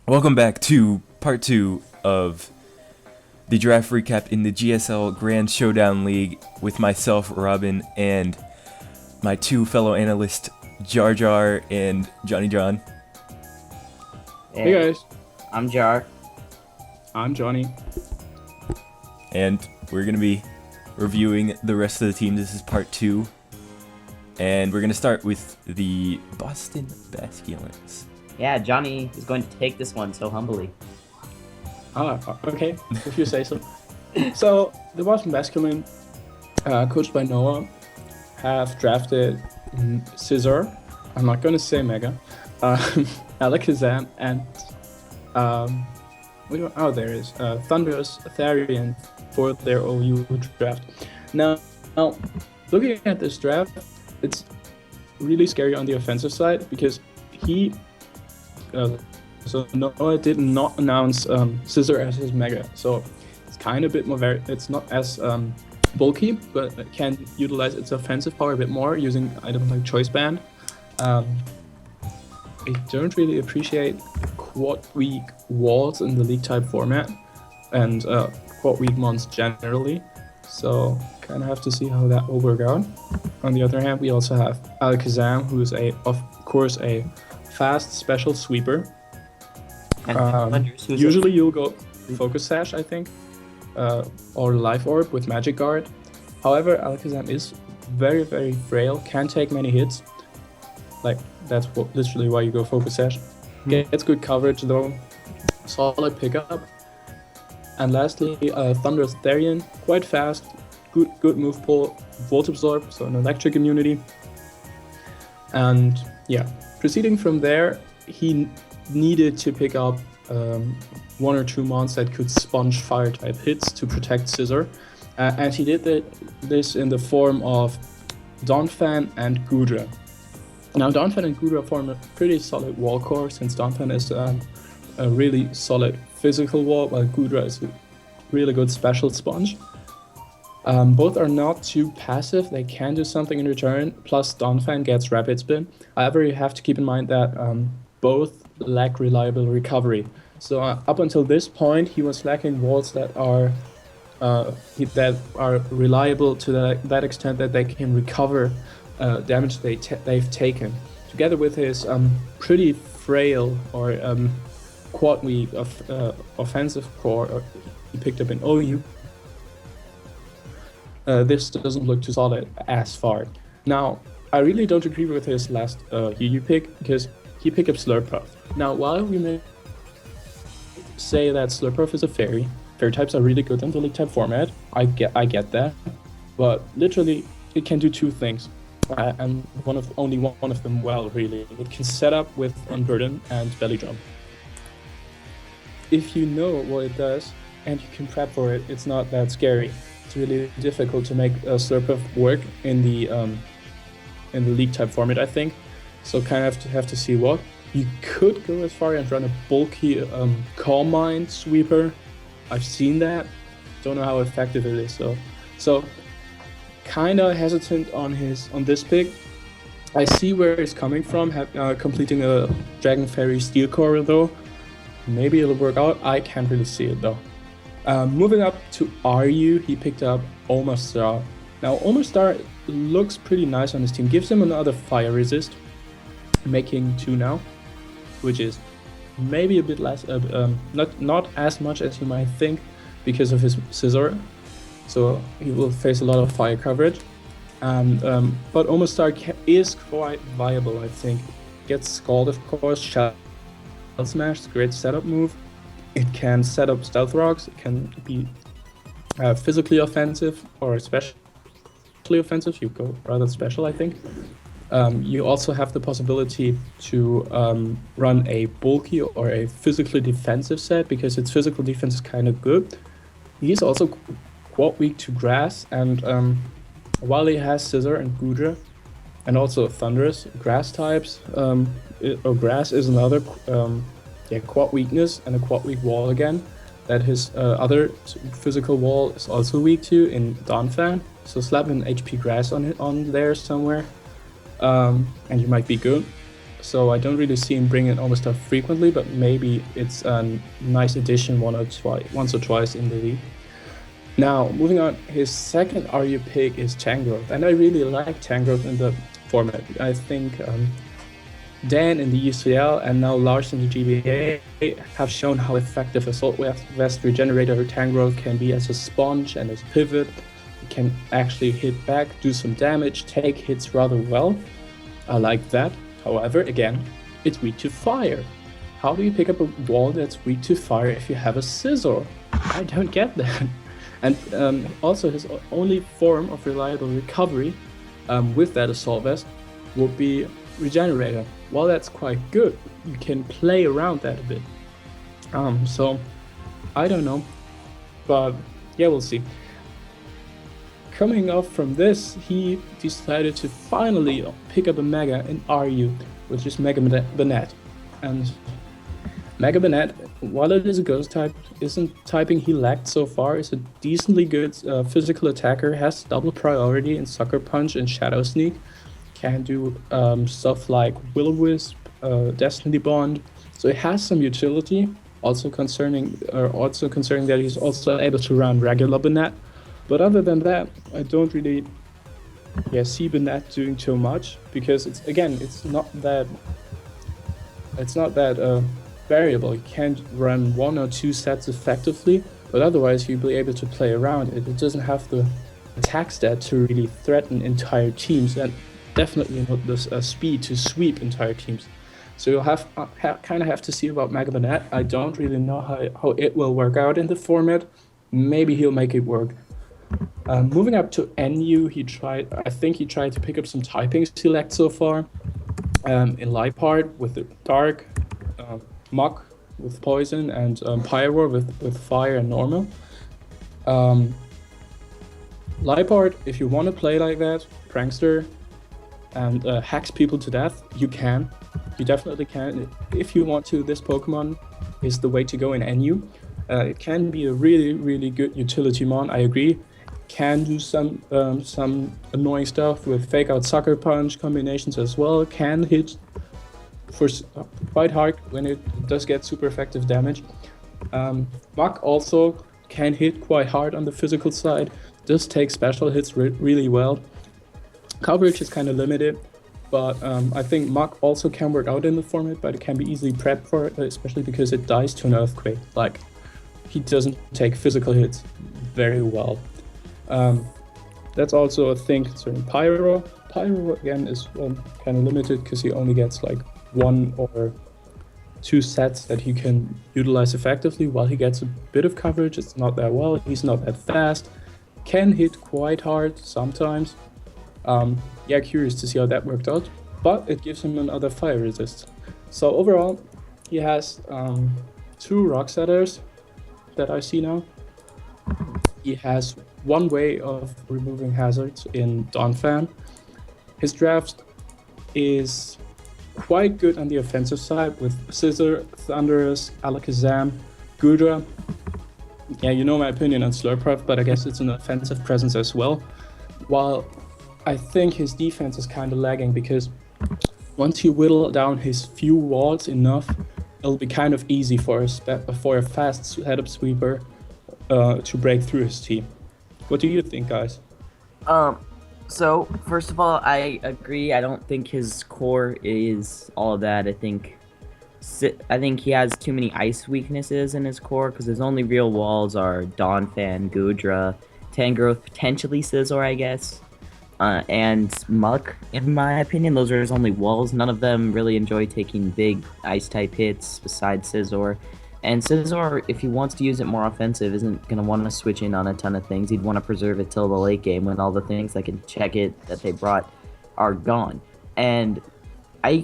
Welcome back to part 2 of the draft recap in the GSL Grand Showdown League with myself, Robin, and my two fellow analysts, Jarr and Johnny John. Hey guys, I'm Jarr. I'm Johnny. And we're going to be reviewing the rest of the team. This is part 2. And we're going to start with the Boston Basculins. Yeah, Johnny is going to take this one so humbly. Okay, if you say so. So, the Boston Basculin, coached by Noah, have drafted Scissor, I'm not going to say Mega, Alakazam, and there is Thunderous Therian for their OU draft. Now, looking at this draft, it's really scary on the offensive side because so Noah did not announce Scissor as his Mega, so it's kind of a bit more it's not as bulky, but it can utilize its offensive power a bit more using items like Choice Band. I don't really appreciate quad weak walls in the league type format and quad weak mons generally, so kind of have to see how that will work out. On the other hand, we also have Alakazam, who is of course a fast special sweeper. Usually you'll go Focus Sash, I think, or Life Orb with Magic Guard. However, Alakazam is very, very frail, can take many hits. Like, that's literally why you go Focus Sash. Gets good coverage though, solid pickup. And lastly, Thunderous Therian, quite fast, good move pull, Volt Absorb, so an electric immunity. And yeah, proceeding from there, he needed to pick up one or two mons that could sponge fire type hits to protect Scissor, and he did this in the form of Donphan and Goodra. Now Donphan and Goodra form a pretty solid wall core, since Donphan is a really solid physical wall, while Goodra is a really good special sponge. Both are not too passive, they can do something in return, plus Donphan gets Rapid Spin. However, you have to keep in mind that both lack reliable recovery. So up until this point, he was lacking walls that are reliable to that extent that they can recover damage they've taken. Together with his pretty frail or quad weak offensive core he picked up in OU, this doesn't look too solid as far. Now, I really don't agree with his last UU pick, because he picked up Slurpuff. Now, while we may say that Slurpuff is a fairy types are really good in the league type format, I get that, but literally it can do two things, and only one of them well, really. It can set up with Unburden and Belly Drum. If you know what it does and you can prep for it, it's not that scary. It's really difficult to make Slurpuff work in the league type format, I think. So kind of have to see what. You could go as far and run a bulky Calm Mind sweeper. I've seen that. Don't know how effective it is though. So kind of hesitant on this pick. I see where he's coming from, completing a Dragon Fairy Steel Core though. Maybe it'll work out. I can't really see it though. Moving up to RU, he picked up Omastar. Now Omastar looks pretty nice on his team. Gives him another fire resist, making 2 now, which is maybe a bit less, not as much as you might think because of his Scissor. So he will face a lot of fire coverage. And but Omastar is quite viable, I think. Gets Scald, of course. Shell Smash, great setup move. It can set up Stealth Rocks. It can be physically offensive or especially offensive. You go rather special, I think. You also have the possibility to run a bulky or a physically defensive set, because its physical defense is kind of good. He's also quite weak to grass, and while he has Scissor and Goodra, and also Thunderous, grass types, or grass is another quad weakness and a quad weak wall again, that his other physical wall is also weak to in Donphan. So slap an HP grass on there somewhere, and you might be good. so I don't really see him bring it almost that frequently, but maybe it's a nice addition once or twice in the league. Now, moving on, his second RU pick is Tangrowth, and I really like Tangrowth in the format. I think Dan in the UCL and now Lars in the GBA have shown how effective Assault Vest Regenerator Tangrowth can be as a sponge and as a pivot. It can actually hit back, do some damage, take hits rather well. I like that. However, again, it's weak to fire. How do you pick up a wall that's weak to fire if you have a Scizor? I don't get that. And also his only form of reliable recovery with that Assault Vest would be Regenerator. While that's quite good, you can play around that a bit. So I don't know, but yeah, we'll see. Coming off from this, he decided to finally pick up a Mega in RU, which is Mega Banette. And Mega Banette, while it is a ghost type, isn't typing he lacked so far. Is a decently good physical attacker, has double priority in Sucker Punch and Shadow Sneak, can do stuff like Will-O-Wisp, Destiny Bond, so it has some utility. Also concerning that he's also able to run regular Banette. But other than that, I don't really see Banette doing too much, because it's not that variable. You can't run one or two sets effectively, but otherwise you'll be able to play around it. It doesn't have the attack stat to really threaten entire teams, and definitely not the speed to sweep entire teams. So you'll kind of have to see about Mega Banette. I don't really know how it will work out in the format. Maybe he'll make it work. Moving up to NU, I think he tried to pick up some typing select so far. In Liepard with the Dark, Muck with Poison, and Pyro with Fire and Normal. Liepard, if you want to play like that, Prankster, and hacks people to death, you can. You definitely can. If you want to, this Pokemon is the way to go in NU. It can be a really, really good utility mon, I agree. Can do some annoying stuff with Fake Out Sucker Punch combinations as well. Can hit for quite hard when it does get super effective damage. Muck also can hit quite hard on the physical side. Does take special hits really well. Coverage is kind of limited, but I think Muck also can work out in the format, but it can be easily prepped for it, especially because it dies to an Earthquake. Like, he doesn't take physical hits very well. That's also a thing concerning Pyro. Pyro, again, is kind of limited because he only gets like 1 or 2 sets that he can utilize effectively. While he gets a bit of coverage, it's not that well. He's not that fast. Can hit quite hard sometimes. Curious to see how that worked out, but it gives him another fire resist. So overall, he has 2 Rock Setters that I see now. He has one way of removing hazards in Donphan. His draft is quite good on the offensive side with Scizor, Thundurus, Alakazam, Gudra. Yeah, you know my opinion on Slurpuff, but I guess it's an offensive presence as well. While I think his defense is kind of lagging, because once you whittle down his few walls enough, it'll be kind of easy for a fast setup sweeper to break through his team. What do you think, guys? So first of all, I agree. I don't think his core is all of that. I think he has too many ice weaknesses in his core, because his only real walls are Donphan, Gudra, Tangrowth, potentially Scizor, I guess, and Muck. In my opinion, those are his only walls. None of them really enjoy taking big ice type hits besides Scizor. And Scizor, if he wants to use it more offensive, isn't going to want to switch in on a ton of things. He'd want to preserve it till the late game when all the things that can check it that they brought are gone. And I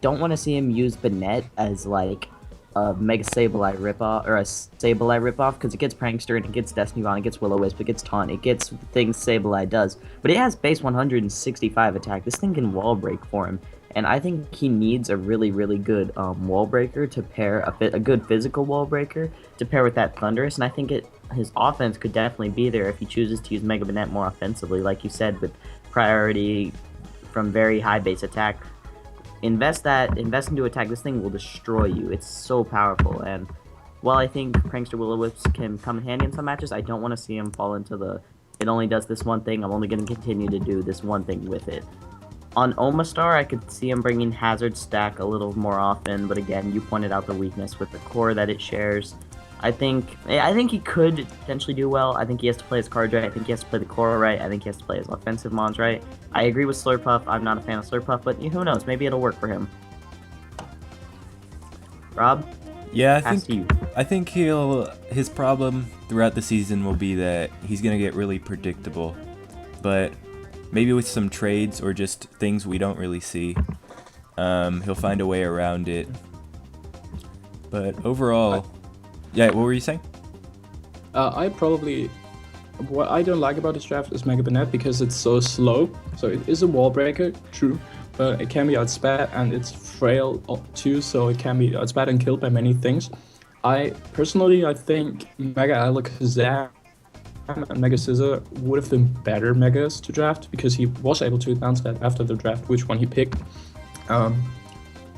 don't want to see him use Banette as like a Mega Sableye ripoff, or a Sableye ripoff, because it gets Prankster and it gets Destiny Bond, it gets Will-O-Wisp, it gets Taunt, it gets things Sableye does. But it has base 165 attack. This thing can wall break for him. And I think he needs a really, really good wall breaker to pair, a good physical wall breaker to pair with that Thundurus. And I think his offense could definitely be there if he chooses to use Mega Banette more offensively, like you said, with priority from very high base attack invest into attack. This thing will destroy you. It's so powerful, and while I think Prankster Will-O-Wisps can come in handy in some matches, I don't want to see him fall into the it only does this one thing, I'm only going to continue to do this one thing with it. On Omastar, I could see him bringing Hazard Stack a little more often, but again, you pointed out the weakness with the core that it shares. I think he could potentially do well. I think he has to play his cards right. I think he has to play the core right. I think he has to play his offensive mons right. I agree with Slurpuff. I'm not a fan of Slurpuff, but who knows? Maybe it'll work for him. Rob? Yeah, I think his problem throughout the season will be that he's gonna get really predictable, but maybe with some trades or just things we don't really see, he'll find a way around it. But overall, yeah, what were you saying? What I don't like about this draft is Mega Banette because it's so slow. So it is a wall breaker, true, but it can be outsped and it's frail too, so it can be outsped and killed by many things. I think Mega Alakazam and Mega Scissor would have been better Megas to draft because he was able to announce that after the draft which one he picked,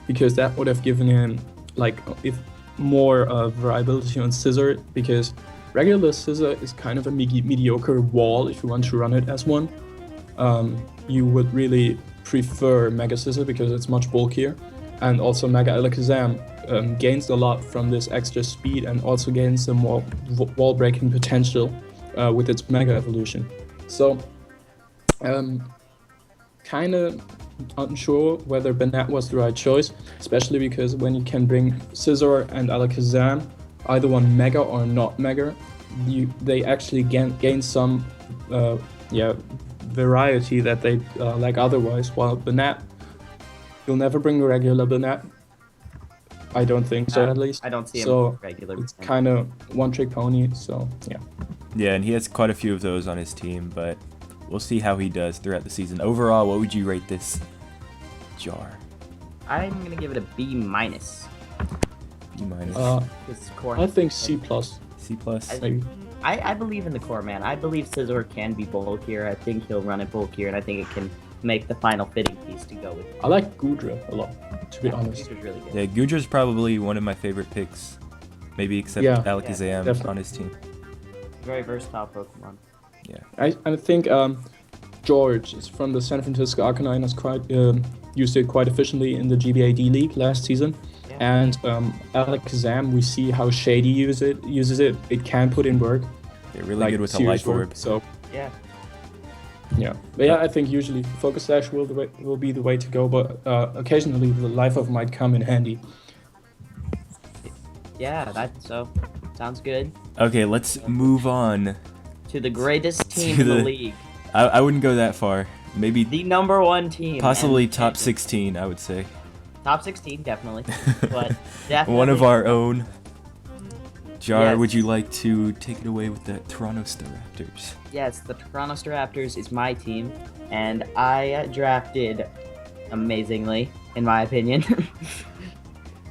because that would have given him more variability on Scissor, because regular Scissor is kind of a mediocre wall if you want to run it as one. You would really prefer Mega Scissor because it's much bulkier, and also Mega Alakazam gains a lot from this extra speed and also gains some more wall breaking potential with its Mega Evolution. So, kind of unsure whether Banette was the right choice, especially because when you can bring Scissor and Alakazam, either one Mega or not Mega, they actually gain some variety that they like otherwise. While Banette, you'll never bring a regular Banette. I don't think so, at least. I don't see him so regular. It's kind of one-trick pony, so yeah. Yeah, and he has quite a few of those on his team, but we'll see how he does throughout the season. Overall, what would you rate this Jarr? I'm going to give it a B-. B-. His core I think C+. C+. Maybe. I believe in the core, man. I believe Scizor can be bulkier. I think he'll run it bulkier, and I think it can make the final fitting piece to go with it. I like Goodra a lot, to be honest. Gudra really good. Yeah, Gudra's probably one of my favorite picks, maybe except Alakazam definitely. on his team. Very versatile Pokemon. Yeah. I think George is from the San Francisco Arcanine has used it quite efficiently in the GBAD League last season. Yeah. And Alakazam, we see how Shady uses it. It can put in work. They're really good with a life orb. So Yeah. yeah, but yeah, I think usually Focus Sash will be the way to go, but occasionally the Life Orb might come in handy. Yeah, sounds good. Okay, let's move on. To the greatest team To in the the- league. I wouldn't go that far. Maybe The number one team. possibly and- top 16, I would say. Top 16, definitely. But definitely. One of our own. Jarr, Yes. would you like to take it away with the Toronto Staraptors? Yes, the Toronto Raptors is my team, and I drafted amazingly, in my opinion.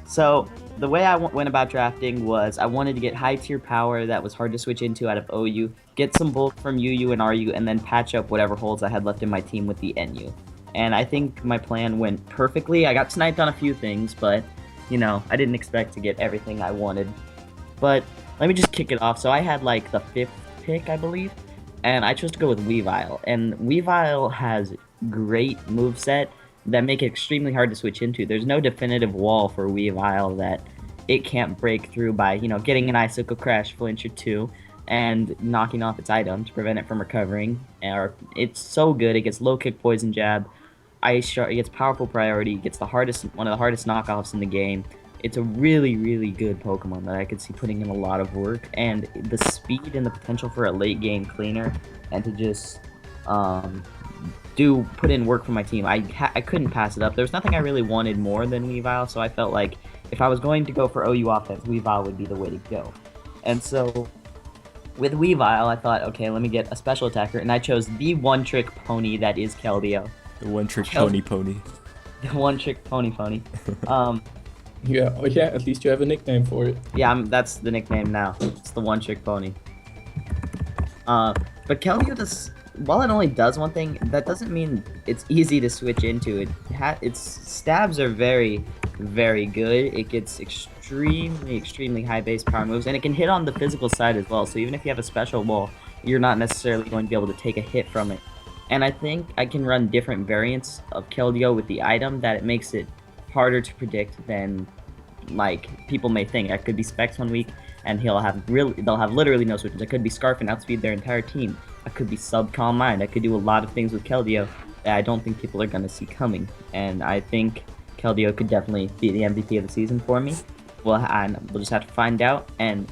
So, the way I went about drafting was I wanted to get high tier power that was hard to switch into out of OU, get some bulk from UU and RU, and then patch up whatever holes I had left in my team with the NU. And I think my plan went perfectly. I got sniped on a few things, but, I didn't expect to get everything I wanted. But let me just kick it off. So I had the 5th pick, I believe, and I chose to go with Weavile. And Weavile has great moveset that make it extremely hard to switch into. There's no definitive wall for Weavile that it can't break through by, getting an Icicle Crash Flinch or two and knocking off its item to prevent it from recovering. Or it's so good. It gets low kick, poison jab, Ice Shard. It gets powerful priority. It gets one of the hardest knockoffs in the game. It's a really, really good Pokemon that I could see putting in a lot of work, and the speed and the potential for a late game cleaner, and to just put in work for my team. I couldn't pass it up. There was nothing I really wanted more than Weavile, so I felt like if I was going to go for OU offense, Weavile would be the way to go. And so with Weavile, I thought, okay, let me get a special attacker, and I chose the one-trick pony that is Keldeo. The one-trick pony. The one-trick pony. Yeah, oh yeah, at least you have a nickname for it. Yeah, that's the nickname now. It's the one-trick pony. But Keldeo does while it only does one thing, that doesn't mean it's easy to switch into. Its stabs are very, very good. It gets extremely high base power moves, and it can hit on the physical side as well. So even if you have a special wall, you're not necessarily going to be able to take a hit from it. And I think I can run different variants of Keldeo with the item that it makes it harder to predict than like people may think. I could be Specs one week and they'll have literally no switches. I could be Scarf and outspeed their entire team. I could be sub Calm Mind. I could do a lot of things with Keldeo that I don't think people are gonna see coming. And I think Keldeo could definitely be the MVP of the season for me. We'll just have to find out. And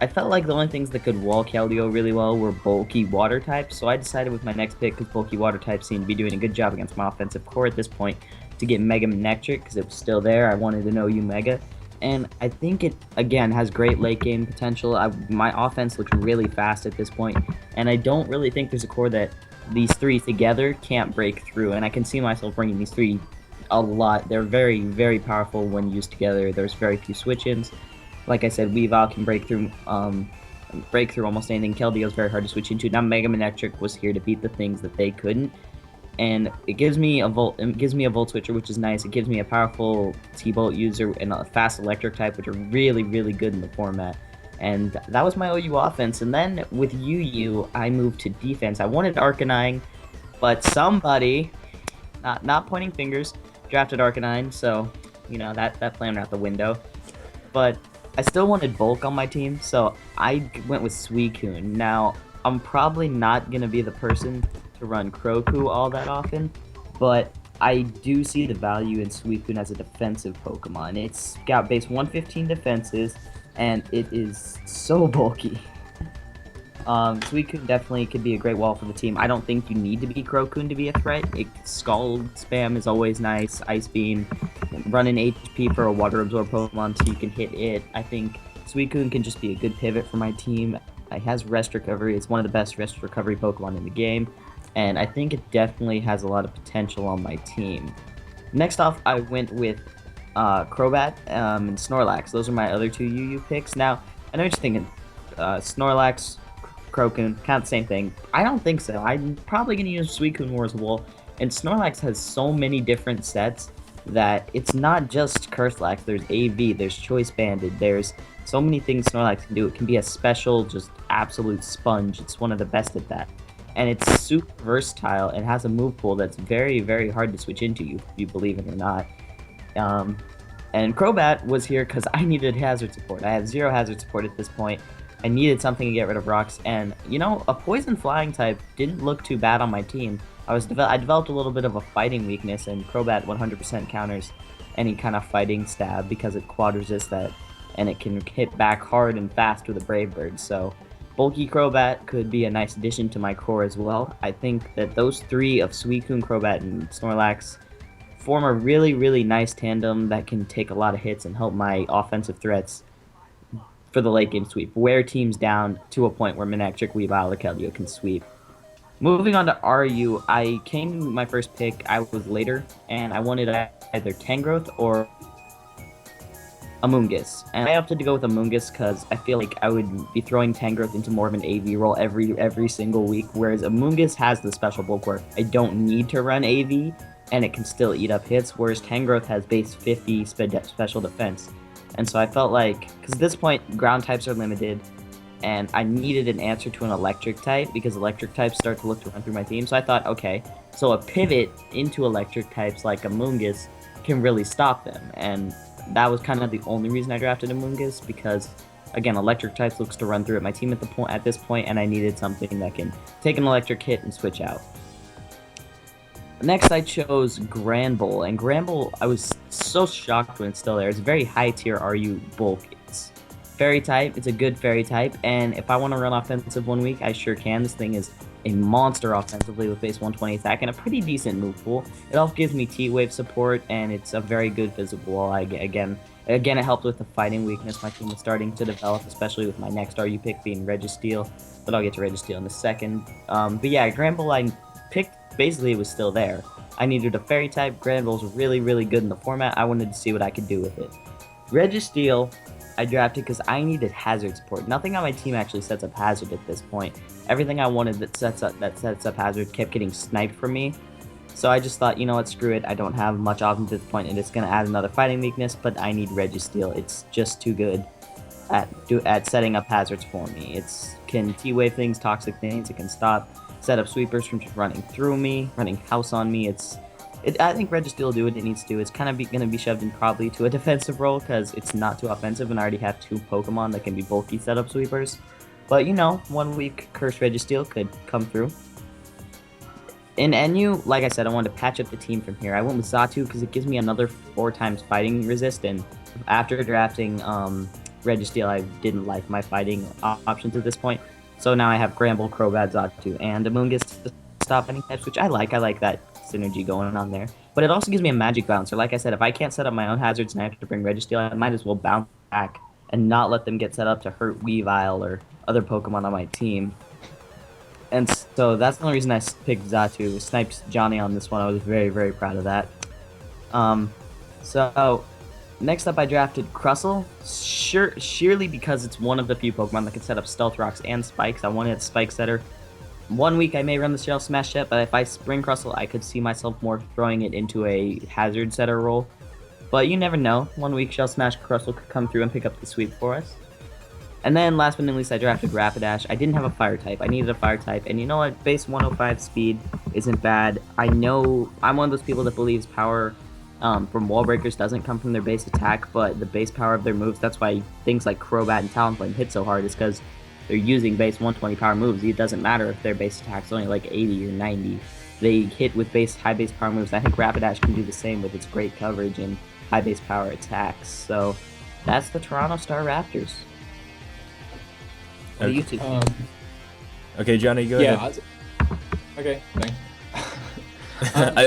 I felt like the only things that could wall Keldeo really well were bulky water types, so I decided with my next pick, because bulky water types seem to be doing a good job against my offensive core at this point, to get Mega Manectric, because it was still there. I wanted to know you Mega. And I think it, again, has great late game potential. My offense looks really fast at this point, and I don't really think there's a core that these three together can't break through, and I can see myself bringing these three a lot. They're very, very powerful when used together. There's very few switch-ins. Like I said, Weavile can break through almost anything. Keldeo is very hard to switch into. Now Mega Manectric was here to beat the things that they couldn't, and it gives me a Volt. It gives me a Volt Switcher, which is nice. It gives me a powerful T-Bolt user and a fast Electric type, which are really, really good in the format. And that was my OU offense. And then with UU, I moved to defense. I wanted Arcanine, but somebody, not pointing fingers, drafted Arcanine, so you know that plan went out the window. But I still wanted Bulk on my team, so I went with Suicune. Now, I'm probably not going to be the person to run Croku all that often, but I do see the value in Suicune as a defensive Pokemon. It's got base 115 defenses, and it is so bulky. Suicune definitely could be a great wall for the team. I don't think you need to be Crocoon to be a threat. Scald spam is always nice. Ice Beam, run an HP for a Water Absorb Pokemon so you can hit it. I think Suicune can just be a good pivot for my team. It has Rest Recovery. It's one of the best Rest Recovery Pokemon in the game, and I think it definitely has a lot of potential on my team. Next off, I went with Crobat and Snorlax. Those are my other two UU picks. Now, I know what you're thinking. Snorlax, Crocoon, kind of the same thing. I don't think so. I'm probably going to use Suicune more as a wall. And Snorlax has so many different sets that it's not just Curselax. There's AV, there's Choice Banded, there's so many things Snorlax can do. It can be a special, just absolute sponge. It's one of the best at that. And it's super versatile and has a move pool that's very, very hard to switch into, if you believe it or not. And Crobat was here because I needed hazard support. I have 0 hazard support at this point. I needed something to get rid of rocks, and you know, a poison flying type didn't look too bad on my team. I developed a little bit of a fighting weakness, and Crobat 100% counters any kind of fighting stab because it quad resists that, and it can hit back hard and fast with a Brave Bird. So bulky Crobat could be a nice addition to my core as well. I think that those three of Suicune, Crobat, and Snorlax form a really, really nice tandem that can take a lot of hits and help my offensive threats for the late game sweep, wear teams down to a point where Manectric, Weavile, or Keldeo can sweep. Moving on to RU, I came to my first pick, I was later, and I wanted either Tangrowth or Amoonguss. And I opted to go with Amoonguss because I feel like I would be throwing Tangrowth into more of an AV role every single week, whereas Amoonguss has the special bulk where I don't need to run AV, and it can still eat up hits, whereas Tangrowth has base 50 special defense. And so I felt like, because at this point, ground types are limited, and I needed an answer to an electric type, because electric types start to look to run through my team. So I thought, okay, so a pivot into electric types like Amoonguss can really stop them. And that was kind of the only reason I drafted Amoonguss, because, again, electric types looks to run through at my team at this point, and I needed something that can take an electric hit and switch out. Next, I chose Granbull, and Granbull, I was so shocked when it's still there. It's a very high tier RU bulk. It's fairy type, it's a good fairy type, and if I want to run offensive one week, I sure can. This thing is a monster offensively with base 120 attack and a pretty decent move pool. It also gives me T-Wave support, and it's a very good physical wall. Again, it helped with the fighting weakness my team is starting to develop, especially with my next RU pick being Registeel, but I'll get to Registeel in a second. But yeah, Granbull I picked. Basically, it was still there. I needed a fairy type. Granbull's really, really good in the format. I wanted to see what I could do with it. Registeel, I drafted because I needed hazard support. Nothing on my team actually sets up hazard at this point. Everything I wanted that sets up hazard kept getting sniped from me. So I just thought, you know what, screw it. I don't have much option at this point, and it's gonna add another fighting weakness. But I need Registeel. It's just too good at setting up hazards for me. It can T-wave things, toxic things. It can stop set up sweepers from just running through me, running house on me. I think Registeel will do what it needs to do. It's kind of going to be shoved in probably to a defensive role because it's not too offensive, and I already have 2 Pokemon that can be bulky setup sweepers. But you know, 1 week Cursed Registeel could come through. In NU, like I said, I wanted to patch up the team from here. I went with Xatu because it gives me another 4 times fighting resist, and after drafting Registeel, I didn't like my fighting options at this point. So now I have Gramble, Crobat, Xatu, and Amoonguss to stop any types, which I like. I like that synergy going on there. But it also gives me a magic bouncer. Like I said, if I can't set up my own hazards and I have to bring Registeel, I might as well bounce back and not let them get set up to hurt Weavile or other Pokemon on my team. And so that's the only reason I picked Xatu. Sniped Johnny on this one. I was very, very proud of that. So next up I drafted Crustle, sheerly because it's one of the few Pokemon that can set up Stealth Rocks and Spikes. I wanted a Spike setter. 1 week I may run the Shell Smash set, but if I spring Crustle, I could see myself more throwing it into a hazard setter role. But you never know. 1 week Shell Smash Crustle could come through and pick up the sweep for us. And then last but not least, I drafted Rapidash. I didn't have a fire type. I needed a fire type. And you know what? Base 105 speed isn't bad. I know I'm one of those people that believes power from wall breakers doesn't come from their base attack, but the base power of their moves. That's why things like Crobat and Talonflame hit so hard, is because they're using base 120 power moves. It doesn't matter if their base attack's only like 80 or 90. They hit with high base power moves. I think Rapidash can do the same with its great coverage and high base power attacks. So that's the Toronto Star Raptors. What do you two? Okay, Johnny, go ahead. Okay, thanks.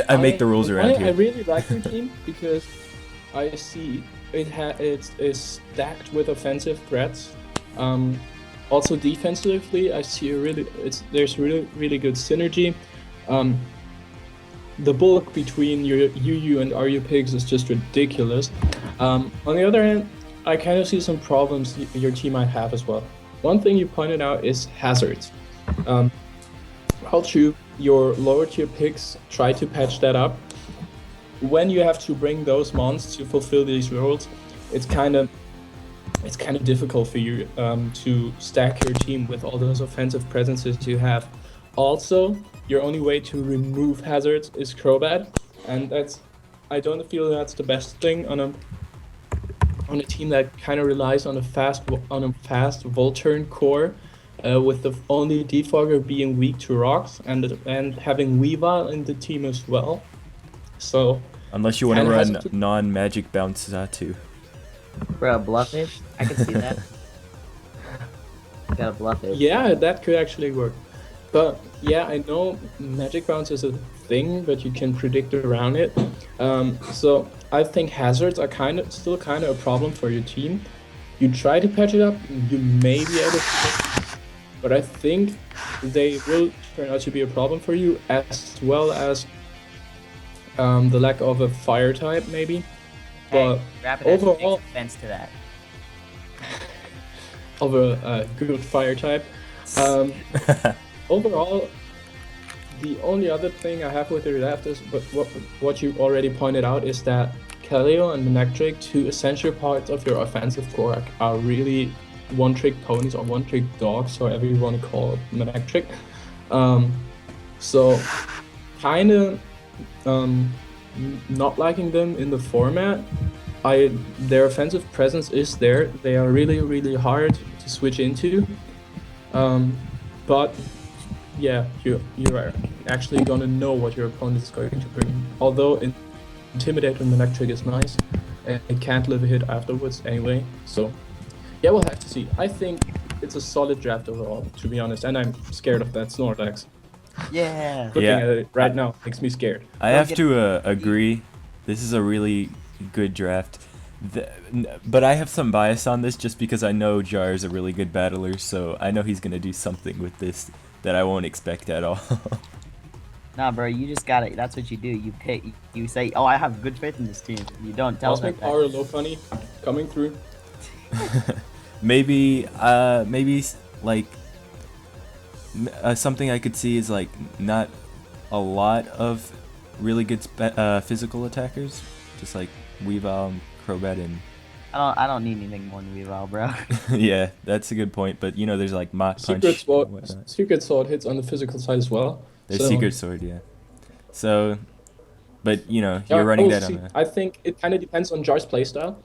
I make the rules around here. I really like your team because I see it's stacked with offensive threats. Also defensively, I see there's really good synergy. The bulk between your UU and RU pigs is just ridiculous. On the other hand, I kind of see some problems your team might have as well. One thing you pointed out is hazards. How true, your lower tier picks try to patch that up. When you have to bring those mons to fulfill these roles, it's kind of difficult for you to stack your team with all those offensive presences you have. Also, your only way to remove hazards is Crobat, and I don't feel that's the best thing on a team that kind of relies on a fast Volturn core, with the only defogger being weak to rocks and having Weavile in the team as well. So unless you want to run non-magic bounce Xatu. Bro, bluff it. I can see that. Gotta bluff it. Yeah, that could actually work. But yeah, I know magic bounce is a thing, but you can predict around it. So I think hazards are still kind of a problem for your team. You try to patch it up, you may be able to, but I think they will turn out to be a problem for you, as well as the lack of a fire type, maybe. But overall, takes offense to that. Of a good fire type. Overall, the only other thing I have with the draft is what you already pointed out, is that Kaleo and Manectric, 2 essential parts of your offensive core, are really one-trick ponies or one-trick dogs, however you want to call it, Manectric. So kind of not liking them in the format. Their offensive presence is there. They are really, really hard to switch into. But yeah, you are actually gonna know what your opponent is going to bring. Although Intimidate and Electric is nice, it can't live a hit afterwards anyway. So yeah, we'll have to see. I think it's a solid draft overall, to be honest, and I'm scared of that Snorlax. Yeah. Looking at it right now makes me scared. I have to agree. This is a really good draft. But I have some bias on this just because I know Jarr is a really good battler, so I know he's going to do something with this that I won't expect at all. Nah, bro, you just gotta. That's what you do. You pick. You say, "Oh, I have good faith in this team." You don't tell them Cosmic Power Low Funny coming through. Maybe like something I could see is like not a lot of really good physical attackers, just like Weavile, Crobat, and I don't need anything more than Weavile, bro. yeah, that's a good point. But you know, there's like Mach Punch. Secret Sword hits on the physical side as well. There's Secret Sword, yeah. So, but you know, you're running that on. I think it kind of depends on Jar's playstyle.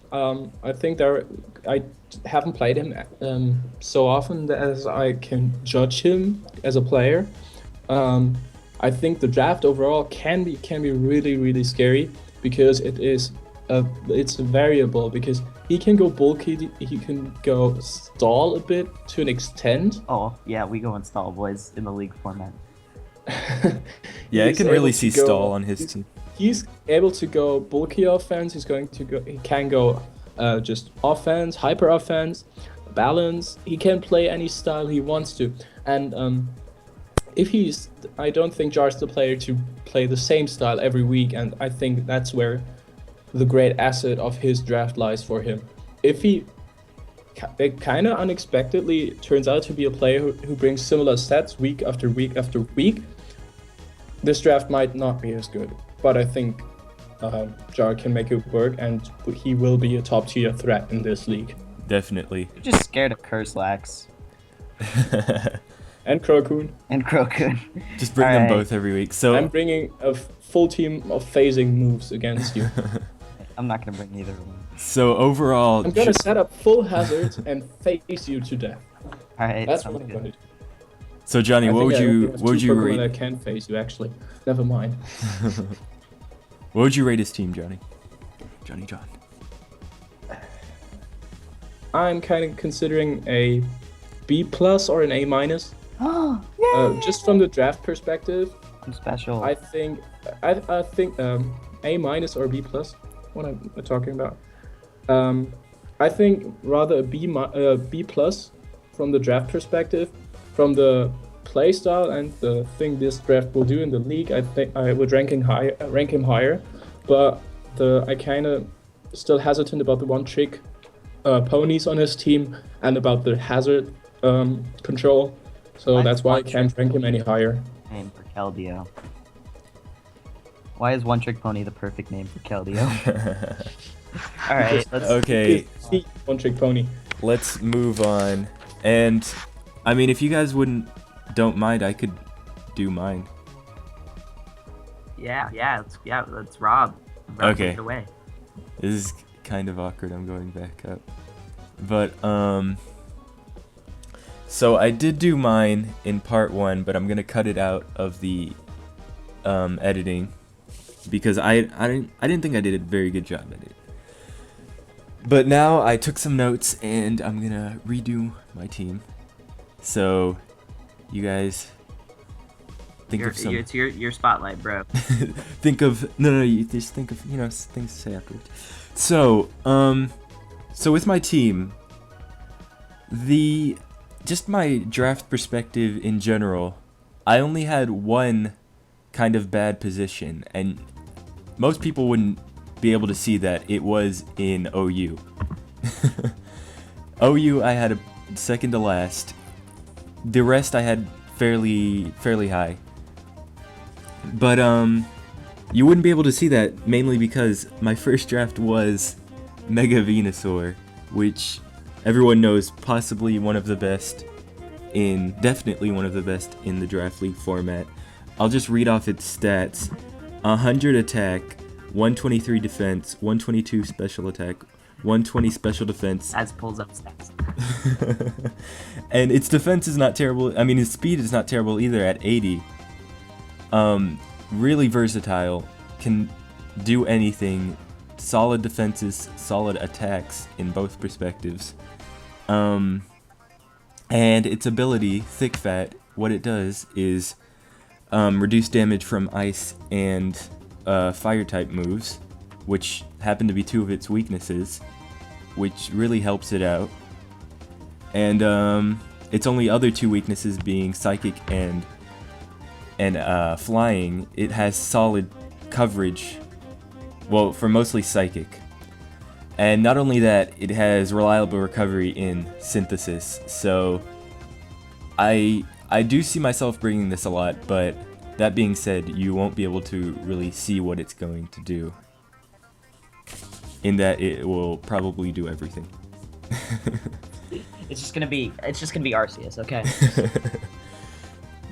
I think I haven't played him so often as I can judge him as a player. I think the draft overall can be really scary because it's a variable, because he can go bulky, he can go stall a bit to an extent. Oh yeah, we go install boys in the league format. Yeah, I can really see stall on his team. He's able to go bulky offense. He can go just offense, hyper offense, balance. He can play any style he wants to, and I don't think Jar's the player to play the same style every week, and I think that's where the great asset of his draft lies for him. If he kind of unexpectedly turns out to be a player who brings similar stats week after week after week, this draft might not be as good. But I think Jarr can make it work, and he will be a top tier threat in this league. Definitely. I'm just scared of Curselax. And Crocoon. Just bring them both every week. So I'm bringing a full team of phasing moves against you. I'm not gonna bring either of them. So overall, I'm gonna set up full hazards and face you to death. Alright, that's what I'm gonna do. So Johnny, what would you rate? I can face you actually. Never mind. What would you rate his team, Johnny? Johnny John. I'm kind of considering a B+ or an A-. Oh, yeah. Just from the draft perspective, I'm special. I think A- or B+. What am I talking about? I think rather a B+ from the draft perspective. From the playstyle and the thing this draft will do in the league, I think I would rank him higher. But I kind of still hesitant about the one-trick ponies on his team and about the hazard control. So that's why I can't rank him any higher. Name for Keldeo. Why is One Trick Pony the perfect name for Keldeo? Alright, okay. One Trick Pony. Let's move on. And I mean, if you guys don't mind, I could do mine. Yeah, let's Rob. Okay. It away. This is kind of awkward. I'm going back up. But so I did do mine in part 1, but I'm gonna cut it out of the editing because I didn't think I did a very good job at it. But now I took some notes and I'm gonna redo my team. So you guys think of some. It's your spotlight, bro. Think of you just think of things to say afterwards. So so with my team, just my draft perspective in general, I only had one kind of bad position, and most people wouldn't be able to see that. It was in OU. OU I had a second to last. The rest I had fairly high. But you wouldn't be able to see that mainly because my first draft was Mega Venusaur, which everyone knows definitely one of the best in the Draft League format. I'll just read off its stats. 100 attack, 123 defense, 122 special attack, 120 special defense. As pulls up stats. And its defense is not terrible. I mean, its speed is not terrible either at 80. Really versatile, can do anything. Solid defenses, solid attacks in both perspectives. And its ability, Thick Fat, what it does is reduce damage from ice and fire type moves, which happen to be two of its weaknesses, which really helps it out. And its only other two weaknesses being Psychic and Flying, it has solid coverage, well, for mostly Psychic. And not only that, it has reliable recovery in synthesis. So I do see myself bringing this a lot, but that being said, you won't be able to really see what it's going to do. In that it will probably do everything. It's just gonna be Arceus, okay?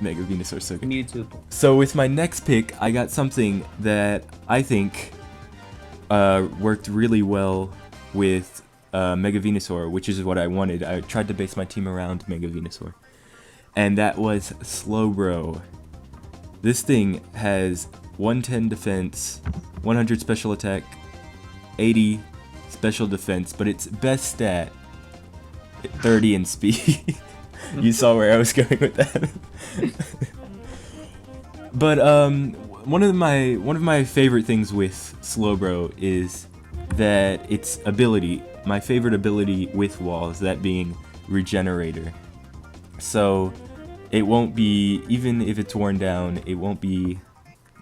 Mega Venusaur so good. Mewtwo. So with my next pick, I got something that I think worked really well with Mega Venusaur, which is what I wanted. I tried to base my team around Mega Venusaur. And that was Slowbro. This thing has 110 defense, 100 special attack, 80 special defense, but its best stat, 30 in speed. You saw where I was going with that. But one of my favorite things with Slowbro is that its ability, my favorite ability with walls, that being Regenerator. So it won't be, even if it's worn down, it won't be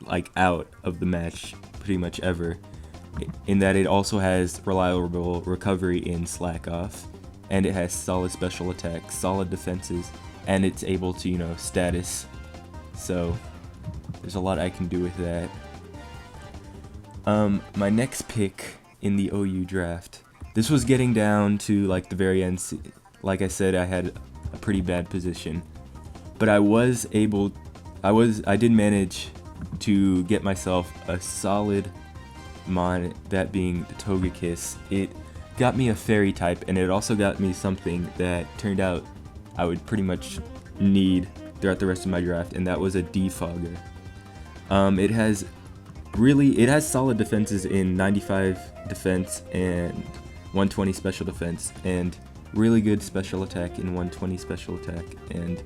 like out of the match pretty much ever. In that it also has reliable recovery in Slack Off, and it has solid special attacks, solid defenses, and it's able to, you know, status. So there's a lot I can do with that. My next pick in the OU draft. This was getting down to like the very end. Like I said, I had a pretty bad position, but I did manage to get myself a solid mon, that being the Togekiss. It got me a fairy type, and it also got me something that turned out I would pretty much need throughout the rest of my draft, and that was a Defogger. It has solid defenses in 95 defense and 120 special defense, and really good special attack in 120 special attack, and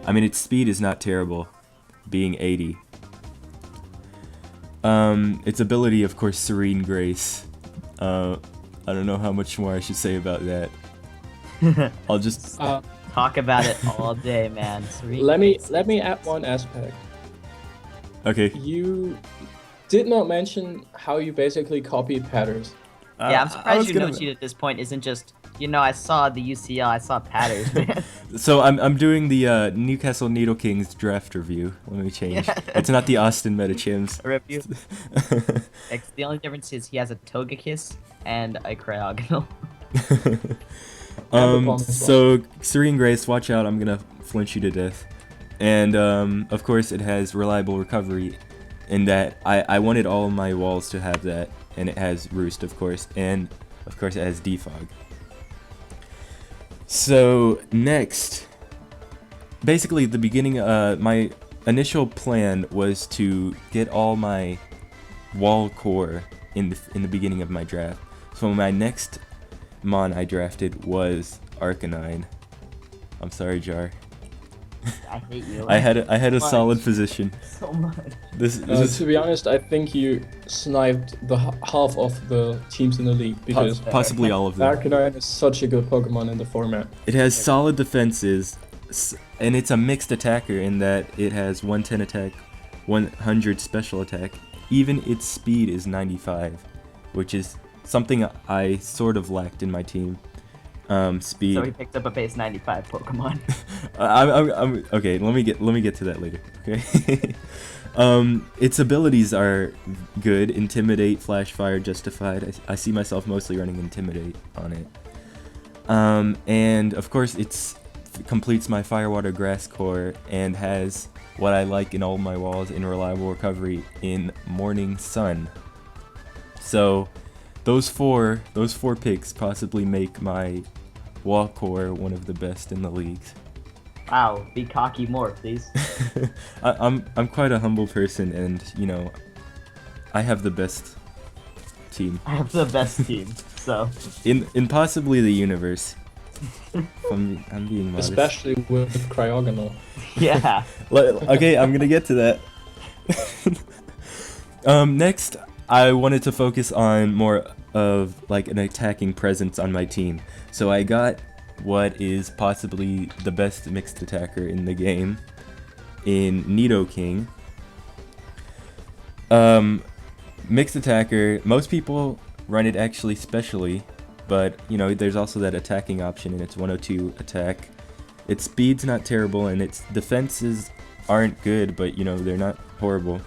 I mean its speed is not terrible, being 80. Its ability, of course, Serene Grace. I don't know how much more I should say about that. I'll just talk about it all day, man. Let me add one aspect. Okay. You did not mention how you basically copied patterns. Yeah, I'm surprised you noticed at this point isn't just, you know, I saw the UCL, I saw patterns, man. So I'm doing the Newcastle Needle Kings draft review. Let me change. It's not the Austin Metachimps. Review. The only difference is he has a Togekiss and a Cryogonal. So Serene Grace, watch out, I'm gonna flinch you to death. And of course it has reliable recovery, in that I wanted all of my walls to have that, and it has Roost, of course, and of course it has Defog. So next, basically the beginning, my initial plan was to get all my wall core in the beginning of my draft. So my next mon I drafted was Arcanine. I'm sorry, Jarr. I hate you. I had a solid position. So much. This is, to be honest, I think you sniped the half of the teams in the league, because possibly all of them. Arcanine is such a good Pokemon in the format. It has solid defenses, and it's a mixed attacker in that it has 110 attack, 100 special attack. Even its speed is 95, which is something I sort of lacked in my team. Speed. So he picked up a base 95 Pokemon. I'm okay. Let me get to that later. Okay. Its abilities are good. Intimidate, Flash Fire, Justified. I see myself mostly running Intimidate on it. And of course it completes my Fire, Water, Grass core, and has what I like in all my walls in reliable recovery in Morning Sun. So those four picks possibly make my wall core one of the best in the leagues. Wow, be cocky more, please. I'm quite a humble person, and you know, I have the best team. I have the best team, so in possibly the universe. I'm being modest. Especially with Cryogonal. Yeah. Okay, I'm gonna get to that. Next, I wanted to focus on more of like an attacking presence on my team. So I got what is possibly the best mixed attacker in the game in Nidoking. Mixed attacker, most people run it actually specially, but you know, there's also that attacking option, and it's 102 attack. Its speed's not terrible, and its defenses aren't good, but you know, they're not horrible.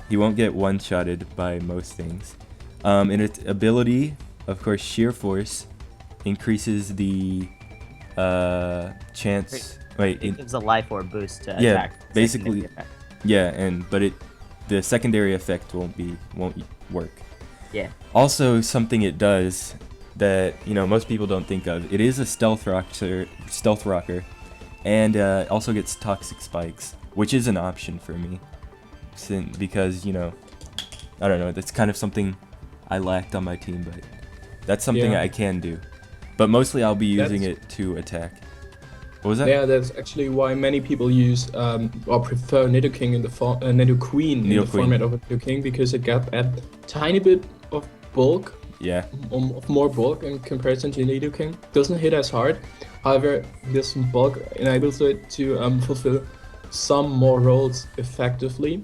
He won't get one-shotted by most things. And its ability, of course, Sheer Force, increases the chance. Wait, It gives a life orb boost to yeah, attack. basically, Effect. yeah, but the secondary effect won't work. Yeah. Also, something it does that you know most people don't think of. It is a stealth rocker, and also gets toxic spikes, which is an option for me, because you know, I don't know. That's kind of something I lacked on my team, but that's something I can do. But mostly I'll be using it to attack. What was that? Yeah, that's actually why many people use or prefer Nidoking in the Nidoqueen in the format of a Nidoking, because it got a tiny bit of bulk. Yeah. Of more bulk in comparison to Nidoking. Doesn't hit as hard. However, this bulk enables it to fulfill some more roles effectively.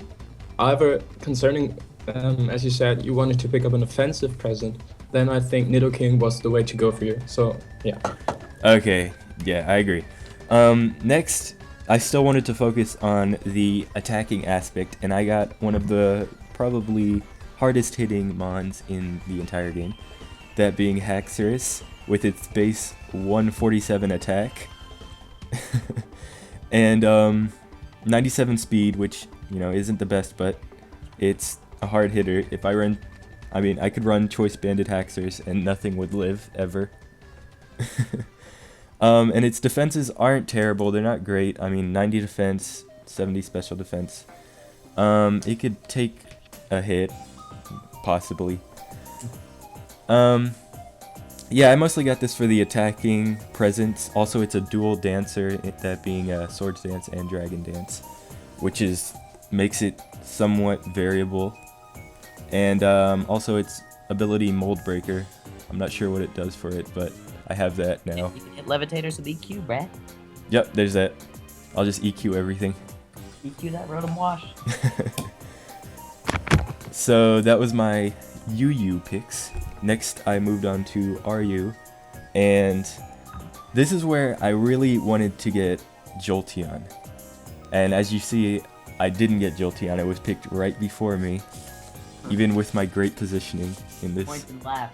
However, concerning, as you said, you wanted to pick up an offensive present, then I think Nidoking was the way to go for you. So, yeah. Okay, yeah, I agree. Next, I still wanted to focus on the attacking aspect, and I got one of the probably hardest hitting mons in the entire game, that being Haxorus, with its base 147 attack, and 97 speed, which, you know, isn't the best, but it's a hard hitter. If I could run Choice Banded Haxorus and nothing would live, ever. And its defenses aren't terrible, they're not great. I mean, 90 defense, 70 special defense. It could take a hit, possibly. Yeah, I mostly got this for the attacking presence. Also, it's a dual dancer, that being Swords Dance and Dragon Dance, which makes it somewhat variable. And also its ability Mold Breaker. I'm not sure what it does for it, but I have that now. You can get Levitators with EQ, Brad. Yep, there's that. I'll just EQ everything. EQ that Rotom Wash. So that was my UU picks. Next, I moved on to RU, and this is where I really wanted to get Jolteon. And as you see, I didn't get Jolteon. It was picked right before me, even with my great positioning in this. Point and laugh.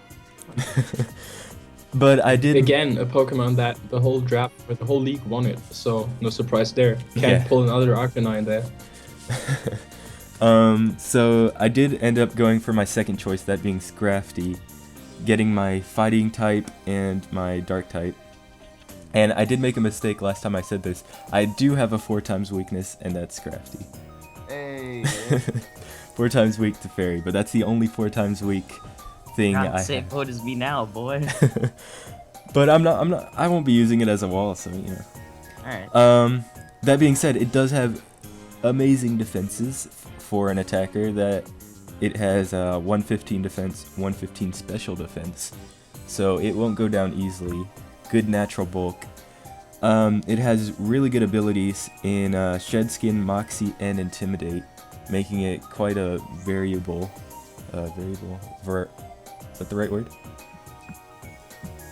But I did. Again, a Pokemon that the whole draft or the whole league wanted, so no surprise there. Can't pull another Arcanine there. So I did end up going for my second choice, that being Scrafty, getting my fighting type and my dark type. And I did make a mistake last time I said this. I do have a 4x weakness, and that's Scrafty. Hey. 4 times weak to Fairy, but that's the only 4 times weak thing Not I the same have. boat as me now, boy. But I won't be using it as a wall, so you know. Alright. That being said, it does have amazing defenses for an attacker. That it has 115 defense, 115 special defense, so it won't go down easily. Good natural bulk. It has really good abilities in Shed Skin, Moxie, and Intimidate, making it quite a variable. Is that the right word?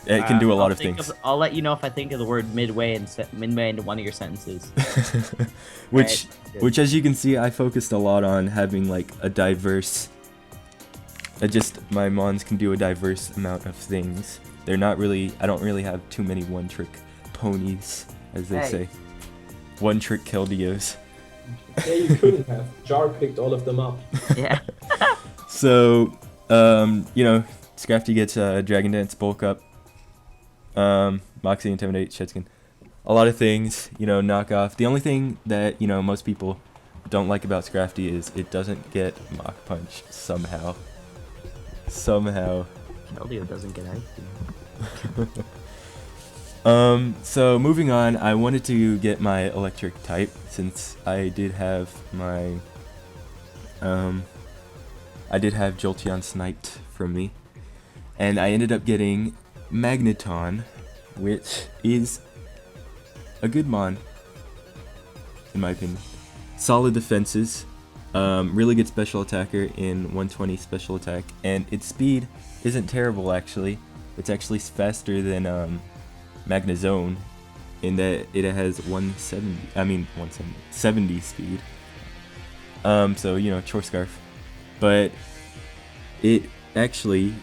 It can do a lot of things. I'll let you know if I think of the word midway into one of your sentences. Which, as you can see, I focused a lot on having like a diverse. My mons can do a diverse amount of things. They're not really. I don't really have too many one-trick ponies, as they say. One-trick Keldeos. Yeah, you couldn't have. Jarr picked all of them up. Yeah. So, you know, Scrafty gets Dragon Dance, Bulk Up, Moxie, Intimidate, Shedskin. A lot of things, you know, knock off. The only thing that, you know, most people don't like about Scrafty is it doesn't get Mach Punch somehow. Keldeo doesn't get ice. So moving on, I wanted to get my electric type since I did have my, I did have Jolteon sniped from me, and I ended up getting Magneton, which is a good mon, in my opinion. Solid defenses, Really good special attacker in 120 special attack, and its speed isn't terrible actually. It's actually faster than Magnezone in that it has 70 speed. So Chore Scarf, but it actually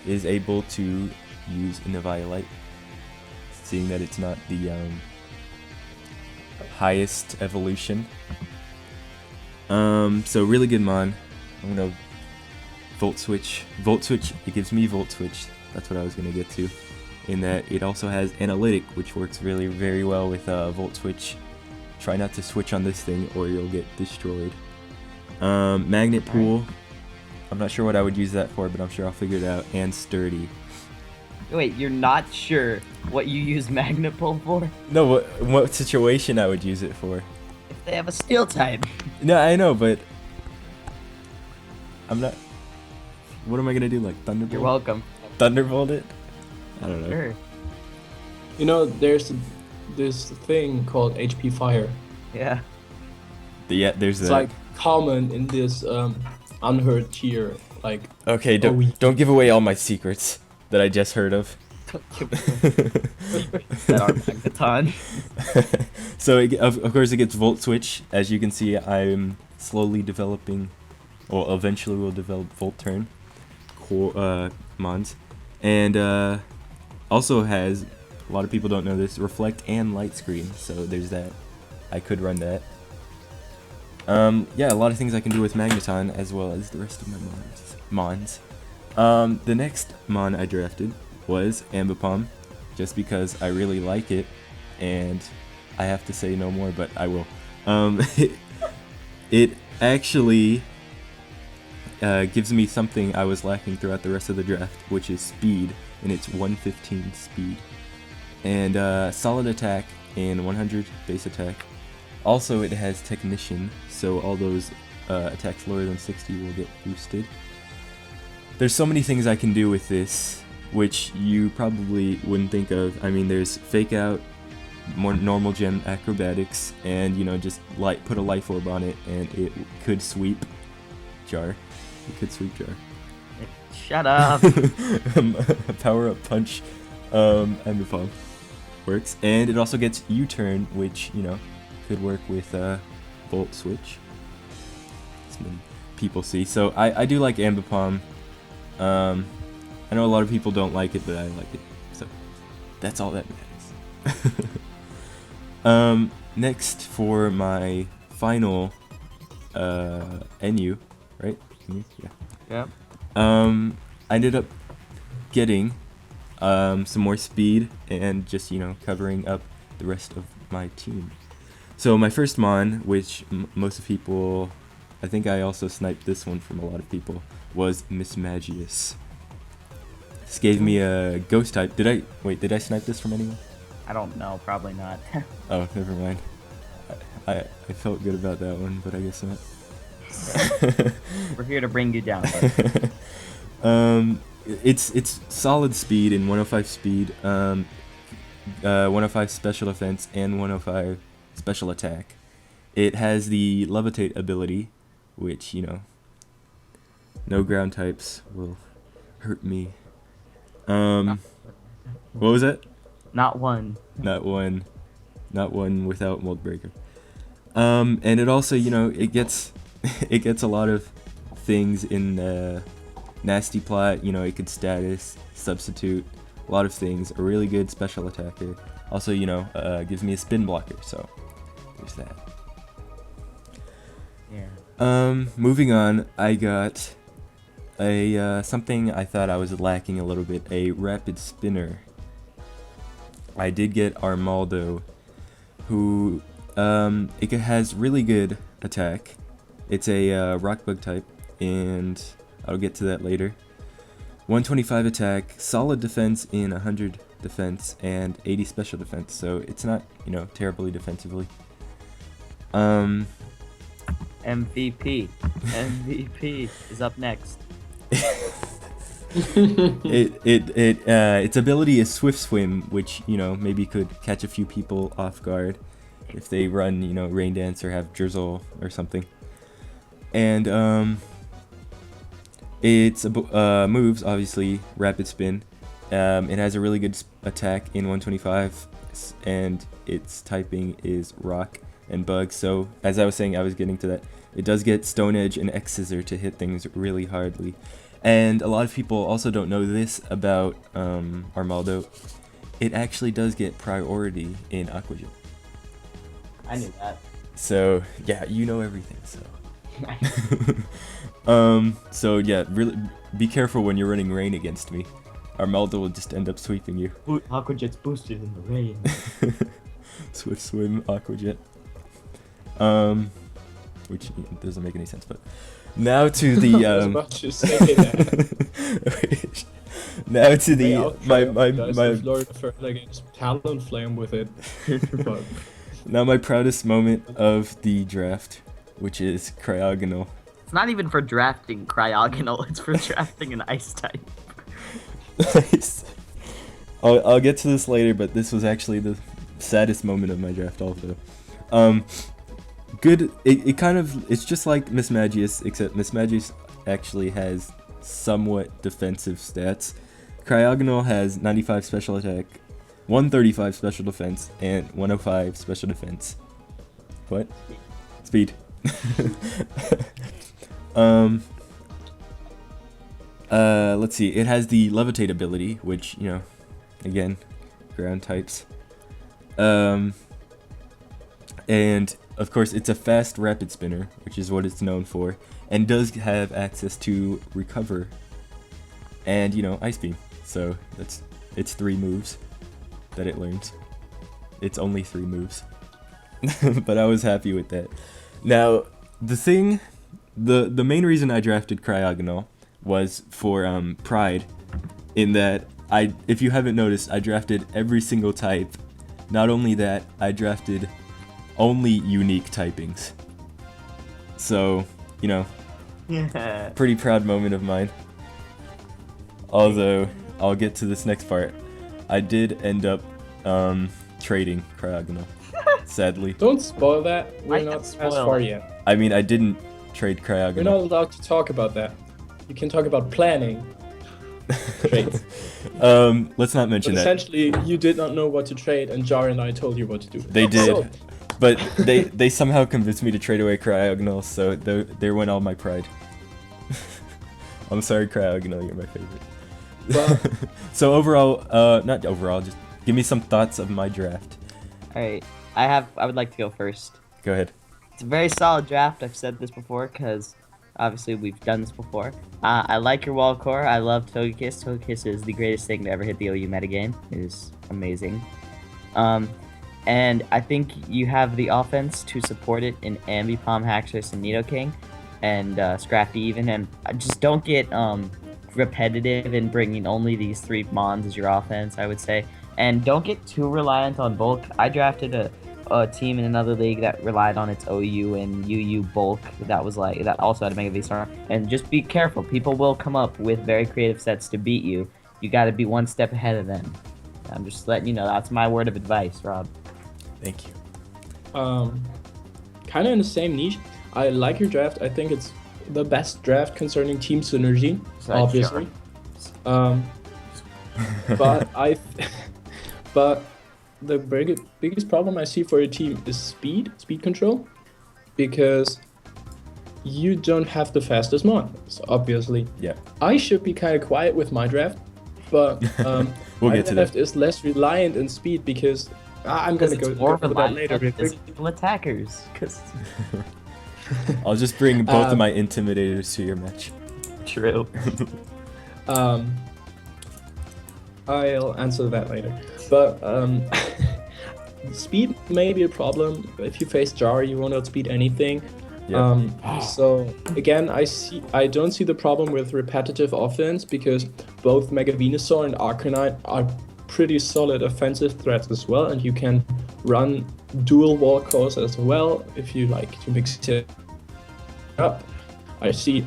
is able to use Inviolite, seeing that it's not the highest evolution. So really good mon. I'm gonna Volt Switch. Volt Switch, it gives me Volt Switch. That's what I was gonna get to. In that it also has Analytic, which works really very well with Volt Switch. Try not to switch on this thing or you'll get destroyed. Magnet Pool. I'm not sure what I would use that for, but I'm sure I'll figure it out. And Sturdy. Wait, you're not sure what you use Magnet Pull for? No, what situation I would use it for. If they have a Steel type. No, I know, but I'm not. What am I gonna do? Like Thunderbolt? You're welcome. Thunderbolt it? I don't know. Sure. You know, there's this thing called HP Fire. Yeah. Yeah, there's It's that. like common in this unheard tier. Like, Okay, don't give away all my secrets that I just heard of. That are Magneton. So of course it gets Volt Switch. As you can see, I'm slowly developing, or eventually will develop Volt Turn mons, and also has, a lot of people don't know this, Reflect and Light Screen. So there's that. I could run that. Yeah, a lot of things I can do with Magneton as well as the rest of my mons. The next mon I drafted was Ambipom, just because I really like it, and I have to say no more, but I will. It actually gives me something I was lacking throughout the rest of the draft, which is speed, and it's 115 speed. And solid attack and 100 base attack. Also, it has Technician, so all those attacks lower than 60 will get boosted. There's so many things I can do with this, which you probably wouldn't think of. I mean, there's Fake Out, more normal gem acrobatics, and just put a life orb on it, and it could sweep Jarr. It could sweep Jarr. Shut up. Power up punch, Ambipom works, and it also gets U-turn, which could work with Volt Switch. As many people see. So I do like Ambipom. I know a lot of people don't like it, but I like it. So that's all that matters. Next for my final NU, right? NU? Yeah. Yep. I ended up getting some more speed and just covering up the rest of my team. So my first mon, which most of people, I think I also sniped this one from a lot of people, was Miss Magius. This gave me a ghost type. Did I snipe this from anyone? I don't know, probably not. Oh, never mind. I felt good about that one, but I guess not. We're here to bring you down. It's solid speed and 105 speed, 105 special defense and 105 special attack. It has the Levitate ability, which no ground types will hurt me. What was it? Not one. Not one without Mold Breaker. And it also it gets a lot of things in Nasty Plot. It could status, substitute, a lot of things. A really good special attacker. Also, gives me a spin blocker, so there's that. Yeah. Moving on, I got a something I thought I was lacking a little bit, a rapid spinner. I did get Armaldo, who it has really good attack. It's a rock bug type, and I'll get to that later. 125 attack, solid defense in 100 defense, and 80 special defense, so it's not, terribly defensively. MVP is up next. Its ability is Swift Swim, which maybe could catch a few people off guard if they run Rain Dance or have Drizzle or something. and it's moves, obviously, rapid spin. It has a really good attack in 125, and its typing is rock and bug. So as I was saying, I was getting to that. It does get Stone Edge and X Scissor to hit things really hardly. And a lot of people also don't know this about Armaldo. It actually does get priority in Aqua Jet. I knew that. So yeah, you know everything. So so yeah, really be careful when you're running rain against me. Armaldo will just end up sweeping you. Aqua Jet's boosted in the rain. Swift swim, Aqua Jet. Which doesn't make any sense, but now to the I was about to say that. now to the my Florida for against Talonflame with it. But now my proudest moment of the draft, which is Cryogonal. It's not even for drafting Cryogonal, it's for drafting an ice type. Nice. I'll get to this later, but this was actually the saddest moment of my draft also. Good. It's just like Miss Magius, except Miss Magius actually has somewhat defensive stats. Cryogonal has 95 special attack, 135 special defense, and 105 special defense. What? Speed. Let's see. It has the levitate ability, which, you know, again, ground types. And of course, it's a fast rapid spinner, which is what it's known for, and does have access to recover and, you know, ice beam. So it's 3 moves that it learns. It's only 3 moves. But I was happy with that. Now, the main reason I drafted Cryogonal was for pride, in that if you haven't noticed, I drafted every single type. Not only that, I drafted only unique typings. So, you know, pretty proud moment of mine. Although, I'll get to this next part. I did end up trading Cryogonal, sadly. don't spoil that. We're not as far yet. I mean, I didn't trade Cryogonal. We're not allowed to talk about that. You can talk about planning. Trades. Let's not mention But that. essentially, you did not know what to trade, and Jarr and I told you what to do. They did. So, But they somehow convinced me to trade away Cryogonal, so there went all my pride. I'm sorry, Cryogonal, you're my favorite. Well, So overall, not overall, just give me some thoughts of my draft. Alright, I would like to go first. Go ahead. It's a very solid draft. I've said this before because obviously we've done this before. I like your wall core. I love Togekiss. Togekiss is the greatest thing to ever hit the OU metagame. It is amazing. And I think you have the offense to support it in Ambipom, Haxorus, and Nidoking, and Scrafty even. And just don't get repetitive in bringing only these 3 Mons as your offense, I would say. And don't get too reliant on bulk. I drafted a team in another league that relied on its OU and UU bulk that also had a Mega V-Star. And just be careful. People will come up with very creative sets to beat you. You got to be one step ahead of them. I'm just letting you know. That's my word of advice, Rob. Thank you. kind of in the same niche. I like your draft. I think it's the best draft concerning team synergy, obviously. But but the biggest problem I see for your team is speed control, because you don't have the fastest Mon, obviously. Yeah. I should be kind of quiet with my draft, but We'll my get to draft that. is less reliant in speed because I'm gonna go more over that later. Real quick. physical attackers. Cause I'll just bring both of my intimidators to your match. true. I'll answer that later. But speed may be a problem. If you face Jarr, you won't outspeed anything. Yeah. So again, I don't see the problem with repetitive offense, because both Mega Venusaur and Arcanine are pretty solid offensive threats as well, and you can run dual wall cores as well if you like to mix it up. I see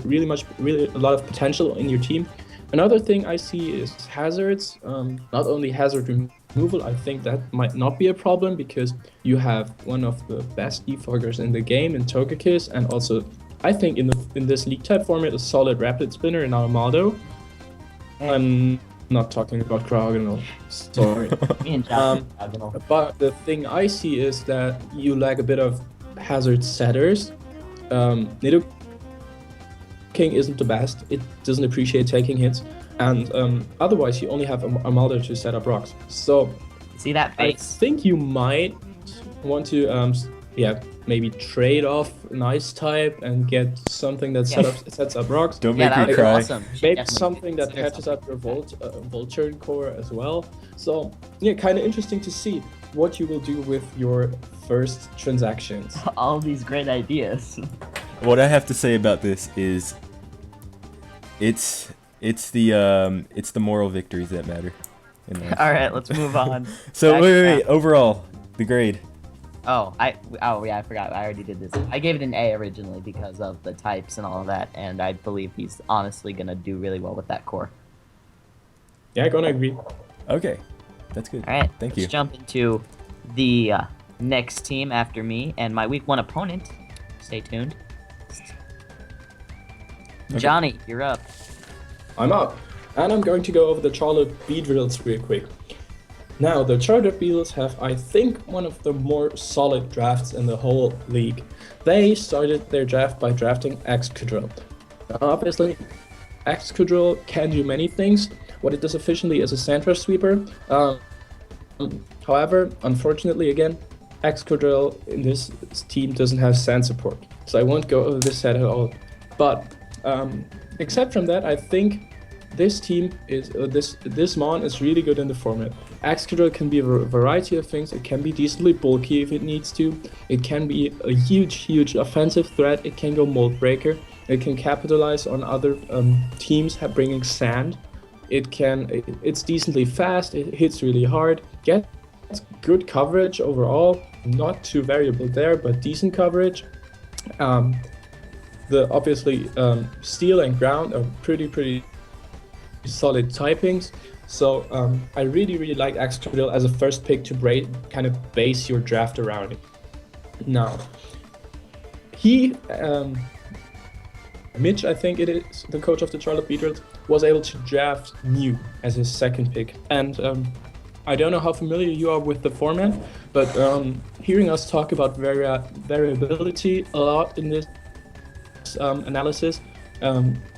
really a lot of potential in your team. Another thing I see is hazards. Not only hazard removal, I think that might not be a problem because you have one of the best defoggers in the game in Togekiss, and also I think in this league type format a solid rapid spinner in Armaldo. I'm not talking about Cryogonal, sorry. Me and John Cryogonal. But the thing I see is that you lack a bit of hazard setters. Nido King isn't the best, it doesn't appreciate taking hits, and otherwise you only have Armaldo to set up rocks. So See that I face? think you might want to maybe trade off an ice type and get something that sets up rocks. Don't Yeah, make that me would be cry. awesome. You should Maybe definitely something that consider catches up your Vulture core as well. So yeah, kind of interesting to see what you will do with your first transactions. all these great ideas. What I have to say about this is, it's the moral victories that matter. In life. All right, let's move on. So Back wait. to- Overall, the grade. Oh, yeah, I forgot. I already did this. I gave it an A originally because of the types and all of that, and I believe he's honestly gonna do really well with that core. Yeah, gonna agree. Okay, that's good. All right, Thank let's you. jump into the next team after me and my week 1 opponent. Stay tuned. Okay. Johnny, you're up. I'm up, and I'm going to go over the Charlotte Beedrills real quick. Now, the Charlotte Beedrills have, I think, one of the more solid drafts in the whole league. They started their draft by drafting Excadrill. Obviously, Excadrill can do many things. What it does efficiently is a Sandrush sweeper. However, unfortunately, again, Excadrill in this team doesn't have sand support, so I won't go over this set at all. But except from that, I think this team is this Mon is really good in the format. Excadrill can be a variety of things. It can be decently bulky if it needs to. It can be a huge offensive threat. It can go Mold Breaker. It can capitalize on other teams bringing sand. It's decently fast. It hits really hard. Gets good coverage overall. Not too variable there, but decent coverage. Obviously steel and ground are pretty solid typings. So I really like Excadrill as a first pick to kind of base your draft around it. Now, Mitch, I think it is, the coach of the Charlotte Beedrills, was able to draft Mew as his second pick. And I don't know how familiar you are with the format, but hearing us talk about variability a lot in this analysis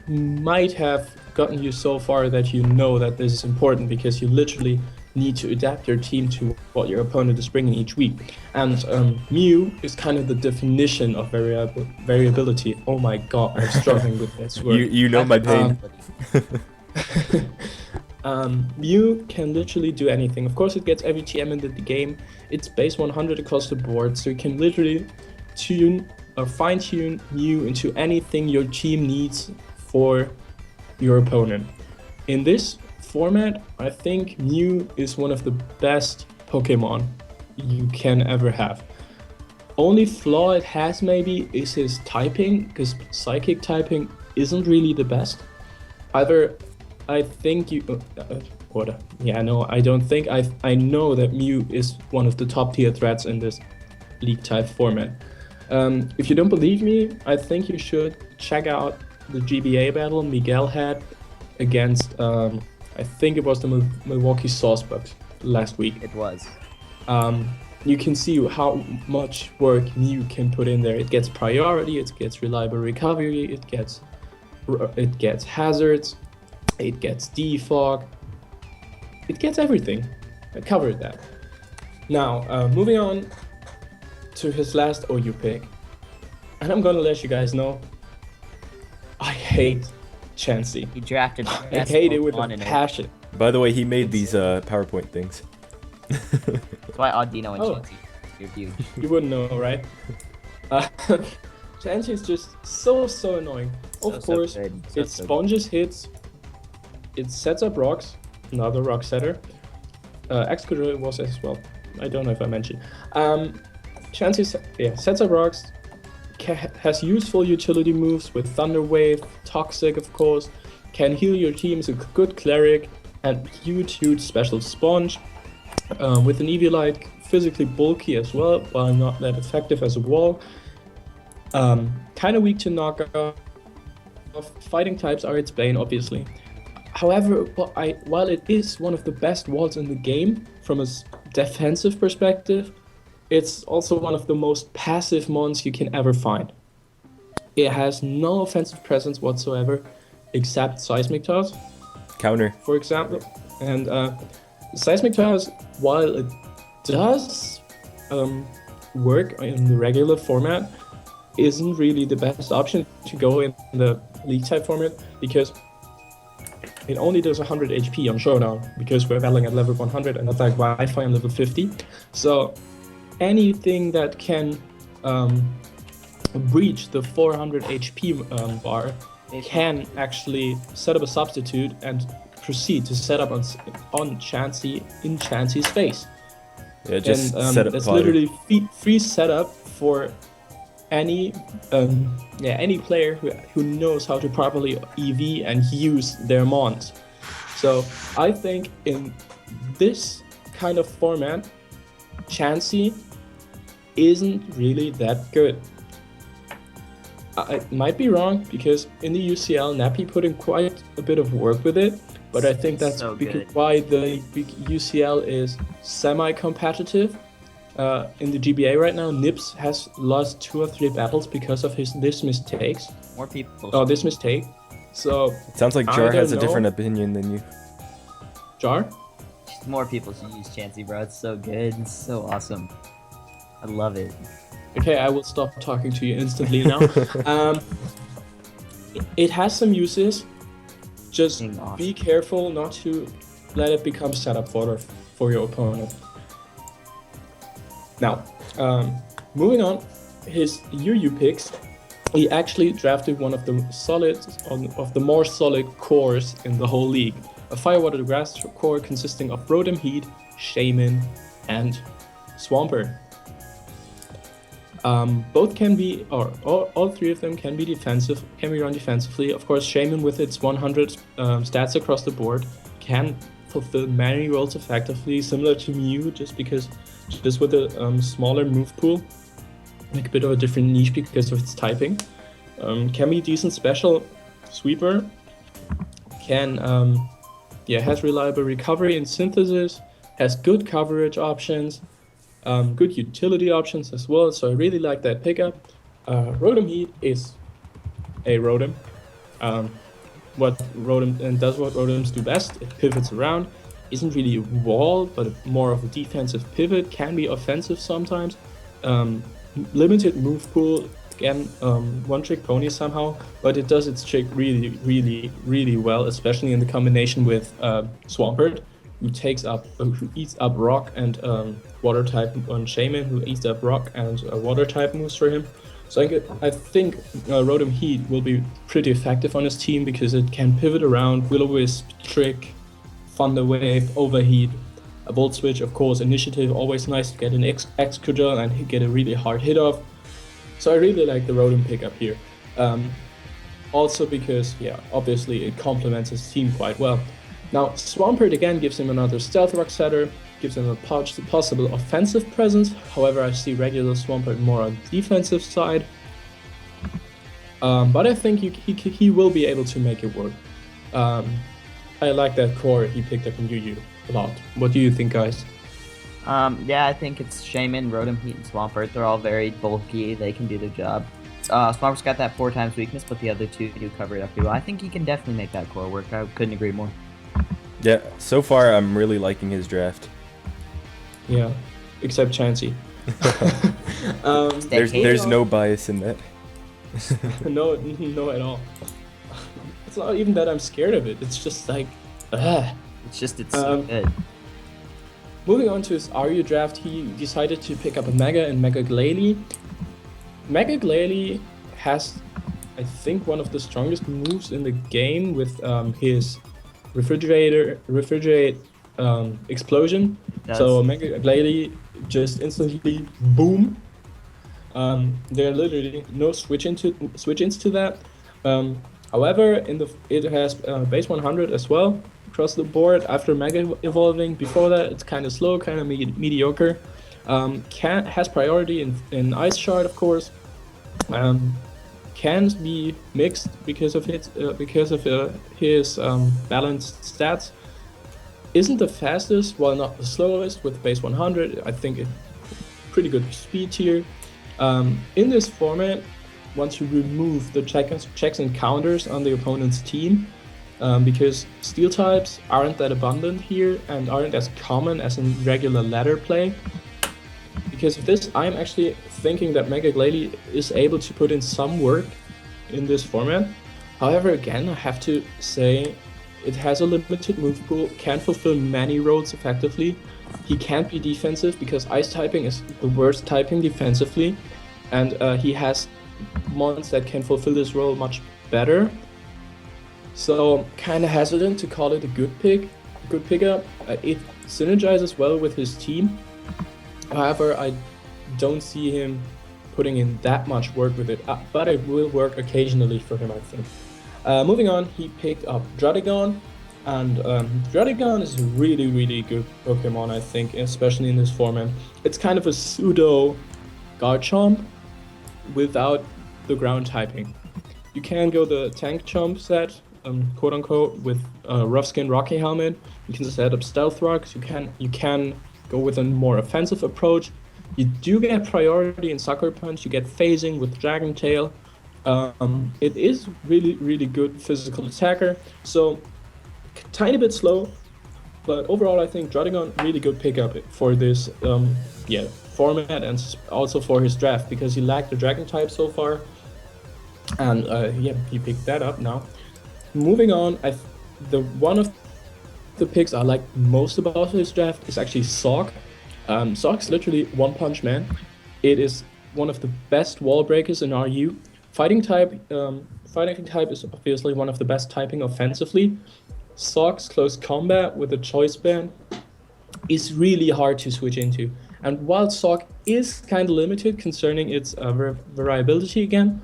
might have gotten you so far that you know that this is important, because you literally need to adapt your team to what your opponent is bringing each week. And Mew is kind of the definition of variability. Oh my god, I'm struggling with this word. You know my pain. Mew can literally do anything. Of course, it gets every TM in the game. It's base 100 across the board, so you can literally tune or fine-tune Mew into anything your team needs for your opponent. In this format, I think Mew is one of the best Pokemon you can ever have. Only flaw it has maybe is his typing, because Psychic typing isn't really the best. Either I think I know that Mew is one of the top tier threats in this league type format. If you don't believe me, I think you should check out the GBA battle Miguel had against, I think it was the Milwaukee Saucebugs last week. It was. You can see how much work Mew can put in there. It gets priority, it gets reliable recovery, it gets hazards, it gets defog, it gets everything. I covered that. Now, moving on to his last OU pick, and I'm gonna let you guys know, I hate Chansey. He drafted. I hate it with a passion. By the way, he made these PowerPoint things. That's why Audino and Chansey. You're huge. You wouldn't know, right? Chansey is just so annoying. Of course, it sponges hits, it sets up rocks, another rock setter. Excadrill was as well. I don't know if I mentioned. Chansey sets up rocks, has useful utility moves with Thunder Wave, Toxic of course, can heal your team, is a good cleric, and huge special sponge. with an Eviolite, physically bulky as well, while not that effective as a wall. Kind of weak to knock off. Fighting types are its bane, obviously. However, while it is one of the best walls in the game from a defensive perspective, it's also one of the most passive mons you can ever find. It has no offensive presence whatsoever, except Seismic Toss, Counter. for example. And Seismic Toss, while it does work in the regular format, isn't really the best option to go in the League type format, because it only does 100 HP on Showdown, because we're battling at level 100 and not like Wi-Fi on level 50. So anything that can breach the 400 HP bar can actually set up a substitute and proceed to set up on Chansey's face. Yeah, just and set up it's fodder. literally free setup for any player who knows how to properly EV and use their mons. So I think in this kind of format, Chansey isn't really that good. I might be wrong, because in the UCL, Nappy put in quite a bit of work with it, but I think that's So because good. why the UCL is semi-competitive. In the GBA right now, Nips has lost 2 or 3 battles because of this mistake. More people. This mistake. So It sounds like I Jarr has a don't know. different opinion than you. Jarr, More people should use Chansey, bro. It's so good. It's so awesome. I love it. okay, I will stop talking to you instantly now. It has some uses. Just Being awesome. be careful not to let it become setup fodder for your opponent. Now, moving on, his UU picks, he actually drafted one of the more solid cores in the whole league. A Firewater Grass core consisting of Rotom Heat, Shaman, and Swampert. Both can be, or all 3 of them can be defensive, can be run defensively. Of course, Shaman with its 100 stats across the board can fulfill many roles effectively, similar to Mew, just with a smaller move pool, like a bit of a different niche because of its typing. Can be decent special sweeper. Has reliable recovery and synthesis. Has good coverage options. Good utility options as well. So I really like that pickup. Rotom Heat is a Rotom. What Rotoms do best. It pivots around. Isn't really a wall, but more of a defensive pivot. Can be offensive sometimes. Limited move pool. Again, one-trick pony somehow, but it does its trick really, really, really well, especially in the combination with Swampert, who eats up rock and water type on Shaman, who eats up rock and water type moves for him. So I think Rotom Heat will be pretty effective on his team, because it can pivot around, Will-O-Wisp, Trick, Thunder Wave, Overheat, a Volt Switch, of course, Initiative, always nice to get an Excadrill and get a really hard hit off. So I really like the Rotom pickup here. Also because, obviously it complements his team quite well. Now, Swampert again gives him another Stealth Rock setter, gives him a possible offensive presence. However, I see regular Swampert more on the defensive side. But I think he will be able to make it work. I like that core he picked up from UU a lot. What do you think, guys? I think it's Shaman, Rotom Heat, and Swampert. They're all very bulky. They can do their job. Swampert's got that 4 times weakness, but the other 2 do cover it up pretty well. I think he can definitely make that core work. I couldn't agree more. Yeah, so far I'm really liking his draft. Yeah, except Chansey. There's no bias in that. No at all. It's not even that I'm scared of it. It's just like, It's so good. Moving on to his RU draft, he decided to pick up a Mega and Mega Glalie. Mega Glalie has, I think, one of the strongest moves in the game with his refrigerate explosion. So Mega Glalie just instantly boom. There are literally no switch-ins to that. However, it has base 100 as well, across the board after Mega evolving. Before that, it's kind of slow, kind of mediocre. Has priority in Ice Shard, of course. Can be mixed because of his balanced stats. Isn't the fastest, while not the slowest, with base 100. I think it's pretty good speed here. In this format, once you remove the checks and counters on the opponent's team, because steel types aren't that abundant here and aren't as common as in regular ladder play. Because of this, I'm actually thinking that Mega Glalie is able to put in some work in this format. However, again, I have to say it has a limited move pool, can't fulfill many roles effectively. He can't be defensive because Ice typing is the worst typing defensively, and he has mons that can fulfill this role much better. So kind of hesitant to call it a good pickup. It synergizes well with his team. However, I don't see him putting in that much work with it, but it will work occasionally for him, I think. Moving on, he picked up Druddigon, and Druddigon is a really, really good Pokemon, I think, especially in this format. It's kind of a pseudo Garchomp without the ground typing. You can go the tank chomp set, quote unquote, with Rough Skin Rocky Helmet. You can set up Stealth Rocks. You can go with a more offensive approach. You do get priority in Sucker Punch. You get phasing with Dragon Tail. It is really, really good physical attacker. So tiny bit slow, but overall I think Druddigon really good pickup for this format and also for his draft because he lacked the Dragon type so far. And he picked that up now. Moving on, one of the picks I like most about his draft is actually Sawk. Sawk's literally One Punch Man. It is one of the best wall breakers in RU. Fighting type is obviously one of the best typing offensively. Sawk's close combat with a choice band is really hard to switch into. And while Sawk is kind of limited concerning its variability again,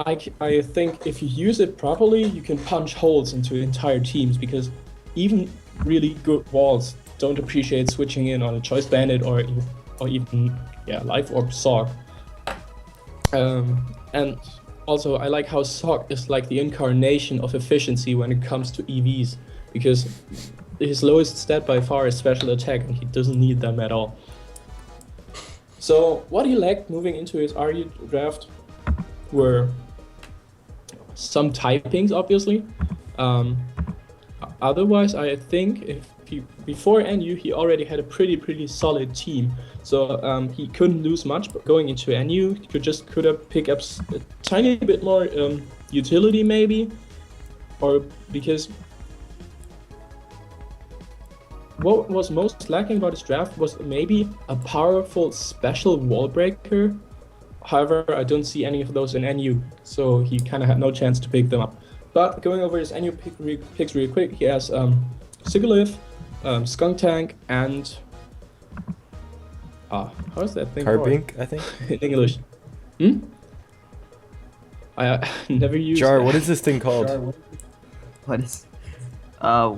I think if you use it properly, you can punch holes into entire teams because even really good walls don't appreciate switching in on a Choice Bandit or even Life Orb Sawk. And also, I like how Sawk is like the incarnation of efficiency when it comes to EVs because his lowest stat by far is special attack and he doesn't need them at all. So what he lacked moving into his RU draft were some typings, obviously. Otherwise, I think before NU, he already had a pretty solid team. So he couldn't lose much, but going into NU, he could have picked up a tiny bit more utility maybe, or because what was most lacking about his draft was maybe a powerful special wall breaker. However, I don't see any of those in NU, so he kind of had no chance to pick them up. But going over his NU picks really quick, he has Sigilyph, Skuntank, and how's that thing Carbink, I think. in English? I never used. Jarr, what is this thing called? What is?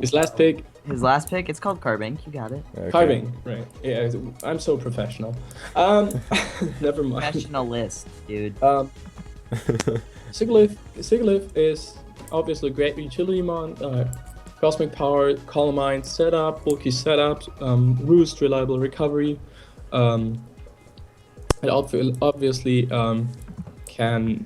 His last pick. His last pick. It's called Carbink. You got it. Okay. Carbink, right? Yeah, I'm so professional. Never mind. Professionalist, dude. Sigilyph is obviously a great utility mon. Cosmic Power, Colomine setup, bulky setup, Roost, reliable recovery. It obviously can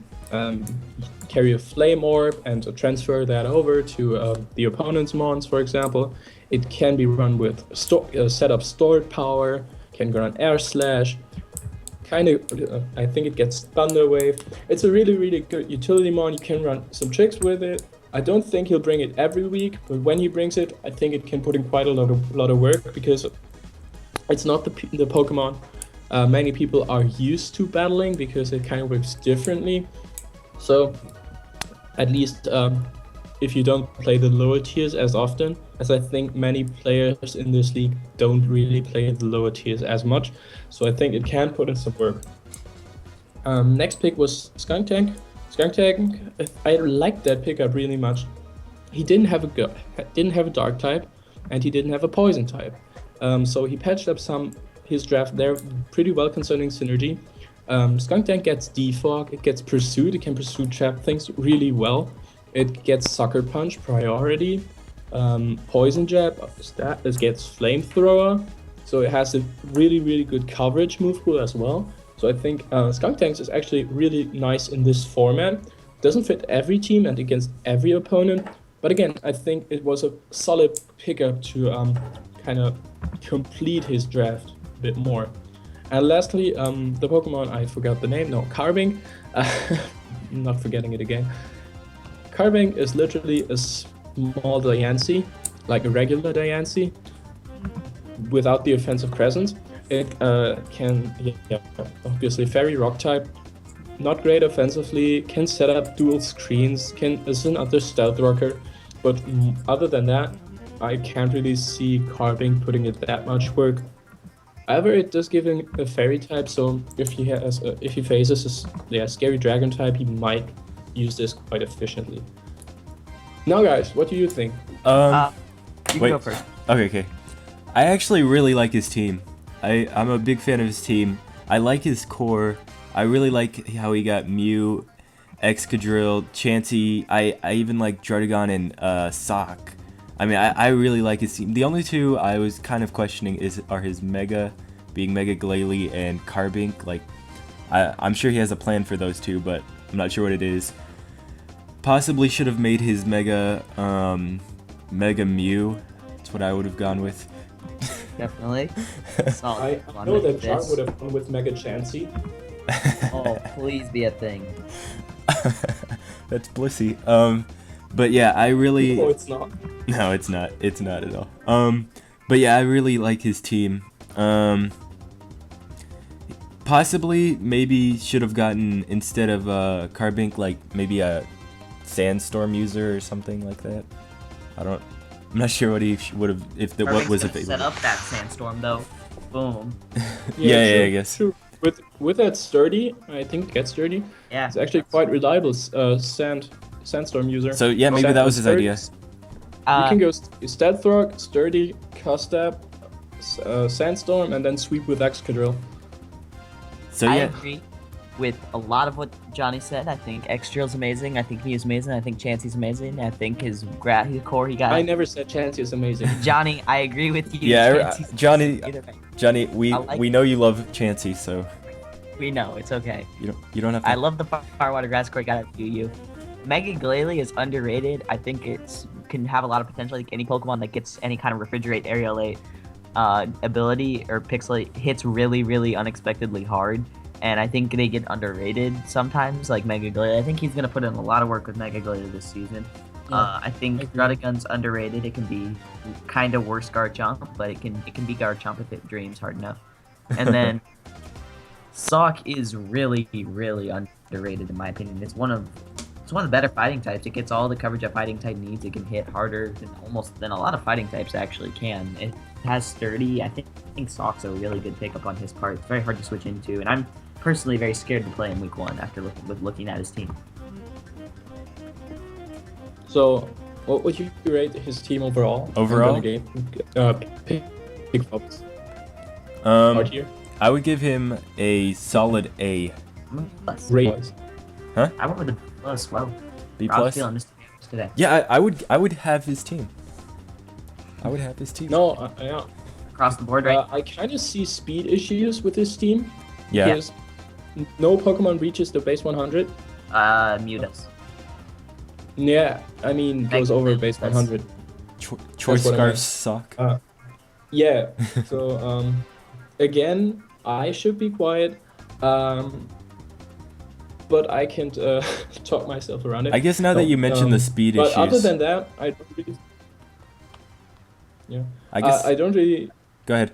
carry a Flame Orb and transfer that over to the opponent's mons, for example. It can be run with setup Stored Power, can run Air Slash. I think it gets Thunder Wave. It's a really good utility mon. You can run some tricks with it. I don't think he'll bring it every week, but when he brings it, I think it can put in quite a lot of work because it's not the Pokemon many people are used to battling because it kind of works differently. So at least if you don't play the lower tiers as often, as I think many players in this league don't really play the lower tiers as much, so I think it can put in some work. Next pick was Skuntank. I liked that pickup really much. he didn't have a dark type, and he didn't have a poison type. So he patched up his draft there pretty well concerning synergy. Skunktank gets Defog, it gets Pursuit, it can pursue trap things really well. It gets Sucker Punch priority, Poison Jab, it gets Flamethrower, so it has a really good coverage move pool as well. So I think Skunktanks is actually really nice in this format. Doesn't fit every team and against every opponent, but again, I think it was a solid pickup to kind of complete his draft a bit more. And lastly, the Pokemon, I forgot the name, no, Carbink, not forgetting it again. Carbink is literally a small Diancie, like a regular Diancie, without the offensive presence. It can, obviously Fairy Rock type, not great offensively, can set up dual screens, is another stealth rocker, but other than that, I can't really see Carbink putting it that much work. However, it does give him a Fairy type, so if he faces a Scary Dragon type, he might use this quite efficiently. Now, guys, what do you think? You wait. go first. Okay. I actually really like his team. I'm a big fan of his team. I like his core. I really like how he got Mew, Excadrill, Chansey. I even like Druddigon and Sock. I mean, I really like his team. The only two I was kind of questioning are his Mega, being Mega Glalie and Carbink. Like, I'm sure he has a plan for those two, but I'm not sure what it is. Possibly should have made his Mega Mew. That's what I would have gone with. Definitely. I know that Jarr would have gone with Mega Chansey. Oh, please be a thing. That's Blissey. But yeah, I really. No, it's not. No, it's not. It's not at all. But yeah, I really like his team. Possibly, maybe should have gotten, instead of Carbink, like maybe a Sandstorm user or something like that. I'm not sure what he would have what was available. Set up that Sandstorm though. Boom. Yeah, I guess. True. With that Sturdy, I think it gets Sturdy. Yeah. It's actually quite reliable Sandstorm user. So yeah, maybe that was his idea. You can go Stealth Rock, Sturdy, Custap, Sandstorm, and then sweep with Excadrill. So I yeah. agree with a lot of what Johnny said. I think Excadrill's amazing. I think Mew's amazing. I think Chansey's amazing. I think his core he got. I never said Chansey is amazing. Johnny, I agree with you. Yeah, Johnny, we like we know you love Chansey, so we know it's okay. You don't have to. I love the Firewater Grass Core. Gotta do you. Mega Glalie is underrated. I think can have a lot of potential. Like any Pokemon that gets any kind of Refrigerate, Aerialate ability or Pixelate hits really unexpectedly hard. And I think they get underrated sometimes, like Mega Glalie. I think he's going to put in a lot of work with Mega Glalie this season. Yeah, I think Druddigon's underrated. It can be kind of worse Garchomp, but it can be Garchomp if it dreams hard enough. And then Sock is really underrated in my opinion. It's one of the better fighting types. It gets all the coverage a fighting type needs. It can hit harder than a lot of fighting types actually can. It has Sturdy. I think Sock's a really good pickup on his part. It's very hard to switch into, and I'm personally very scared to play him week 1 after looking at his team. So, what would you rate his team overall? Overall? Pick ups. I would give him a solid A. Plus. Rate. Huh? I went with a plus. Well, B I was plus. feeling this today. Yeah, I would have his team. I would have his team. No, yeah. Across the board, right? I kind of see speed issues with his team. Yeah. Because no Pokemon reaches the base 100. Mew does. Yeah, I mean goes over base 100. Choice Scarf Sock. Yeah. So again, I should be quiet. But I can't talk myself around it. I guess now that you mentioned the speed issues. But other than that, I don't really. Yeah. I don't really. Go ahead.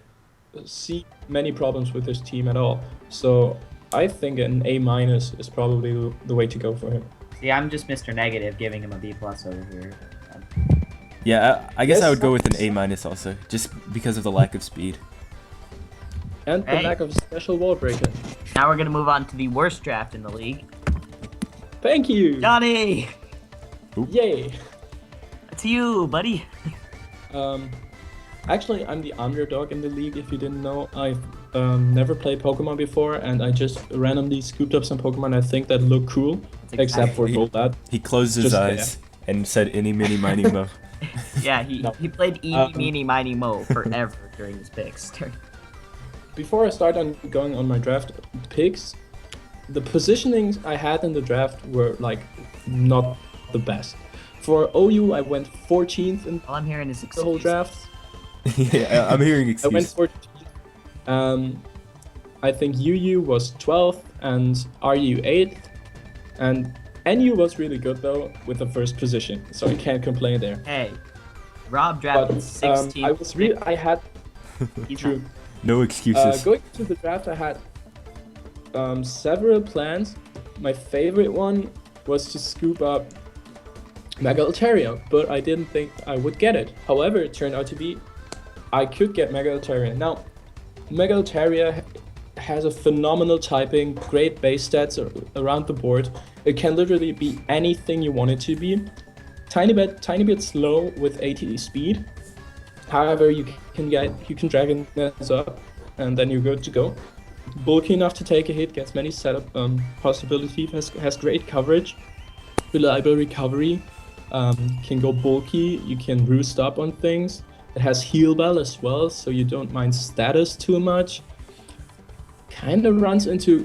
See many problems with his team at all. So I think an A- is probably the way to go for him. Yeah, I'm just Mr. Negative, giving him a B+ over here. Yeah, I guess I would go with an A- also, just because of the lack of speed. And the lack of special wall breaker. Now we're gonna move on to the worst draft in the league. Thank you! Johnny! Yay! It's you, buddy. Actually, I'm the underdog in the league, if you didn't know. I've never played Pokemon before, and I just randomly scooped up some Pokemon I think that look cool, except for Golbat. He closed his eyes and said "Any, mini, miny, mo." Yeah, he played Eeny, Meeny, Miny, Mo forever during his picks. Before I start on going on my draft picks, the positionings I had in the draft were like not the best. For OU, I went 14th in All I'm hearing is the whole draft. Yeah, I'm hearing I went excuses. 14th. I think UU was 12th and RU 8th, and NU was really good though with the first position, so I can't complain there. Hey, Rob drafted 16th. I had He's true. No excuses. Going to the draft, I had several plans. My favorite one was to scoop up Mega Altaria, but I didn't think I would get it. However, it turned out to be I could get Mega Altaria. Now, Mega Altaria has a phenomenal typing, great base stats around the board. It can literally be anything you want it to be. Tiny bit slow with 80 speed. However, you can Dragon Nest up, and then you're good to go. Bulky enough to take a hit, gets many setup possibilities, has great coverage, reliable recovery, can go bulky, you can roost up on things. It has heal bell as well, so you don't mind status too much. Kind of runs into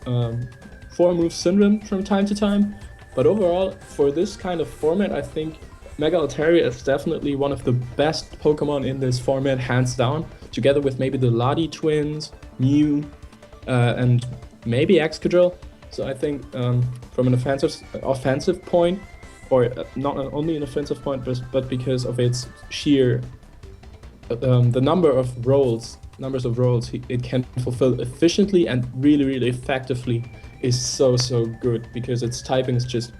4-move syndrome from time to time, but overall, for this kind of format, I think Mega Altaria is definitely one of the best Pokemon in this format, hands down, together with maybe the Ladi twins, Mew, and maybe Excadrill. So I think from an offensive point, or not only an offensive point, but because of its sheer the numbers of roles it can fulfill efficiently and really effectively is so good, because its typing is just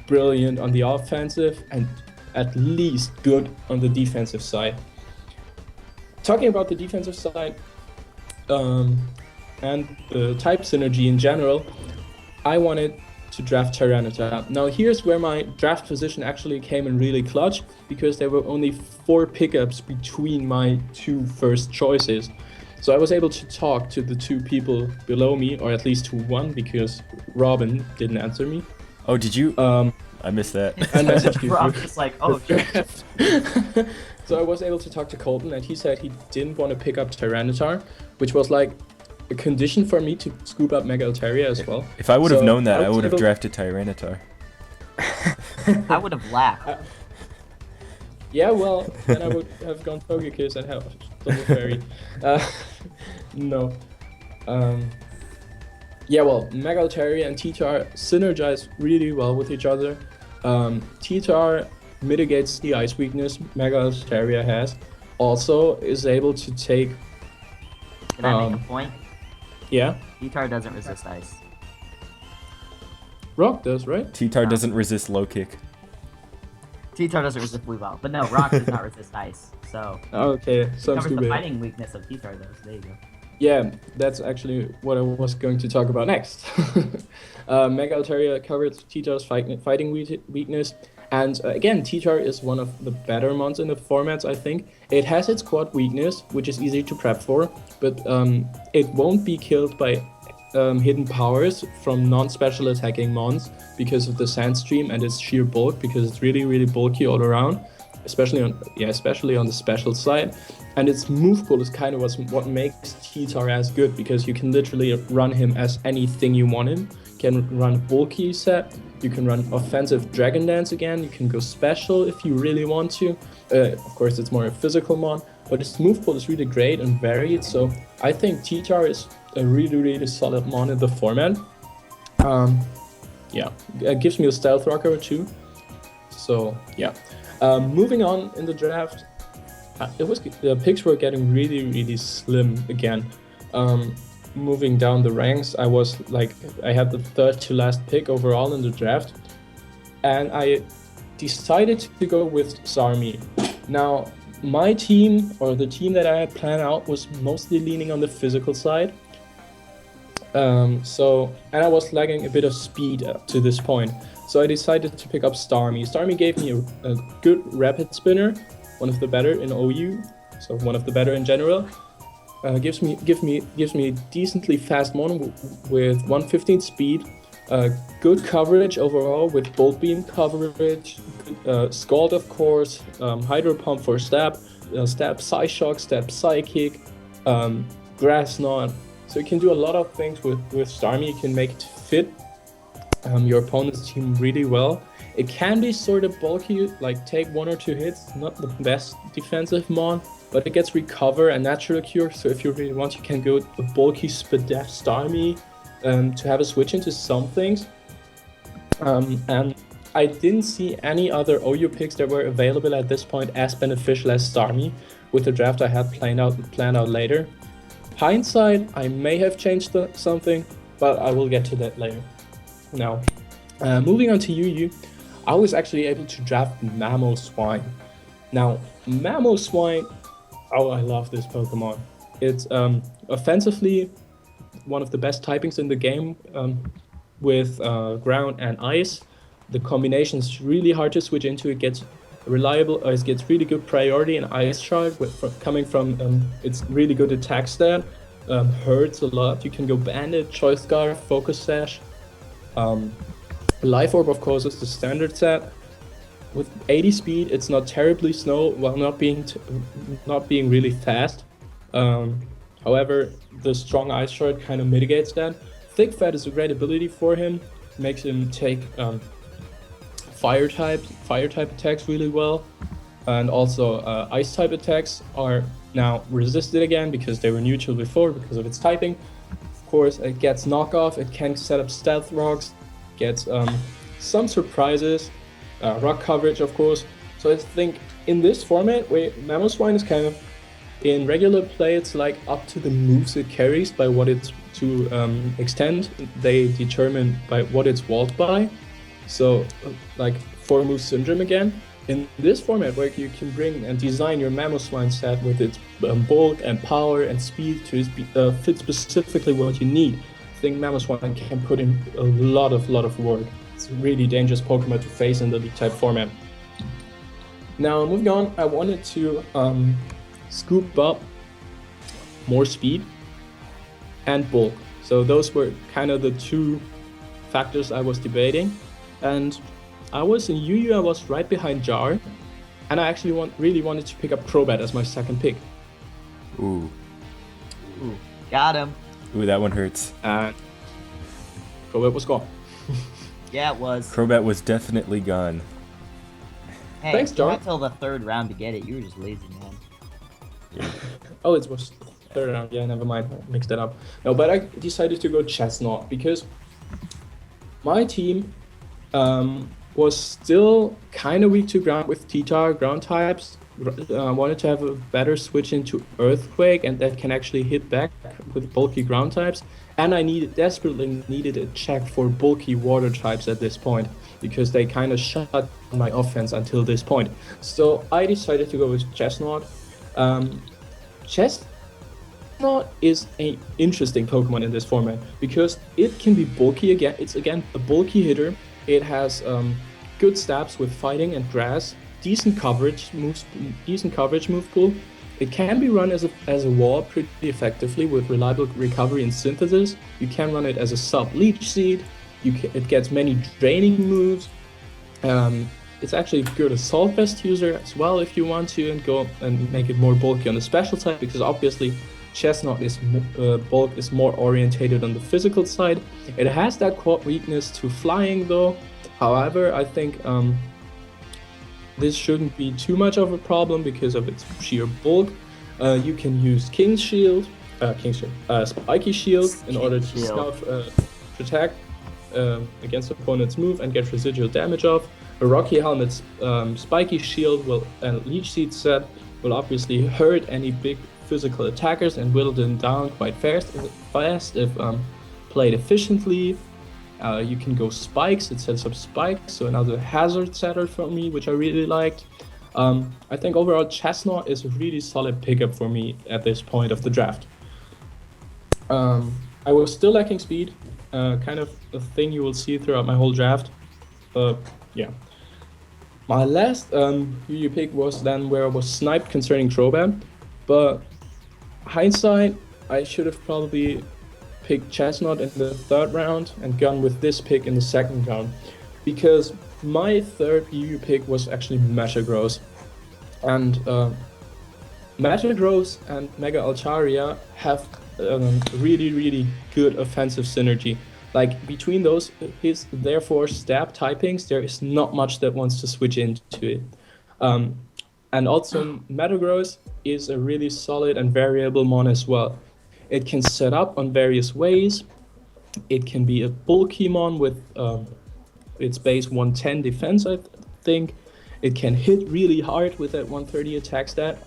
brilliant on the offensive and at least good on the defensive side. Talking about the defensive side and the type synergy in general, I wanted to draft Tyranitar. Now here's where my draft position actually came in really clutch, because there were only 4 pickups between my 2 first choices. So I was able to talk to the 2 people below me, or at least to one, because Robben didn't answer me. Oh, did you? I missed that. I messaged you. Rob's just like, oh shit. So I was able to talk to Colton, and he said he didn't want to pick up Tyranitar, which was like a condition for me to scoop up Mega Altaria as well. If I would have So known that, I was would have able- drafted Tyranitar. I would have laughed. Yeah, well, then I would have gone Togekiss and have Double Fairy. No. Yeah, well, Mega Altaria and T-Tar synergize really well with each other. T-Tar mitigates the ice weakness Mega Altaria has. Also is able to take... Can I make a point? Yeah, T-Tar doesn't resist ice. Rock does, right? T-Tar No. doesn't resist low kick. T-Tar doesn't resist blue ball, but no, Rock does not resist ice. So Okay, it sounds covers the stupid. fighting weakness of T-Tar though. So there you go. Yeah, that's actually what I was going to talk about next. Mega Altaria covered T-Tar's fighting weakness, and again, T-Tar is one of the better mons in the formats, I think. It has its quad weakness, which is easy to prep for, but it won't be killed by hidden powers from non-special attacking mons because of the Sandstream and its sheer bulk, because it's really bulky all around, especially on the special side. And its move pool is kind of what makes T-Tar as good, because you can literally run him as anything you want him. You can run bulky set, you can run offensive Dragon Dance again, you can go special if you really want to. Of course, it's more a physical mon, but its move pool is really great and varied, so I think T-Tar is a really solid mon in the format. Yeah, it gives me a stealth rocker too. So yeah, moving on in the draft. The picks were getting really slim again. Moving down the ranks, I had the 3rd to last pick overall in the draft, and I decided to go with Zarmi. Now, my team, or the team that I had planned out, was mostly leaning on the physical side. And I was lagging a bit of speed up to this point. So I decided to pick up Starmie. Starmie gave me a good rapid spinner, one of the better in OU, so one of the better in general. Gives me decently fast mon with 115 speed. Good coverage overall with bolt beam coverage, Scald of course, Hydro Pump for stab, stab Psyshock, stab Psychic, Grass Knot. So you can do a lot of things with Starmie. You can make it fit your opponent's team really well. It can be sort of bulky, like take 1 or 2 hits, not the best defensive mon, but it gets recover and natural cure. So if you really want, you can go with a bulky Spadef Starmie to have a switch into some things. And I didn't see any other OU picks that were available at this point as beneficial as Starmie with the draft I had planned out later. Hindsight, I may have changed something, but I will get to that later. Now, moving on to UU, I was actually able to draft Mamoswine. Now, Mamoswine, oh, I love this Pokemon. It's offensively one of the best typings in the game with ground and ice. The combination is really hard to switch into. It gets it gets really good priority in Ice Shard coming from its really good attack stat. Hurts a lot. You can go Bandit, Choice Scarf, Focus Sash. Life Orb, of course, is the standard set. With 80 speed, it's not terribly slow while not being really fast. However, the strong Ice Shard kind of mitigates that. Thick Fat is a great ability for him. Makes him take fire type attacks really well, and also ice type attacks are now resisted again because they were neutral before because of its typing. Of course, it gets knockoff. It can set up stealth rocks, gets some surprises, rock coverage, of course. So I think in this format, where Mamoswine is kind of in regular play, it's like up to the moves it carries by what it's to extend. They determine by what it's walled by. So, like 4 move syndrome again. In this format, where you can bring and design your Mamoswine set with its bulk and power and speed to fit specifically what you need, I think Mamoswine can put in a lot of work. It's a really dangerous Pokemon to face in the League type format. Now, moving on, I wanted to scoop up more speed and bulk. So those were kind of the 2 factors I was debating. And I was in UU, I was right behind Jarr, and I actually really wanted to pick up Crobat as my second pick. Ooh, Got him. ooh, that one hurts. And Crobat was gone. Yeah, it was. Crobat was definitely gone. Hey, Thanks, Jarr. not till the 3rd round to get it. You were just lazy, man. Oh, it was 3rd round. Yeah, never mind. I mixed that up. No, but I decided to go Chestnut because my team was still kind of weak to ground with T-Tar ground types. Wanted to have a better switch into Earthquake, and that can actually hit back with bulky ground types. And I desperately needed a check for bulky water types at this point, because they kind of shut my offense until this point. So I decided to go with Chestnut. Chestnut is an interesting Pokemon in this format because it can be bulky again. It's again a bulky hitter. It has good stabs with fighting and grass, decent coverage move pool. It can be run as a wall pretty effectively with reliable recovery and synthesis. You can run it as a sub Leech Seed. It gets many draining moves. It's actually a good Assault Vest user as well if you want to, and go and make it more bulky on the special side, because obviously Chestnut bulk is more orientated on the physical side. It has that quad weakness to flying though. However, I think this shouldn't be too much of a problem because of its sheer bulk. You can use Spiky Shield in order to protect against opponent's move and get residual damage off. A Rocky Helmet's Spiky Shield and Leech Seed set will obviously hurt any big physical attackers and whittle them down quite fast if played efficiently. You can go Spikes, it sets up Spikes, so another hazard setter for me, which I really liked. I think overall Chestnut is a really solid pickup for me at this point of the draft. I was still lacking speed, kind of a thing you will see throughout my whole draft. Yeah. My last UU pick was then where I was sniped concerning Troban, but hindsight, I should have probably picked Chestnut in the 3rd round and gone with this pick in the 2nd round, because my 3rd UU pick was actually Metagross. And Metagross and Mega Altaria have really, really good offensive synergy. Like, between those, therefore stab typings, there is not much that wants to switch into it. And also, Metagross is a really solid and variable mon as well. It can set up on various ways. It can be a bulky mon with its base 110 defense, I think. It can hit really hard with that 130 attack stat.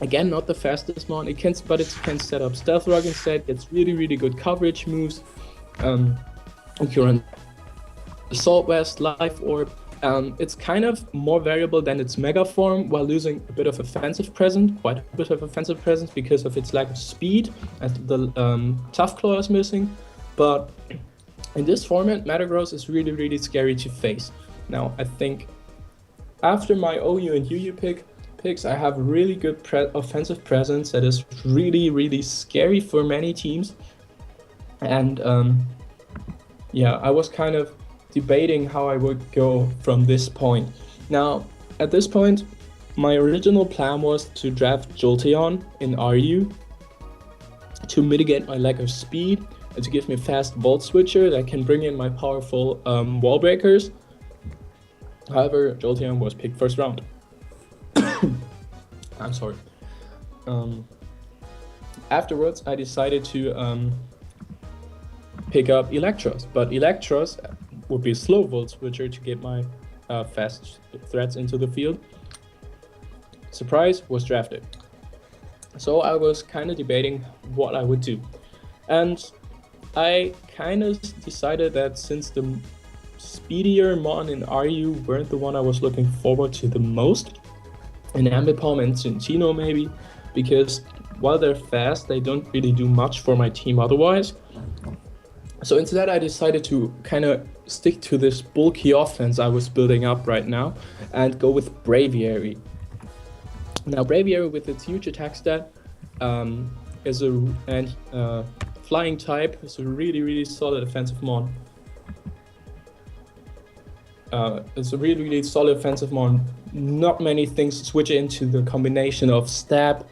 Again, not the fastest mon, but it can set up Stealth Rock instead. It's really, really good coverage moves. You can run Assault Vest, Life Orb. It's kind of more variable than its Mega form, while losing a bit of offensive presence, quite a bit of offensive presence because of its lack of speed, as the Tough Claw is missing. But in this format, Metagross is really, really scary to face. Now, I think after my OU and UU picks, I have really good offensive presence that is really, really scary for many teams. And yeah, I was kind of debating how I would go from this point. Now, at this point, my original plan was to draft Jolteon in RU to mitigate my lack of speed and to give me a fast Volt Switcher that can bring in my powerful wall breakers. However, Jolteon was picked 1st round. I'm sorry. Afterwards, I decided to pick up Electros, but Electros would be a slow Volt Switcher to get my fast threats into the field. Surprise, was drafted. So I was kind of debating what I would do. And I kind of decided that since the speedier mon in RU weren't the one I was looking forward to the most, in Ambipom and Centino maybe, because while they're fast, they don't really do much for my team otherwise. So instead I decided to kind of stick to this bulky offense I was building up right now and go with Braviary. Now Braviary, with its huge attack stat, is flying type, is a really, really solid offensive mon. It's a really, really solid offensive mon. Not many things switch into the combination of Stab,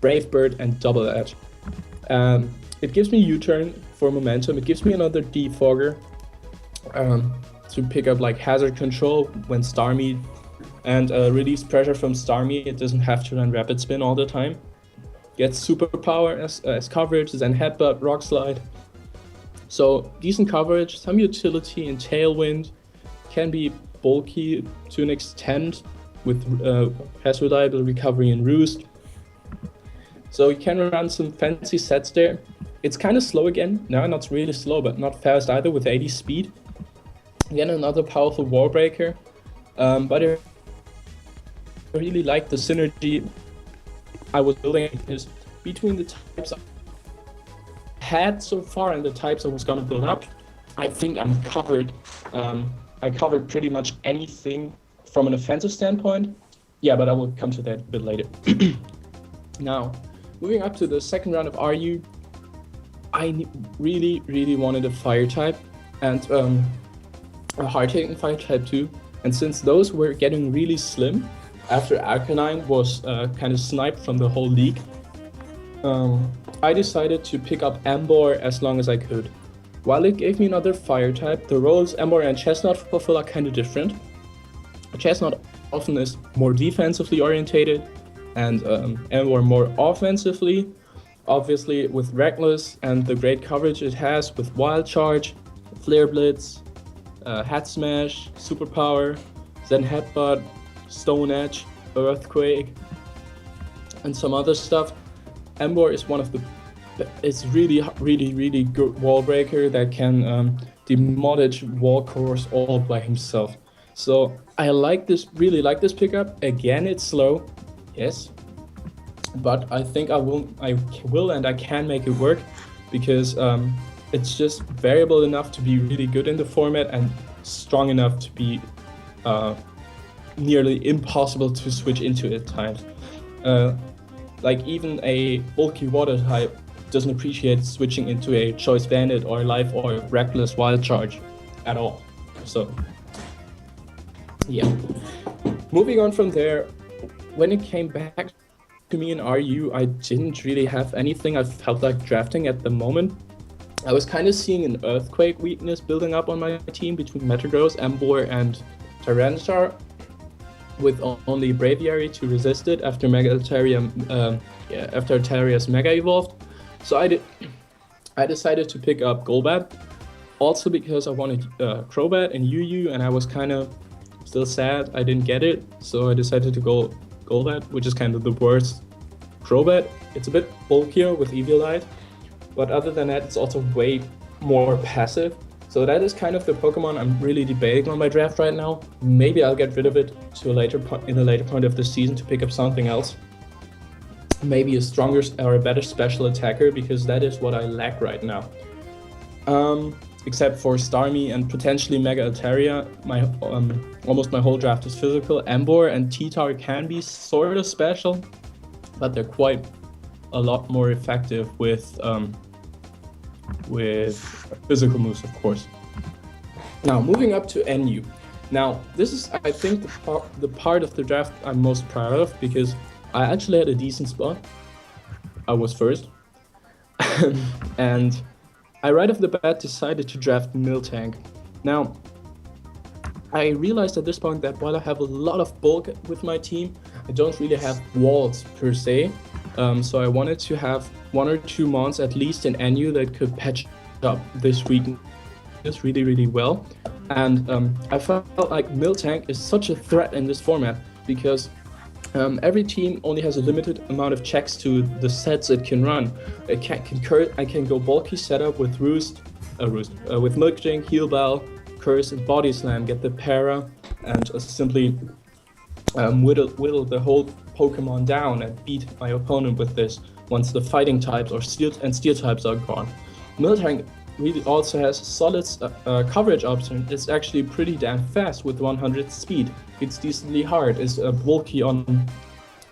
Brave Bird, and Double Edge. It gives me U-turn for momentum. It gives me another Defogger to pick up like Hazard Control when Starmie, and release pressure from Starmie. It doesn't have to run Rapid Spin all the time. Gets Superpower as coverage, then Headbutt, Rock Slide. So decent coverage, some utility in Tailwind, can be bulky to an extent with has reliable recovery and Roost. So you can run some fancy sets there. It's kind of slow again. No, not really slow, but not fast either, with 80 speed. Again, another powerful wall breaker. But I really like the synergy I was building, because between the types I had so far and the types I was going to build up, I think I'm covered. I covered pretty much anything from an offensive standpoint. Yeah, but I will come to that a bit later. Now, moving up to the 2nd round of RU, I really, really wanted a fire type and a hard-hitting fire type too. And since those were getting really slim after Arcanine was kind of sniped from the whole league, I decided to pick up Ambor as long as I could. While it gave me another fire type, the roles Ambor and Chestnut fulfill are kind of different. Chestnut often is more defensively orientated, and Ambor more offensively. Obviously, with Reckless and the great coverage it has with Wild Charge, Flare Blitz, Hat Smash, Superpower, then Headbutt, Stone Edge, Earthquake, and some other stuff, Ambor is one of the really good wall breaker that can demolish wall cores all by himself. So I really like this pickup. Again, it's slow, yes, but I think I will and I can make it work, because it's just variable enough to be really good in the format and strong enough to be nearly impossible to switch into at times. Like even a bulky water type doesn't appreciate switching into a choice bandit or life or reckless wild charge at all. So yeah. Moving on from there, when it came back to me in RU, I didn't really have anything I felt like drafting at the moment. I was kind of seeing an earthquake weakness building up on my team between Metagross, Emboar, and Tyranitar, with only Braviary to resist it after after Altaria's Mega evolved. So I decided to pick up Golbat, also because I wanted Crobat and UU, and I was kind of still sad I didn't get it. So I decided to go Golbat, which is kind of the worst Crobat. It's a bit bulkier with Eviolite, but other than that, it's also way more passive. So that is kind of the Pokemon I'm really debating on my draft right now. Maybe I'll get rid of it to in a later point of the season to pick up something else. Maybe a stronger or a better special attacker, because that is what I lack right now. Except for Starmie and potentially Mega Altaria, almost my whole draft is physical. Emboar and T-Tar can be sort of special, but they're quite a lot more effective with physical moves, of course. Now, moving up to NU. Now, this is, I think, the part of the draft I'm most proud of, because I actually had a decent spot. I was first. And I right off the bat decided to draft Miltank. Now, I realized at this point that while I have a lot of bulk with my team, I don't really have walls per se. So I wanted to have 1 or 2 mons at least in NU that could patch up this weakness really, really well. And I felt like Miltank is such a threat in this format, because every team only has a limited amount of checks to the sets it can run. I can go bulky setup with with Milkjing, Heal Bell, Curse, and Body Slam, get the para, and simply whittle the whole Pokemon down and beat my opponent with this once the fighting types or steel types are gone. Miltank really also has solid coverage option. It's actually pretty damn fast with 100 speed. It's decently hard. It's bulky on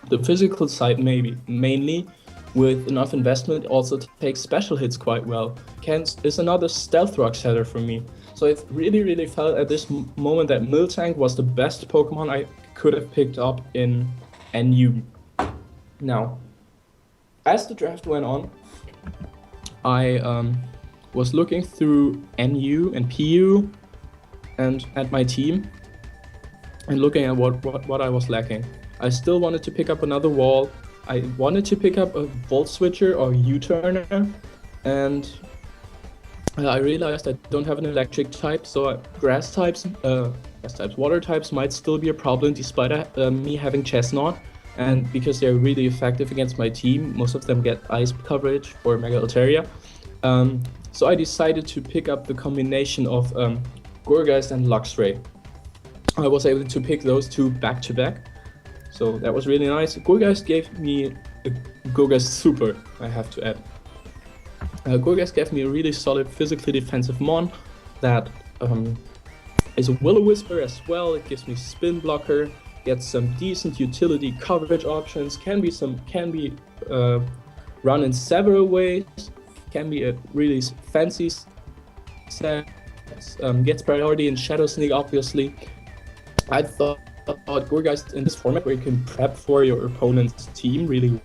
the physical side, mainly with enough investment. Also takes special hits quite well. Is another stealth rock setter for me. So it really felt at this moment that Miltank was the best Pokemon I could have picked up in NU. Now, as the draft went on, I was looking through NU and PU and at my team and looking at what I was lacking. I still wanted to pick up another wall. I wanted to pick up a Volt Switcher or U-Turner, and I realized I don't have an electric type, so grass types, water types might still be a problem despite me having Chestnut. And because they're really effective against my team, most of them get ice coverage for Mega Altaria. So I decided to pick up the combination of Gourgeist and Luxray. I was able to pick those two back to back, so that was really nice. Gourgeist gave me a Gourgeist Super, I have to add. Gourgeist gave me a really solid physically defensive mon that is a Will-O-Wisper as well. It gives me Spin Blocker, gets some decent utility coverage options, can be run in several ways, can be a really fancy set, gets priority in Shadow Sneak, obviously. I thought Gourgeist in this format, where you can prep for your opponent's team really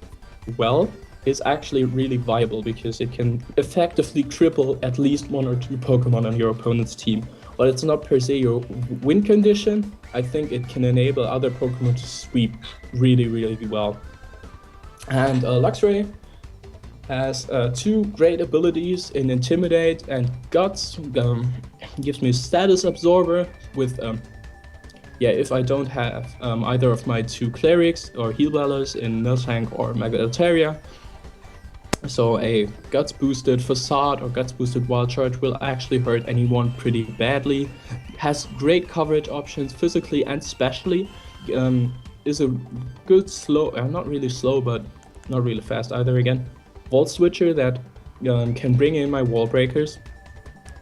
well, is actually really viable, because it can effectively cripple at least 1 or 2 Pokemon on your opponent's team. While it's not per se your win condition, I think it can enable other Pokemon to sweep really well. And Luxray has 2 great abilities in Intimidate and Guts. Gives me Status Absorber with if I don't have either of my 2 Clerics or Heal Bellers in Miltank or Mega Altaria. So a Guts boosted Facade or Guts boosted Wild Charge will actually hurt anyone pretty badly. Has great coverage options physically and specially. Is a good slow, not really slow, but not really fast either again. Volt switcher that can bring in my wall breakers.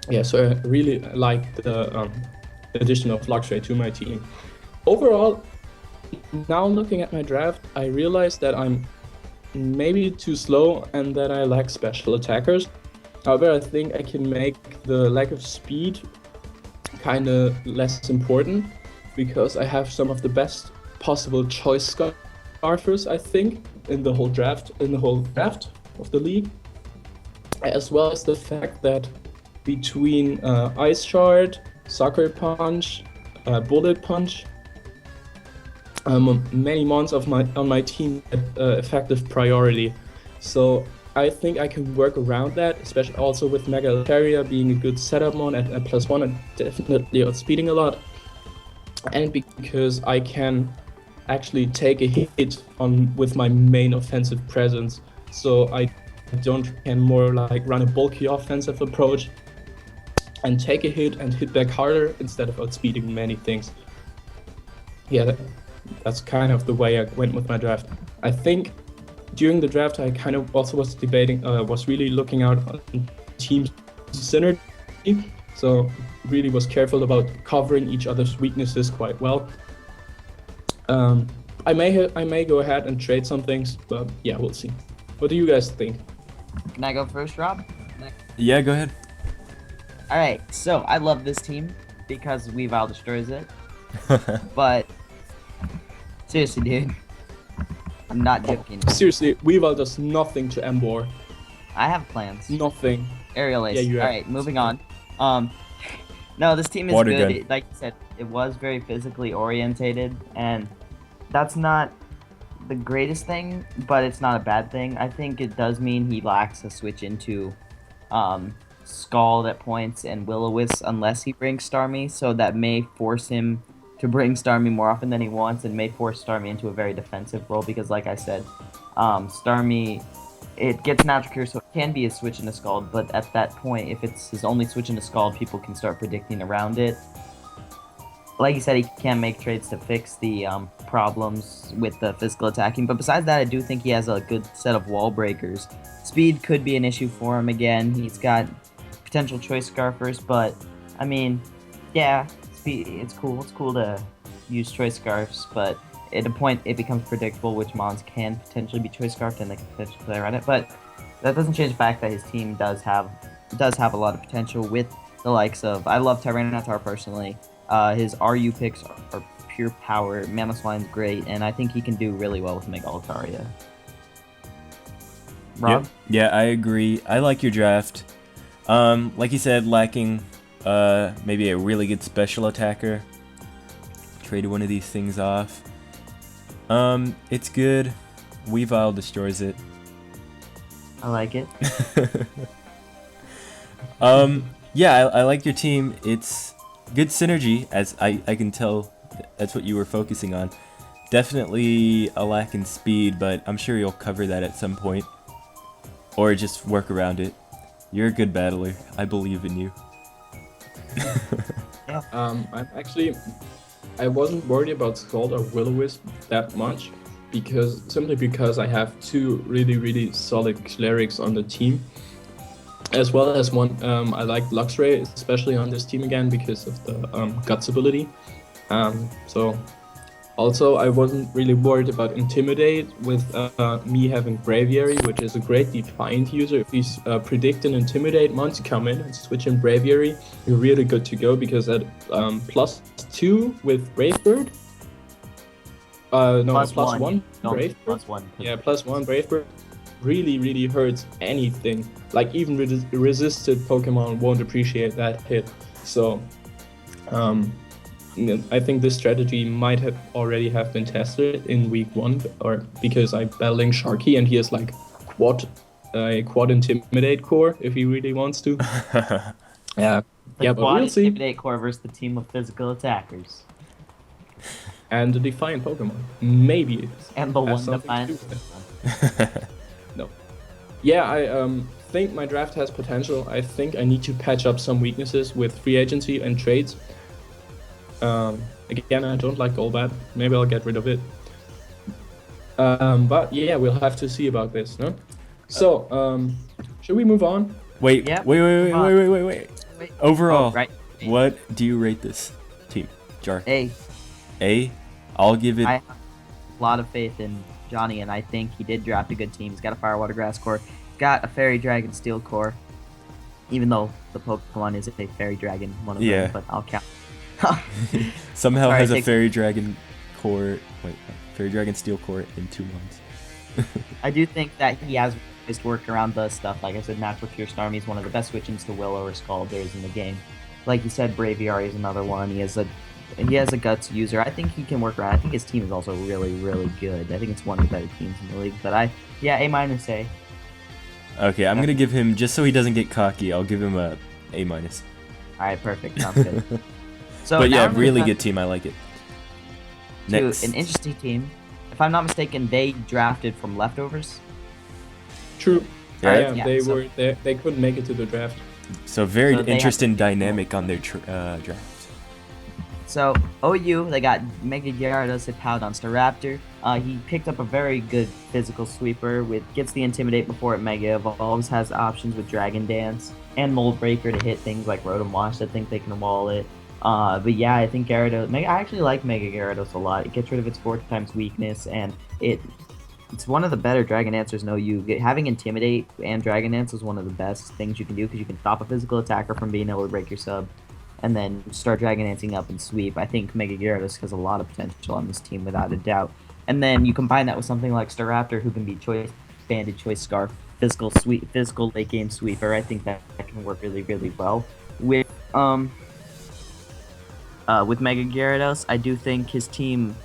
Yeah, so I really like the addition of Luxray to my team. Overall, now looking at my draft, I realize that I'm maybe too slow and that I lack special attackers. However, I think I can make the lack of speed kind of less important because I have some of the best possible choice scarfers, I think, in the whole draft of the league, as well as the fact that between Ice Shard, Sucker Punch, Bullet Punch, many mons on my team get effective priority. So I think I can work around that, especially also with Mega Altaria being a good setup mon at +1 and definitely outspeeding a lot. And because I can actually take a hit with my main offensive presence, so I can more like run a bulky offensive approach and take a hit and hit back harder instead of outspeeding many things. Yeah, that's kind of the way I went with my draft. I think during the draft I kind of also was debating, was really looking out on team synergy, so really was careful about covering each other's weaknesses quite well. I may go ahead and trade some things, but yeah, we'll see. What do you guys think? Can I go first, Rob? Yeah, go ahead. All right, so I love this team because Weavile destroys it. But seriously, dude, I'm not joking. Seriously, Weavile does nothing to Embor. I have plans. Nothing. Aerial Ace. Yeah, you All have. right, moving on. No, this team is Water good. gun. Like you said, it was very physically orientated, and that's not the greatest thing, but it's not a bad thing. I think it does mean he lacks a switch into Scald at points and Will-O-Wisp unless he brings Starmie, so that may force him to bring Starmie more often than he wants and may force Starmie into a very defensive role because, like I said, Starmie, it gets natural cure, so it can be a switch into Scald, but at that point, if it's his only switch into Scald, people can start predicting around it. Like you said, he can make trades to fix the problems with the physical attacking, but besides that, I do think he has a good set of wall breakers. Speed could be an issue for him again. He's got potential choice scarfers, but I mean, yeah, speed. It's cool. It's cool to use choice scarfs, but at a point it becomes predictable which mons can potentially be choice scarfed and they can potentially play around it. But that doesn't change the fact that his team does have a lot of potential with the likes of. I love Tyranitar personally. His RU picks are pure power. Mamoswine's great, and I think he can do really well with Mega Altaria. Rob? Yep. Yeah, I agree. I like your draft. Like you said, lacking maybe a really good special attacker. Trade one of these things off. It's good. Weavile destroys it. I like it. Yeah, I like your team. It's good synergy, as I can tell. That's what you were focusing on. Definitely a lack in speed, but I'm sure you'll cover that at some point. Or just work around it. You're a good battler. I believe in you. I wasn't worried about Scald or Will-O-Wisp that much simply because I have two really solid clerics on the team, as well as one. I like Luxray, especially on this team again because of the Guts ability. So also I wasn't really worried about Intimidate with me having Braviary, which is a great Defiant user. If you predict an Intimidate mon to come in and switch in Braviary, you're really good to go because at +2 with Bravebird. +1 Bravebird. +1. Yeah, +1 Bravebird really hurts anything. Like even resisted Pokemon won't appreciate that hit. So I think this strategy might have already been tested in week 1, or because I'm battling Sharky and he has like quad Intimidate core if he really wants to. Yeah, but we'll see. Intimidate core versus the team of physical attackers. And the Defiant Pokemon, maybe. And the has one something to Defiant. do with it. No. Yeah, I think my draft has potential. I think I need to patch up some weaknesses with free agency and trades. Again, I don't like Golbat. Maybe I'll get rid of it. But yeah, we'll have to see about this, no? So, should we move on? Wait, Yep. wait. Overall, Oh, right. what do you rate this team, Jarr? A. A? I'll give it... I have a lot of faith in Johnny, and I think he did draft a good team. He's got a Fire, Water, Grass core. He's got a Fairy, Dragon, Steel core. Even though the Pokemon is a Fairy Dragon, one of them, but I'll count. Somehow Sorry, has a Fairy Dragon core... Wait, Fairy Dragon Steel core in 2 months. I do think that he has ways to work around the stuff. Like I said, Natural Cure Starmie is one of the best switch-ins to Willow or Scald there is in the game. Like you said, Braviary is another one. He has a Guts user. I think he can work around. I think his team is also really, really good. I think it's one of the better teams in the league. But A-. Okay, I'm going to give him, just so he doesn't get cocky, I'll give him a A-. Alright, perfect. Sounds good. So But yeah, now really good team. I like it. Next. An interesting team. If I'm not mistaken, they drafted from leftovers. True. Yeah. Yeah, they couldn't make it to the draft. So very So they interesting have- dynamic on their draft. So, OU, they got Mega Gyarados, Hippowdon, Staraptor. He picked up a very good physical sweeper with gets the Intimidate before it Mega Evolves, has options with Dragon Dance, and Mold Breaker to hit things like Rotom Wash. I think they can wall it. But yeah, I think Gyarados... I actually like Mega Gyarados a lot. It gets rid of its 4x weakness, and it's one of the better Dragon Dancers in OU. Having Intimidate and Dragon Dance is one of the best things you can do because you can stop a physical attacker from being able to break your sub and then start Dragon Dancing up and sweep. I think Mega Gyarados has a lot of potential on this team without a doubt. And then you combine that with something like Staraptor who can be Choice Banded, Choice Scarf, physical late game sweeper. I think that can work really, really well. With Mega Gyarados, I do think his team...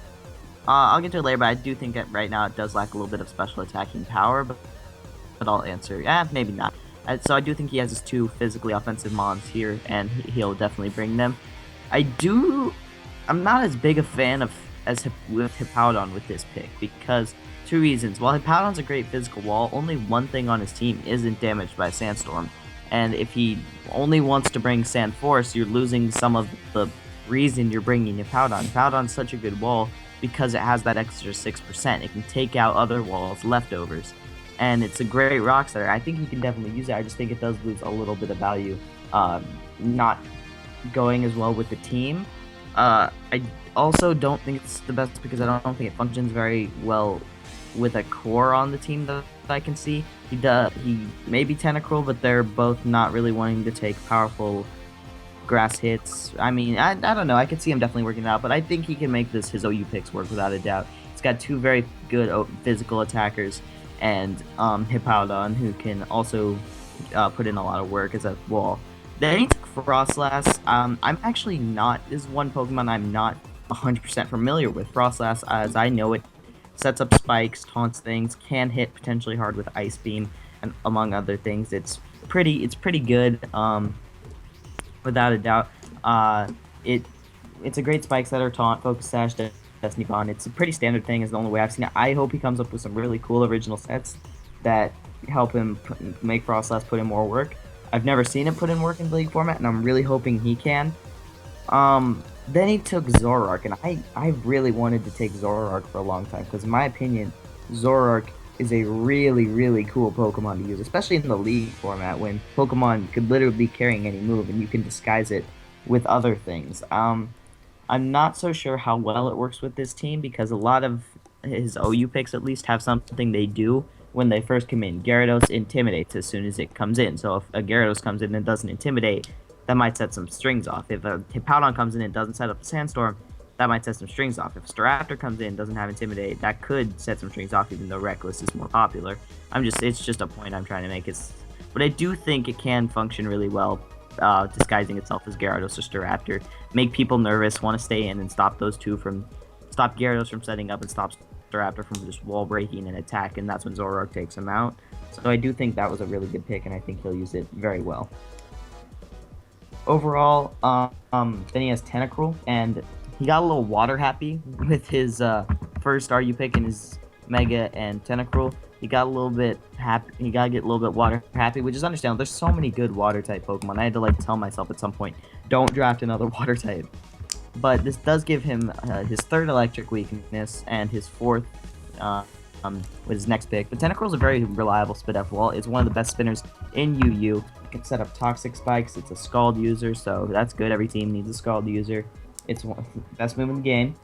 I'll get to it later, but I do think that right now it does lack a little bit of special attacking power, but I'll answer. Maybe not. So I do think he has his 2 physically offensive mons here, and he'll definitely bring them. I'm not as big a fan with Hippowdon with this pick, because 2 reasons. While Hippowdon's a great physical wall, only one thing on his team isn't damaged by Sandstorm. And if he only wants to bring Sand Force, you're losing some of the reason you're bringing Hippowdon. Hippowdon's such a good wall because it has that extra 6%. It can take out other walls, leftovers. And it's a great rock starter. I think you can definitely use it. I just think it does lose a little bit of value. Not going as well with the team. I also don't think it's the best because I don't think it functions very well with a core on the team that I can see. He may be Tentacruel, but they're both not really wanting to take powerful grass hits. I mean, I don't know. I could see him definitely working it out, but I think he can make his OU picks work without a doubt. He's got 2 very good physical attackers, and Hippowdon, who can also put in a lot of work as a wall. Then he took Frostlass. I'm actually not... This is one Pokemon I'm not 100% familiar with. Frostlass, as I know it, sets up spikes, taunts things, can hit potentially hard with Ice Beam, and among other things. It's pretty good, without a doubt. It's a great spike setter, taunt, focus sash, Destiny Bond. It's a pretty standard thing, is the only way I've seen it. I hope he comes up with some really cool original sets that help him make Frostlass put in more work. I've never seen it put in work in the League format, and I'm really hoping he can. Then he took Zoroark, and I really wanted to take Zoroark for a long time, because in my opinion, Zoroark is a really, really cool Pokemon to use, especially in the League format, when Pokemon could literally be carrying any move, and you can disguise it with other things. I'm not so sure how well it works with this team, because a lot of his OU picks at least have something they do when they first come in. Gyarados intimidates as soon as it comes in, so if a Gyarados comes in and doesn't intimidate, that might set some strings off. If a Hippowdon comes in and doesn't set up a Sandstorm, that might set some strings off. If a Staraptor comes in and doesn't have Intimidate, that could set some strings off, even though Reckless is more popular. It's just a point I'm trying to make. But I do think it can function really well, disguising itself as Gyarados or Staraptor. Make people nervous, want to stay in, and stop Gyarados from setting up, and stop Staraptor from just wall breaking and attack, and that's when Zoroark takes him out. So I do think that was a really good pick, and I think he'll use it very well. Overall, then he has Tentacruel, and he got a little water happy with his first RU pick in his Mega and Tentacruel. He got a little bit happy. He got to get a little bit water happy, which is understandable. There's so many good water type Pokemon. I had to tell myself at some point, don't draft another water type. But this does give him his 3rd electric weakness and his 4th with his next pick. But Tentacruel's a very reliable spit F wall. It's one of the best spinners in UU. It can set up toxic spikes. It's a Scald user, so that's good. Every team needs a Scald user. It's one of the best move in the game.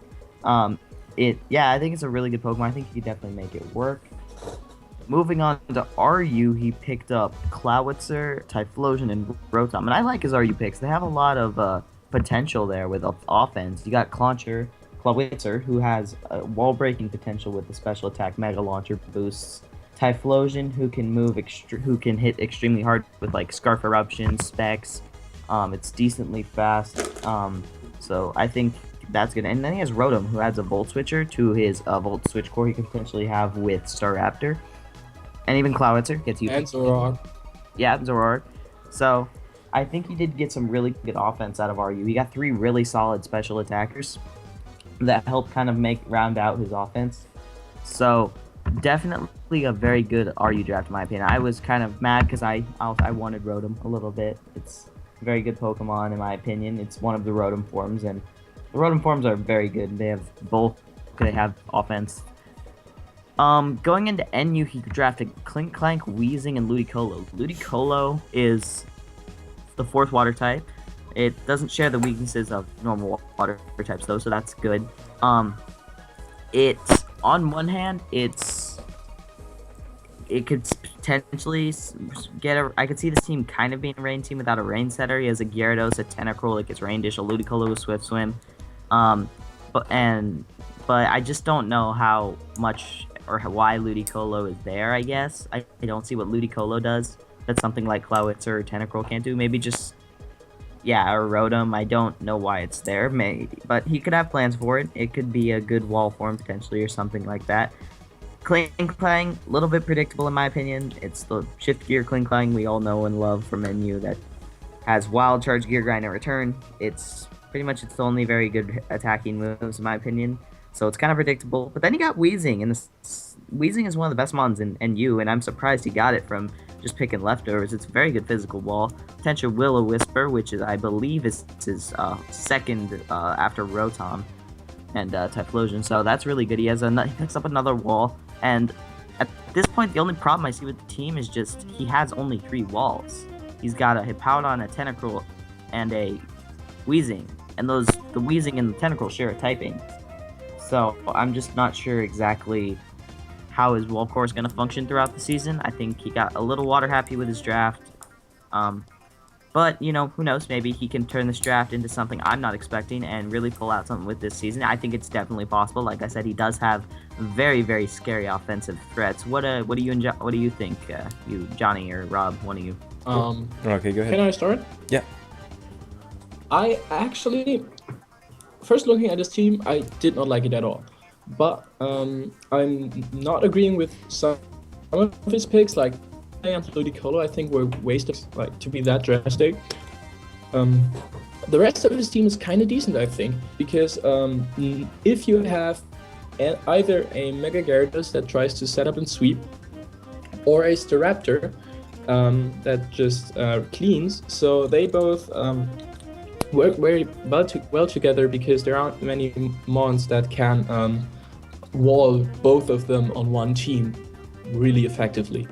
I think it's a really good Pokemon. I think he could definitely make it work. Moving on to RU, he picked up Clowitzer, Typhlosion, and Rotom. And I like his RU picks. They have a lot of potential there with offense. You got Clowitzer, who has wall-breaking potential with the special attack Mega Launcher boosts. Typhlosion, who can hit extremely hard with like Scarf Eruption, Specs. It's decently fast. So I think that's good. And then he has Rotom, who adds a Volt Switcher to his Volt Switch core he could potentially have with Staraptor. And even Clowitzer gets you. And Zoroark. Yeah, Zoroark. So I think he did get some really good offense out of RU. He got 3 really solid special attackers that helped kind of round out his offense. So definitely a very good RU draft in my opinion. I was kind of mad because I wanted Rotom a little bit. It's a very good Pokemon in my opinion. It's one of the Rotom forms, and the Rotom forms are very good. They have both. They have offense. Going into NU, he drafted Clink Clank, Weezing, and Ludicolo. Ludicolo is the 4th water type. It doesn't share the weaknesses of normal water types though, so that's good. It's on one hand, it could potentially I could see this team kind of being a rain team without a rain setter. He has a Gyarados, a Tentacruel, like his Rain Dish, a Ludicolo with Swift Swim. But I just don't know how much or why Ludicolo is there, I guess. I don't see what Ludicolo does. That's something like Clowitzer or Tentacruel can't do. Maybe just, or Rotom. I don't know why it's there. Maybe, but he could have plans for it. It could be a good wall form potentially or something like that. Clink Clang, a little bit predictable in my opinion. It's the Shift Gear Clink Clang we all know and love from NU that has Wild Charge, Gear Grind, and Return. It's pretty much its only very good attacking moves in my opinion. So it's kind of predictable. But then he got Weezing, and Weezing is one of the best mons in NU, and I'm surprised he got it from just picking leftovers. It's a very good physical wall. Potential Will-O-Wisper, which is I believe is his second after Rotom and Typhlosion. So that's really good. He picks up another wall, and at this point, the only problem I see with the team is just he has only 3 walls. He's got a Hippowdon, a Tentacruel, and a Weezing, and the Weezing and the Tentacruel share a typing. So I'm just not sure exactly how his wall core is going to function throughout the season. I think he got a little water happy with his draft. But, who knows? Maybe he can turn this draft into something I'm not expecting and really pull out something with this season. I think it's definitely possible. Like I said, he does have very, very scary offensive threats. What do you think, you Johnny or Rob? One of you. Okay, go ahead. Can I start? Yeah. I actually, first looking at this team, I did not like it at all. But I'm not agreeing with some of his picks, like Ludicolo, I think were wasted, like to be that drastic. The rest of his team is kind of decent, I think, because if you have either a Mega Gyarados that tries to set up and sweep, or a Staraptor that just cleans, so they both work very well together because there aren't many mons that can wall both of them on one team really effectively.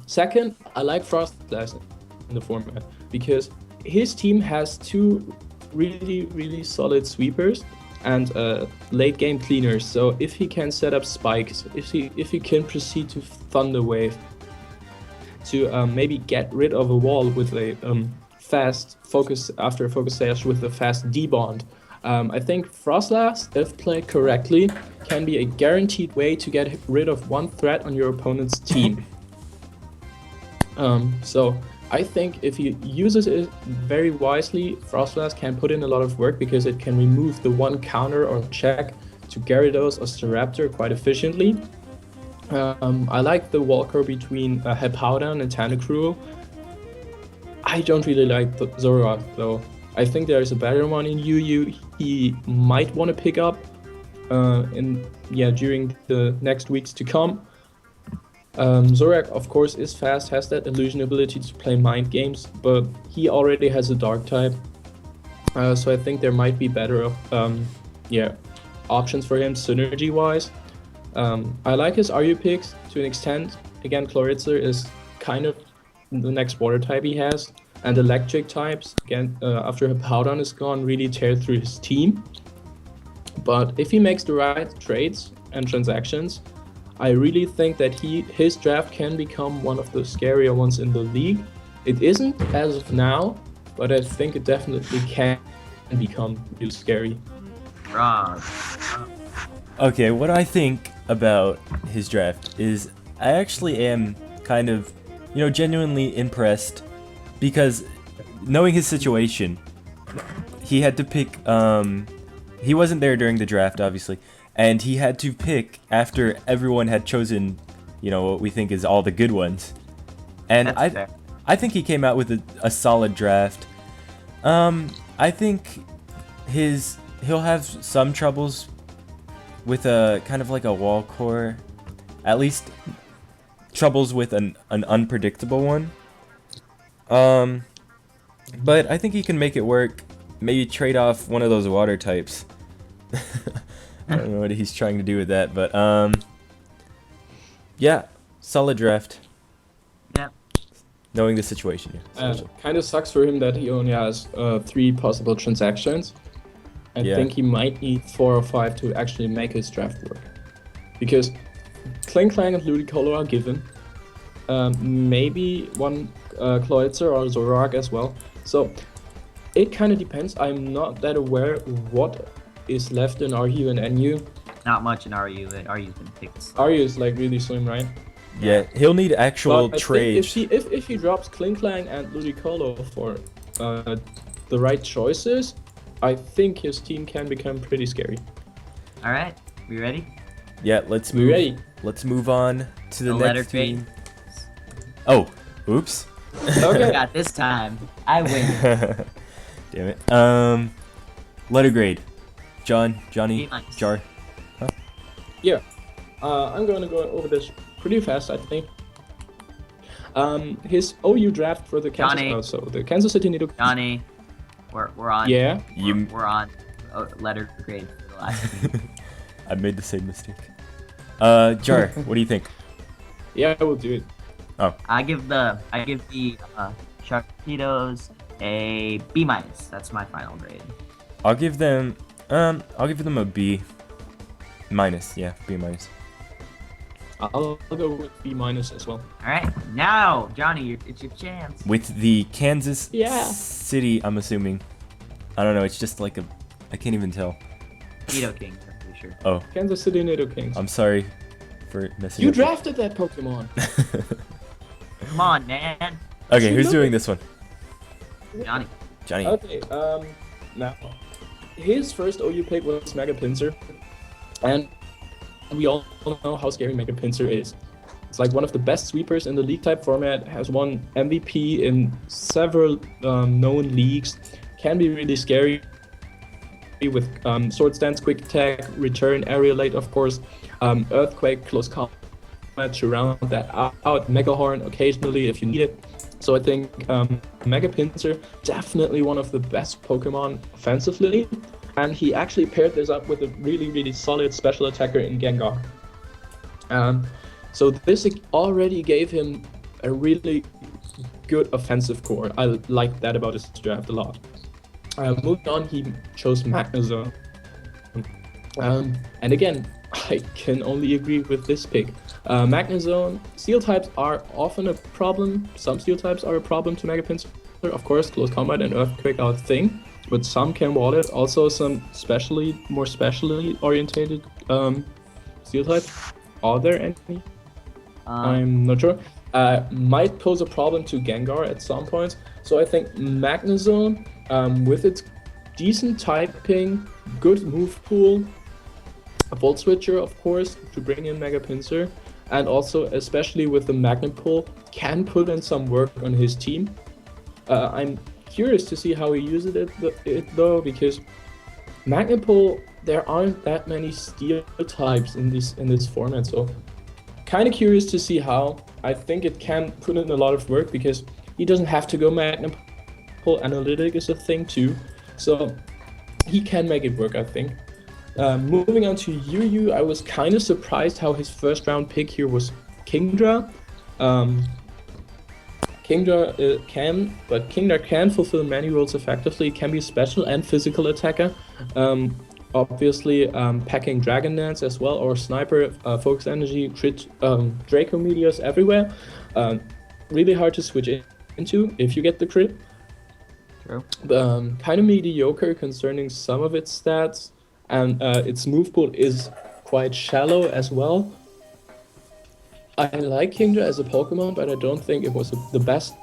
Second, I like Frostlass in the format because his team has 2 really, really solid sweepers and late game cleaners. So if he can set up spikes, if he can proceed to Thunder Wave to maybe get rid of a wall with a fast focus after a focus stage with a fast debond, I think Frostlass, if played correctly, can be a guaranteed way to get rid of one threat on your opponent's team. So I think if he uses it very wisely, Frostlass can put in a lot of work because it can remove the one counter or check to Gyarados or Staraptor quite efficiently. I like the walker between Hippowdon and Tentacruel. I don't really like the Zoroark though. I think there is a better one in UU he might want to pick up during the next weeks to come. Zoroark, of course, is fast, has that illusion ability to play mind games, but he already has a dark type. So I think there might be better options for him synergy-wise. I like his RU picks to an extent. Again, Chloritzer is kind of the next water type he has, and electric types, again, after Hippowdon is gone, really tear through his team. But if he makes the right trades and transactions, I really think that his draft can become one of the scarier ones in the league. It isn't as of now, but I think it definitely can become real scary. Wrong. Okay, what I think about his draft is I actually am kind of, genuinely impressed because knowing his situation, he had to pick, he wasn't there during the draft, obviously, and he had to pick after everyone had chosen, what we think is all the good ones. And I think he came out with a solid draft. I think he'll have some troubles with a kind of like a wall core, at least troubles with an unpredictable one. But I think he can make it work. Maybe trade off one of those water types. I don't know what he's trying to do with that, but yeah, solid draft. Yep. Knowing the situation, yeah. Kind of sucks for him that he only has 3 possible transactions. I think he might need 4 or 5 to actually make his draft work. Because Klinklang and Ludicolo are given. Maybe one Chloritzer or Zorak as well. So it kind of depends. I'm not that aware what is left in RU and NU. Not much in RU. RU's been picked. RU is like really slim, right? Yeah, he'll need actual trades. If he drops Klinklang and Ludicolo for the right choices, I think his team can become pretty scary. All right, we ready? Yeah, let's move. We ready? Let's move on to the letter next grade. team. Oh, oops. Okay. Got this time. I win. Damn it. Letter grade. Johnny, B-. Jarr. Yeah. I'm going to go over this pretty fast, I think. His OU draft for the the Kansas City Nido. Johnny, we're on. Yeah. We're on letter grade for the last team. I made the same mistake. Jarr, what do you think? Yeah, I will do it. Oh. I give the Sharknidos a B-. That's my final grade. I'll give them a B-. Yeah, B-. I'll go with B- as well. All right, now Johnny, it's your chance. With the Kansas Yeah. City, I'm assuming. I don't know. It's just like I can't even tell. Nido Kings, I'm pretty sure. Oh. Kansas City Nido Kings. I'm sorry for messing You up. drafted that Pokemon. Come on, man. Okay, who's doing this one? Johnny. Okay, now, his first OU pick was Mega Pinsir, and we all know how scary Mega Pinsir is. It's like one of the best sweepers in the league type format, has won MVP in several known leagues, can be really scary with Sword Stance, Quick Attack, Return, Aerialate, of course, Earthquake, Close Combat to round that out, Mega Horn occasionally if you need it. So I think Mega Pinsir, definitely one of the best Pokemon offensively, and he actually paired this up with a really, really solid special attacker in Gengar. So this already gave him a really good offensive core. I like that about his draft a lot. Moving on, he chose Magnezone. And again, I can only agree with this pick. Magnezone, Steel types are often a problem. Some Steel types are a problem to Mega Pinsir. Of course, Close Combat and Earthquake are a thing, but some can wall it. Also, some more specially orientated Steel types. Are there any? I'm not sure. Might pose a problem to Gengar at some points. So I think Magnezone, with its decent typing, good move pool, a Volt Switcher, of course, to bring in Mega Pinsir, and also, especially with the Magnet Pull, can put in some work on his team. I'm curious to see how he uses it though, because Magnet Pull, there aren't that many Steel types in this format, so kind of curious to see how. I think it can put in a lot of work because he doesn't have to go Magnet Pull. Analytic is a thing too, so he can make it work, I think. Moving on to Yu, I was kind of surprised how his first round pick here was Kingdra. Kingdra can fulfill many roles effectively. Can be a special and physical attacker. Obviously, packing Dragon Dance as well, or Sniper, Focus Energy, Crit, Draco Meteors everywhere. Really hard to switch into if you get the crit. True. Kind of mediocre concerning some of its stats, and its move pool is quite shallow as well. I like Kingdra as a Pokemon, but I don't think it was the best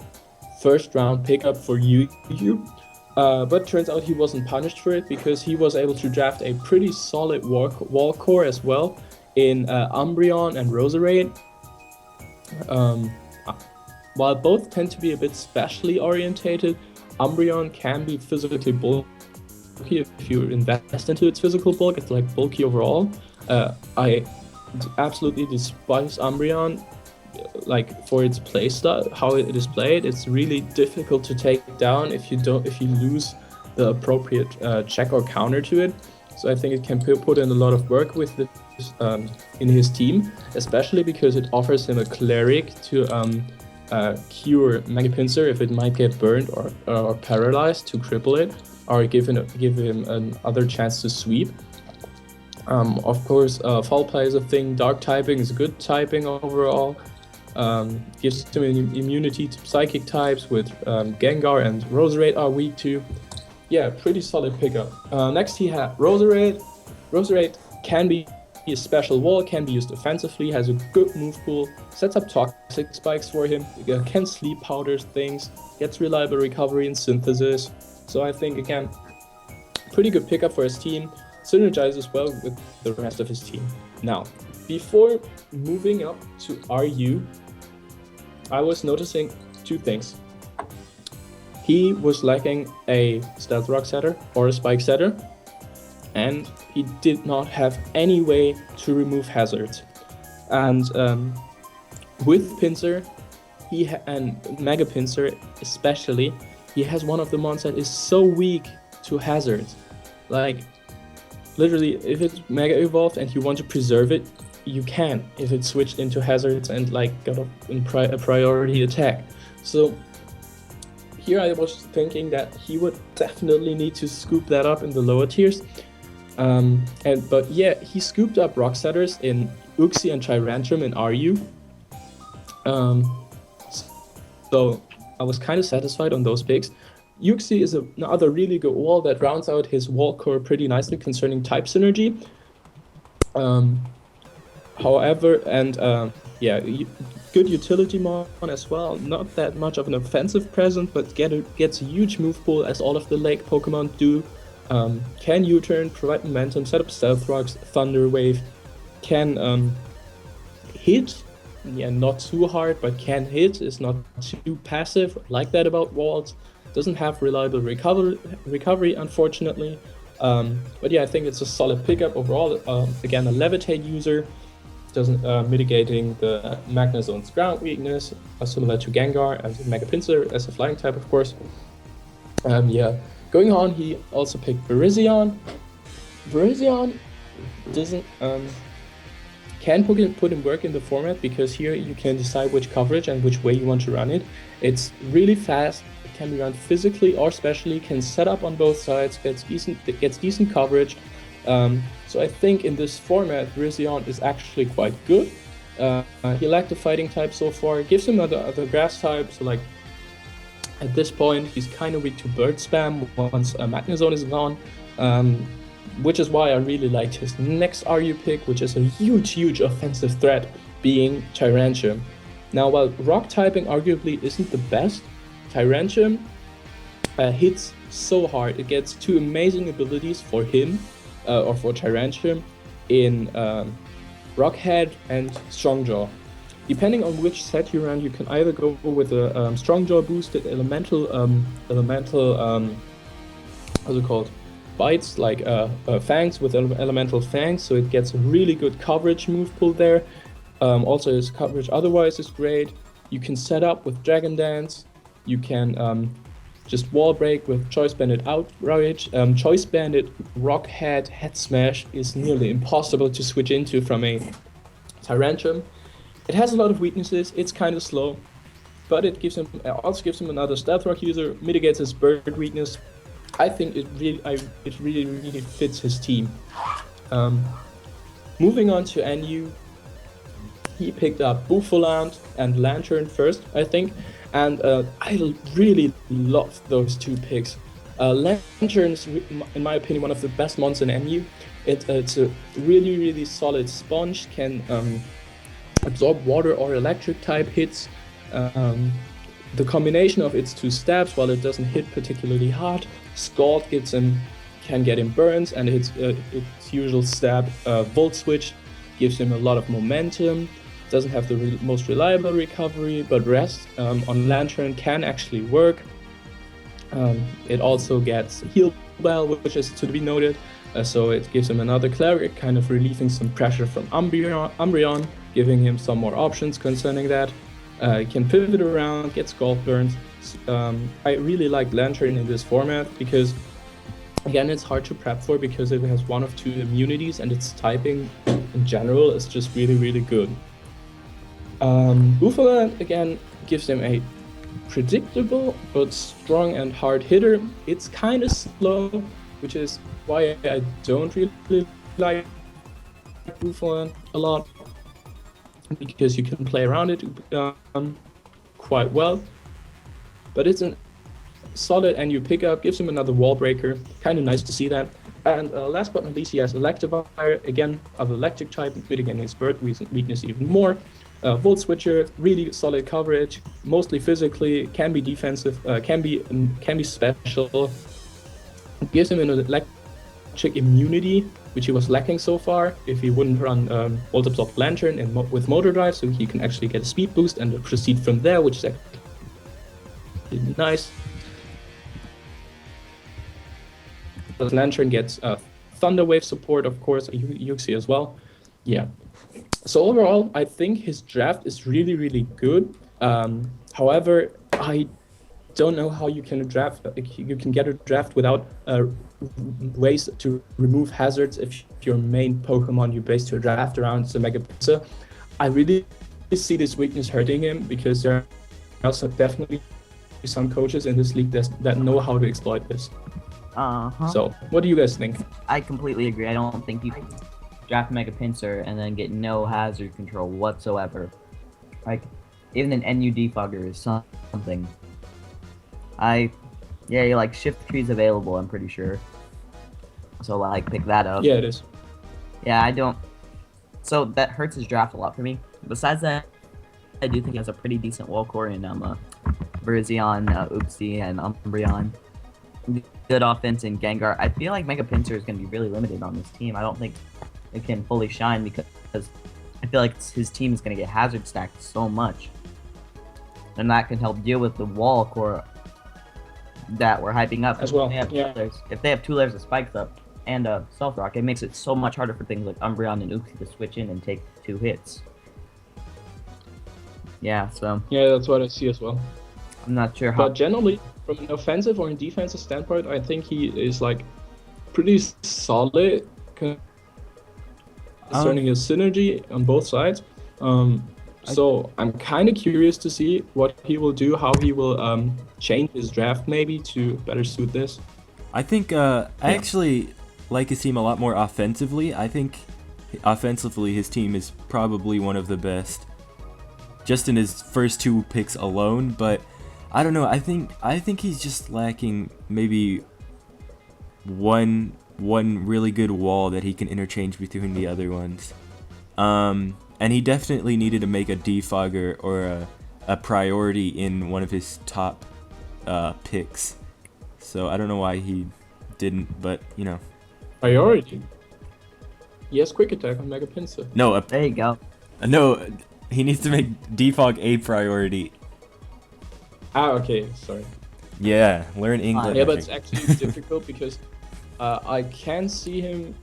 first round pickup for Yu. But turns out he wasn't punished for it, because he was able to draft a pretty solid wall core as well in Umbreon and Roserade. While both tend to be a bit specially orientated, Umbreon can be physically bulky if you invest into its physical bulk. It's like bulky overall. I absolutely despise Umbreon, like for its playstyle, how it is played. It's really difficult to take down if you lose the appropriate check or counter to it. So I think it can put in a lot of work with this in his team, especially because it offers him a cleric to cure Mega Pinsir if it might get burned or paralyzed, to cripple it, or give him another chance to sweep. Of course, Foul Play is a thing. Dark typing is good typing overall. Gives him immunity to psychic types, with Gengar and Roserade are weak to. Yeah, pretty solid pickup. Next he had Roserade. Roserade can be a special wall, can be used offensively, has a good move pool, sets up toxic spikes for him, can sleep powders things, gets reliable recovery and synthesis. So I think, again, pretty good pickup for his team. Synergizes well with the rest of his team. Now, before moving up to RU, I was noticing two things. He was lacking a Stealth Rock setter or a Spike setter, and he did not have any way to remove hazards. And with Pinsir, and Mega Pinsir especially, he has one of the mons that is so weak to hazards. Like, literally, if it's Mega Evolved and you want to preserve it, you can, if it's switched into hazards and like got a priority attack. So here I was thinking that he would definitely need to scoop that up in the lower tiers. But yeah, he scooped up Rock Setters in Uxie and Tyrantrum in RU. So I was kind of satisfied on those picks. Uxie is another really good wall that rounds out his wall core pretty nicely concerning type synergy. However, good utility mon as well. Not that much of an offensive presence, but gets a huge move pool, as all of the Lake Pokemon do. Can U-turn, provide momentum, set up Stealth Rocks, Thunder Wave, can hit. Yeah, not too hard, but can hit. Is not too passive. Like that about walls. Doesn't have reliable recovery, unfortunately. But yeah, I think it's a solid pickup overall. Again, a Levitate user, doesn't mitigating the Magnezone's ground weakness, similar to Gengar and Mega Pinsir as a flying type, of course. Yeah, going on, he also picked Virizion. Virizion doesn't can put in work in the format, because here you can decide which coverage and which way you want to run it. It's really fast. Can be run physically or specially, can set up on both sides, gets decent coverage. So I think in this format, Virizion is actually quite good. He lacked the fighting type so far, gives him other grass type, so like at this point he's kind of weak to bird spam once Magnezone is gone, which is why I really liked his next RU pick, which is a huge offensive threat, being Tyrantrum. Now, while rock typing arguably isn't the best, Tyrantrum hits so hard. It gets two amazing abilities for him, or for Tyrantrum, in Rockhead and Strongjaw. Depending on which set you run, you can either go with a Strongjaw boosted elemental, how's it called? Bites, like Fangs with elemental Fangs, so it gets a really good coverage move pool there. Also, his coverage otherwise is great. You can set up with Dragon Dance. You can just wall break with Choice Bandit Outrage. Choice Bandit Rockhead Head Smash is nearly impossible to switch into from a Tyrantrum. It has a lot of weaknesses, it's kind of slow, but it also gives him another Stealth Rock user, mitigates his bird weakness. I think it really fits his team. Moving on to NU, he picked up Bouffalant and Lantern first, I think, and I really love those two picks. Lantern's, in my opinion, one of the best mons in NU. It's a really solid sponge, can absorb water or electric type hits. The combination of its two stabs, while it doesn't hit particularly hard, Scald can get him burns, and its usual stab, Volt Switch, gives him a lot of momentum. Doesn't have the most reliable recovery, but rest on Lantern can actually work. It also gets Heal Bell, which is to be noted, so it gives him another cleric, kind of relieving some pressure from Umbreon, giving him some more options concerning that. He can pivot around, get Scald burns. I really like Lantern in this format because, again, it's hard to prep for because it has one of two immunities, and its typing in general is just really good. Bouffalant again gives him a predictable but strong and hard hitter. It's kind of slow, which is why I don't really like Bouffalant a lot, because you can play around it quite well. But it's a solid NU pickup, gives him another wall breaker, kind of nice to see that. And last but not least, he has Electivire, again of electric type, mitigating his bird weakness even more. Volt Switcher, really solid coverage, mostly physically, can be defensive, can be special. It gives him an electric immunity, which he was lacking so far if he wouldn't run Volt Absorb Lantern and with Motor Drive, so he can actually get a speed boost and proceed from there, which is actually nice. The Lantern gets Thunder Wave support, of course, Yuxi as well. Yeah. So overall, I think his draft is really good. However, I don't know how you can get a draft without ways to remove hazards if your main Pokemon you base your draft around is a Mega Pizza. I really see this weakness hurting him because there are also definitely some coaches in this league that know how to exploit this. So, what do you guys think? I completely agree. I don't think you can draft Mega Pinsir and then get no hazard control whatsoever. Like, even an NU defogger is something. Yeah, like shift trees available, I'm pretty sure. So like pick that up. Yeah, it is. Yeah, I don't. So that hurts his draft a lot for me. Besides that, I do think he has a pretty decent wall core in Virizion, Uxie, and Umbreon. Good offense in Gengar. I feel like Mega Pinsir is going to be really limited on this team. I don't think it can fully shine because I feel like his team is going to get hazard stacked so much. And that can help deal with the wall core that we're hyping up. As well, If they have 2 layers of spikes up and a Stealth Rock, it makes it so much harder for things like Umbreon and Uxie to switch in and take 2 hits. Yeah, so... Yeah, that's what I see as well. I'm not sure how... But generally, from an offensive or a defensive standpoint, I think he is like pretty solid concerning his synergy on both sides. So I'm kind of curious to see what he will do, how he will change his draft maybe to better suit this. I think I actually like his team a lot more offensively. I think offensively his team is probably one of the best just in his first 2 picks alone, but I don't know. I think he's just lacking maybe one really good wall that he can interchange between the other ones. And he definitely needed to make a defogger or a priority in one of his top picks. So I don't know why he didn't, but you know. Priority? He has Quick Attack on Mega Pinsir. No, there you go. No, he needs to make defog a priority. Ah, okay, sorry. Yeah, learn English. Yeah, but it's actually difficult because I can see him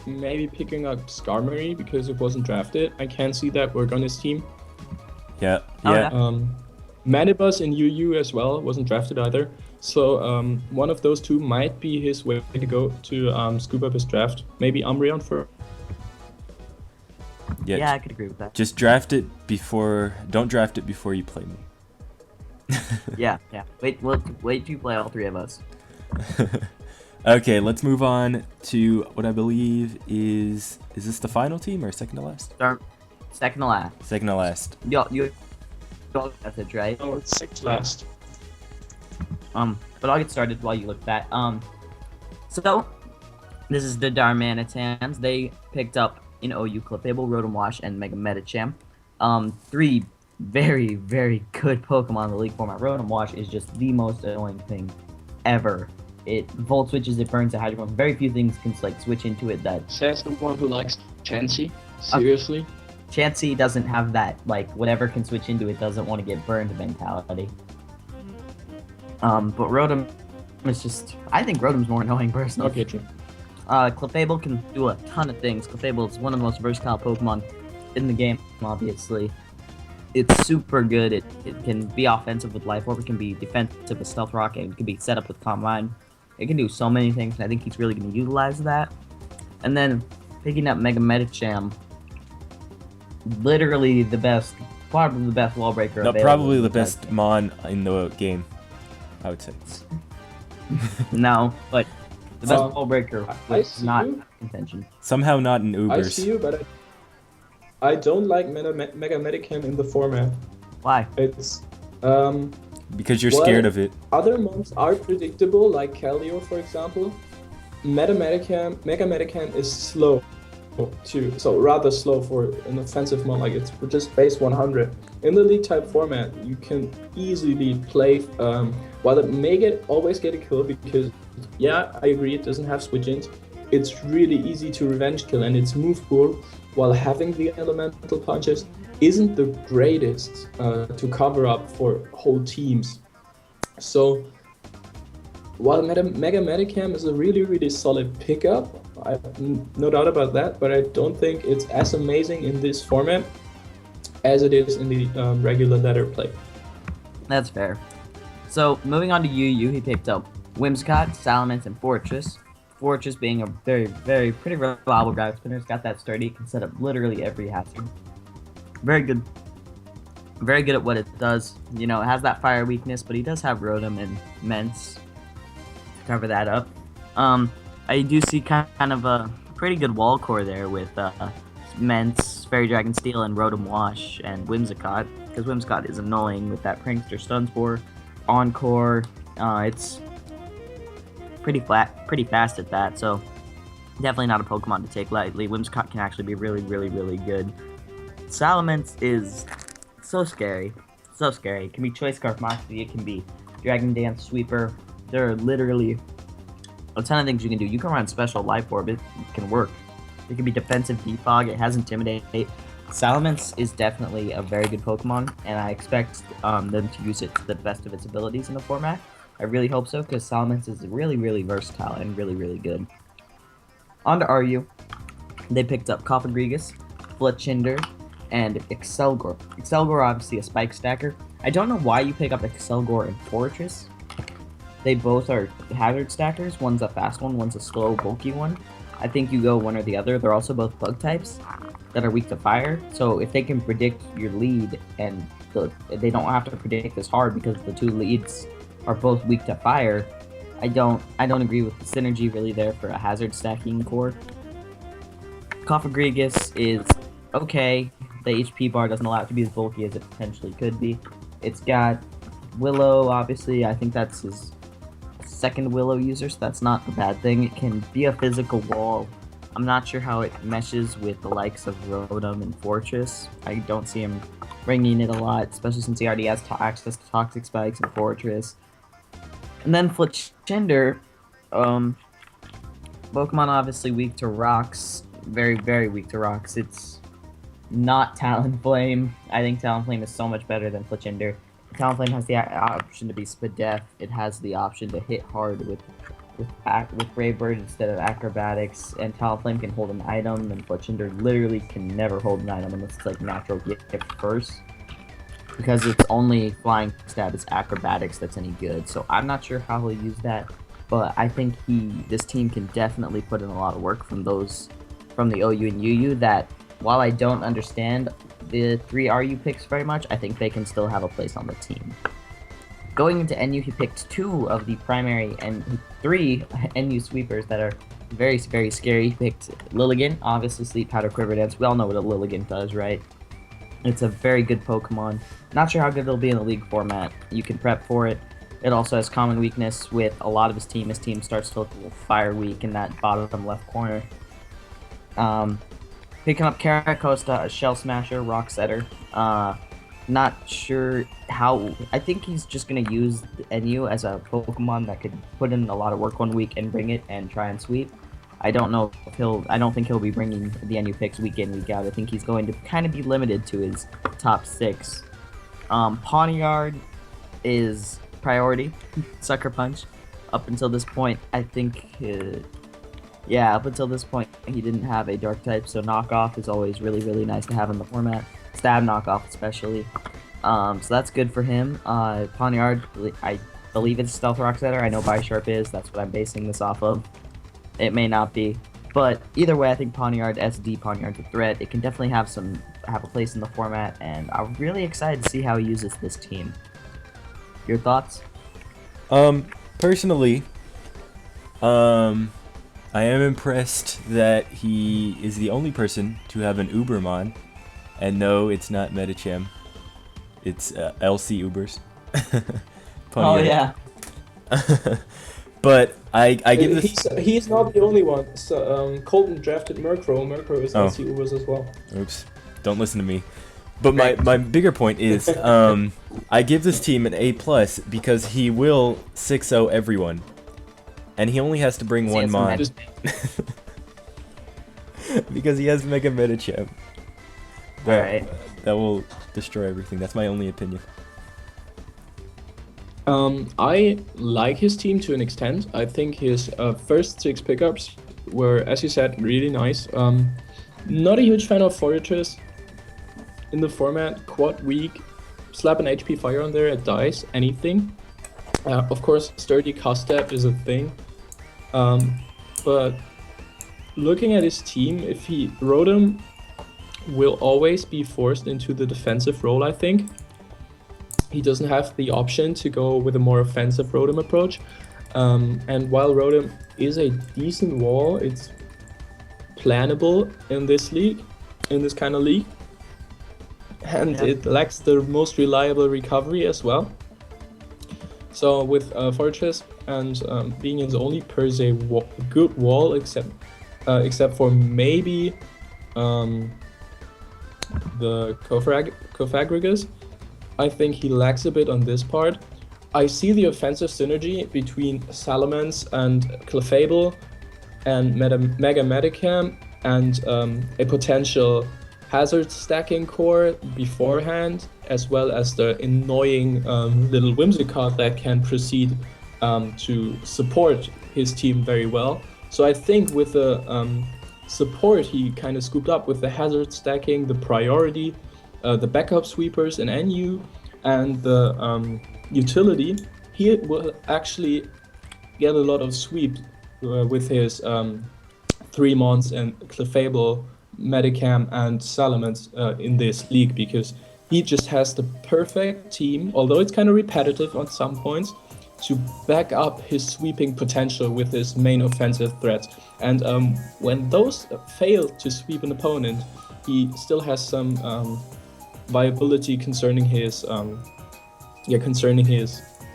maybe picking up Skarmory because it wasn't drafted. I can see that work on his team. Yeah. Manibus in UU as well wasn't drafted either. So one of those two might be his way to go to scoop up his draft. Maybe Umbreon for. Yeah, I could agree with that. Just draft it before. Don't draft it before you play me. Yeah. Wait till you play all three of us. Okay, let's move on to what I believe is this the final team or second to last? Second to last. Second to last. You message, right? Oh, it's sixth last. But I'll get started while you look at that. So this is the Darmanitans. They picked up in OU Clefable, Rotom Wash, and Mega Medicham. Three very, very good Pokemon in the League format. Rotom Wash is just the most annoying thing ever. It Volt switches, it burns, it Hydro Pump. Very few things can like switch into it that Says the one who likes Chansey. Seriously? Chansey doesn't have that, like, whatever can switch into it doesn't want to get burned mentality. But Rotom is just, I think Rotom's more annoying personally. Okay, true. Clefable can do a ton of things. Clefable is one of the most versatile Pokemon in the game, obviously. It's super good. It can be offensive with Life Orb, it can be defensive with Stealth Rock, and it can be set up with Calm Mind. It can do so many things, and I think he's really going to utilize that. And then, picking up Mega Medicham, literally the best, probably the best wall breaker No, available. probably the best Mon in the game, I would say. No, but the best Um, wall breaker I was see not you. contention. Somehow not in I Ubers. see you, but I don't like Mega Medicam in the format. Why? It's Because you're Well, scared of it. other mons are predictable, like Calio, for example. Mega Medicam is slow too, so rather slow for an offensive mon. Like it's just base 100. In the league type format, you can easily play. While it may always get a kill because, yeah, I agree, it doesn't have switch-ins. It's really easy to revenge kill, and its move pool, while having the elemental punches, isn't the greatest to cover up for whole teams. So while Mega Medicam is a really, really solid pickup, no doubt about that, but I don't think it's as amazing in this format as it is in the regular ladder play. That's fair. So, moving on to UU, he picked up Whimsicott, Salamence, and Fortress. Fortress being a very, very pretty reliable ground spinner. It's got that sturdy, it can set up literally every hazard. Very good. Very good at what it does. You know, it has that fire weakness, but he does have Rotom and Mence to cover that up. I do see kind of a pretty good wall core there with Mence, Fairy Dragon Steel, and Rotom Wash, and Whimsicott, because Whimsicott is annoying with that Prankster Stun Spore. Encore, it's pretty fast at that, so definitely not a Pokemon to take lightly. Whimsicott can actually be really, really, really good. Salamence is so scary. So scary. It can be Choice Scarf Moxie, it can be Dragon Dance Sweeper. There are literally a ton of things you can do. You can run Special Life Orb, it can work. It can be Defensive Defog, it has Intimidate. Salamence is definitely a very good Pokemon, and I expect them to use it to the best of its abilities in the format. I really hope so, because Salamence is really, really versatile and really, really good. On to RU. They picked up Cofagrigus, Fletchinder, and Excelgor. Excelgor, obviously a spike stacker. I don't know why you pick up Excelgor and Fortress. They both are hazard stackers. One's a fast one, one's a slow, bulky one. I think you go one or the other. They're also both bug types that are weak to fire. So if they can predict your lead, and they don't have to predict as hard because the two leads are both weak to fire, I don't agree with the synergy really there for a hazard stacking core. Cofagrigus is okay. The HP bar doesn't allow it to be as bulky as it potentially could be. It's got Willow, obviously. I think that's his second Willow user, so that's not a bad thing. It can be a physical wall. I'm not sure how it meshes with the likes of Rotom and Fortress. I don't see him bringing it a lot, especially since he already has access to Toxic Spikes and Fortress. And then Fletchinder, Pokemon obviously weak to rocks. Very, very weak to rocks. It's not Talonflame. I think Talonflame is so much better than Fletchinder. Talonflame has the option to be Spadef. It has the option to hit hard with Brave Bird instead of Acrobatics, and Talonflame can hold an item, and Fletchinder literally can never hold an item unless it's like natural gift first. because it's only flying stab, it's acrobatics that's any good. So I'm not sure how he'll use that, but I think this team can definitely put in a lot of work from the OU and UU that, while I don't understand the 3 RU picks very much, I think they can still have a place on the team. Going into NU, he picked 2 of the primary and 3 NU sweepers that are very, very scary. He picked Lilligant, obviously Sleep Powder Quiver Dance. We all know what a Lilligant does, right? It's a very good Pokemon. Not sure how good it'll be in the League format. You can prep for it. It also has common weakness with a lot of his team. His team starts to look a little fire weak in that bottom left corner. Picking up Caracosta, a Shell Smasher, Rock Setter. Not sure how. I think he's just going to use NU as a Pokemon that could put in a lot of work one week and bring it and try and sweep. I don't know if I don't think he'll be bringing the NU picks week in, week out. I think he's going to kind of be limited to his top 6. Pawniard is priority. Sucker Punch. Up until this point, I think, up until this point, he didn't have a dark type, so knockoff is always really, really nice to have in the format. Stab knockoff especially. So that's good for him. Pawniard, I believe it's Stealth Rock Setter. I know Bisharp is. That's what I'm basing this off of. It may not be. But either way, I think Pawniard, SD Pawniard's a threat. It can definitely have a place in the format, and I'm really excited to see how he uses this team. Your thoughts? Personally, I am impressed that he is the only person to have an Ubermon. And no, it's not Medicham. It's LC Ubers. Oh, yeah. But I give this... He's not the only one. So, Colton drafted Murkrow. Murkrow is LC Ubers as well. Oops. Don't listen to me. But my bigger point is, I give this team an A+ because he will 6-0 everyone. And he only has to bring one Mon. Because he has Mega Medicham. Alright. That will destroy everything. That's my only opinion. I like his team to an extent. I think his first 6 pickups were, as you said, really nice. Not a huge fan of Fortress in the format. Quad weak. Slap an HP Fire on there, it dies. Anything. Of course, sturdy cast step is a thing. But looking at his team, if he Rotom will always be forced into the defensive role, I think. He doesn't have the option to go with a more offensive Rotom approach. And while Rotom is a decent wall, it's plannable in this league, in this kind of league. And it lacks the most reliable recovery as well. So with Fortress and being his only per se good wall, except for maybe the Cofagrigus, I think he lacks a bit on this part. I see the offensive synergy between Salamence and Clefable and Mega Medicam and a potential hazard stacking core beforehand, as well as the annoying little Whimsicott that can proceed to support his team very well. So I think with the support he kind of scooped up with the hazard stacking, the priority, the backup sweepers in NU, and the utility, he will actually get a lot of sweep with his 3 Mons and Clefable, Medicam, and Salamence in this league, because he just has the perfect team, although it's kind of repetitive on some points, to back up his sweeping potential with his main offensive threats. And when those fail to sweep an opponent, he still has some viability concerning his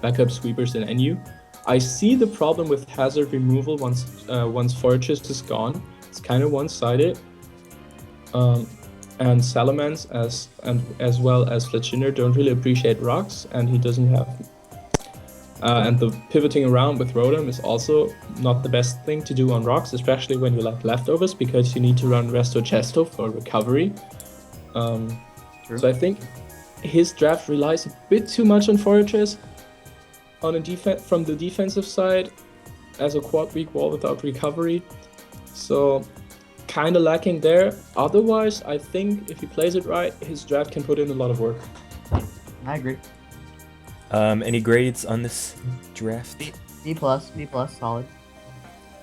backup sweepers in NU. I see the problem with hazard removal once Fortress is gone. It's kind of one-sided. And Salamence as well as Fletchinder don't really appreciate rocks, and he doesn't have. And the pivoting around with Rotom is also not the best thing to do on rocks, especially when you like leftovers, because you need to run Resto Chesto for recovery. So I think his draft relies a bit too much on Fortress on from the defensive side as a quad weak wall without recovery. So kind of lacking there. Otherwise, I think if he plays it right, his draft can put in a lot of work. I agree. Any grades on this draft? B plus, solid.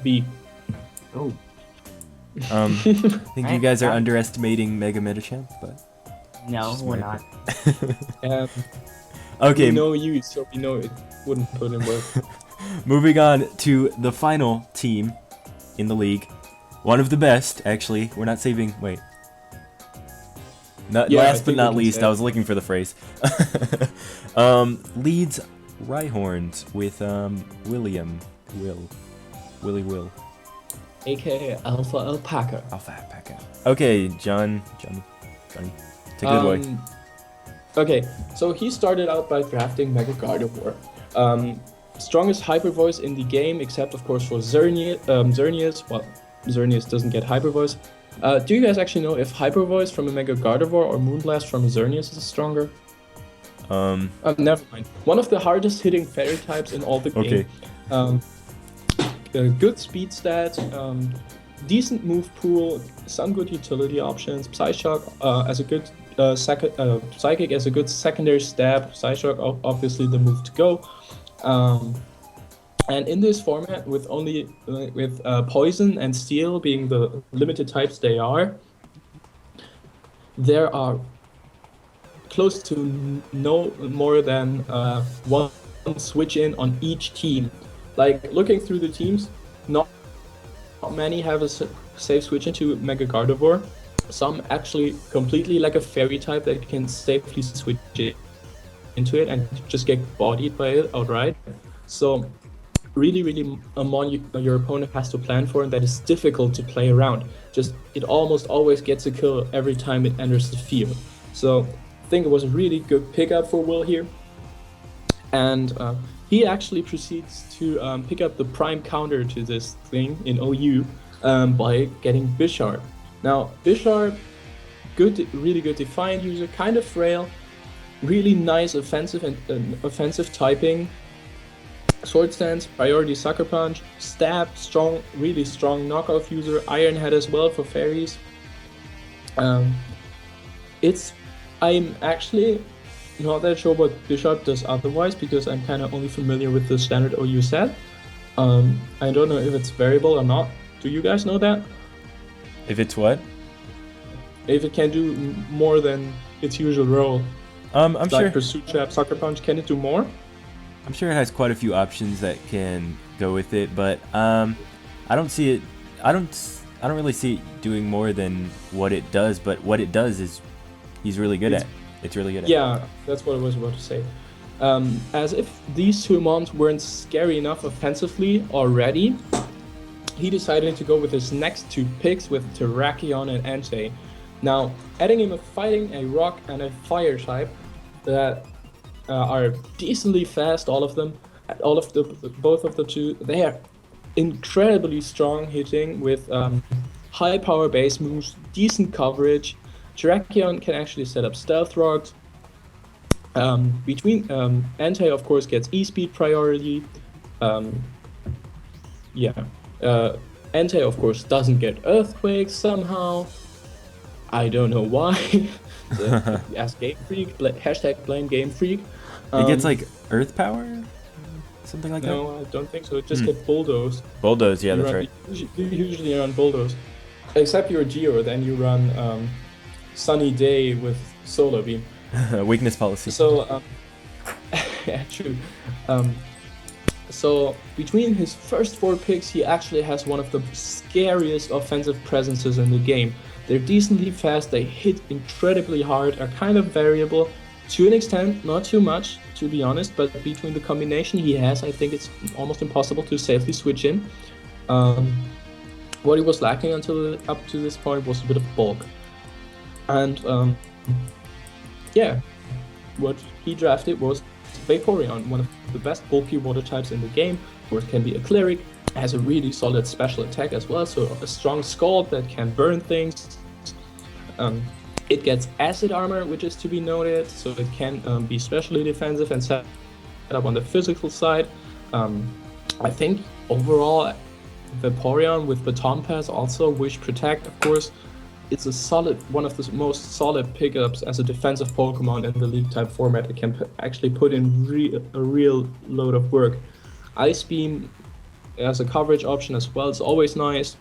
B. Oh, I think you guys are Alright. underestimating Mega Metachamp, but no, Just we're my- not. okay. We know you, so we know it wouldn't put in work. Moving on to the final team in the league. One of the best, actually. We're not saving. Wait. Yeah, I Last but think not we can least, say. I was looking for the phrase. Leads Rhyhorns with Will. AKA Alpha Alpaca. Alpha Alpaca. Okay, Johnny, take it away. Okay, so he started out by drafting Mega Gardevoir. Strongest Hyper Voice in the game, except of course for Xerneas. Well, Xerneas doesn't get Hyper Voice. Do you guys actually know if Hyper Voice from a Mega Gardevoir or Moonblast from a Xerneas is stronger? Never mind. One of the hardest hitting fairy types in all the game. Good speed stats, decent move pool, some good utility options. Psyshock as a good Psychic as a good secondary stab. Psyshock obviously the move to go. And in this format, with Poison and Steel being the limited types they are, there are close to no more than one switch in on each team. Like, looking through the teams, not many have a safe switch into Mega Gardevoir. Some actually completely like a fairy type that can safely switch it into it and just get bodied by it outright. So really a mon your opponent has to plan for, and that is difficult to play around. Just, it almost always gets a kill every time it enters the field. So I think it was a really good pickup for Will here. And he actually proceeds to pick up the prime counter to this thing in OU by getting Bishar. Now, Bishar, really good Defiant user, kind of frail, really nice offensive and offensive typing. Sword Stance, Priority Sucker Punch, Stab, strong, really strong knockoff user, Iron Head as well for fairies. I'm actually not that sure what Bishop does otherwise, because I'm kind of only familiar with the standard OU set. I don't know if it's variable or not. Do you guys know that? If it's what? If it can do more than its usual role. I'm like sure. Pursuit Trap, Sucker Punch, can it do more? I'm sure it has quite a few options that can go with it, but I don't see it. I don't really see it doing more than what it does. But what it does is he's really good at. It's really good at. Yeah, that's what I was about to say. As if these two mons weren't scary enough offensively already, he decided to go with his next two picks with Terrakion and Entei. Now, adding him a fighting, a rock, and a fire type that are decently fast, all of them, both of the two, they are incredibly strong hitting with high power base moves, decent coverage. Terrakion can actually set up stealth rocks. Entei, of course, gets E-speed priority. Entei, of course, doesn't get earthquakes somehow. I don't know why. Ask Game Freak, hashtag blame Game Freak. It gets like earth power, something like that. No, I don't think so. It just gets bulldozed. Bulldoze, yeah, that's right. You usually run bulldoze. Except you're Geo, then you run Sunny Day with Solar Beam. Weakness policy. So, yeah, true. So between his first four picks, he actually has one of the scariest offensive presences in the game. They're decently fast, they hit incredibly hard, are kind of variable to an extent, not too much to be honest, but between the combination he has, I think it's almost impossible to safely switch in. What he was lacking up to this point was a bit of bulk. And what he drafted was Vaporeon, one of the best bulky water types in the game. Of course, can be a cleric, has a really solid special attack as well, so a strong scald that can burn things. It gets acid armor, which is to be noted, so it can be specially defensive and set up on the physical side. I think overall, Vaporeon with Baton Pass, also Wish Protect, of course, it's a solid, one of the most solid pickups as a defensive Pokemon in the League type format. It can actually put in a real load of work. Ice Beam as a coverage option as well, it's always nice.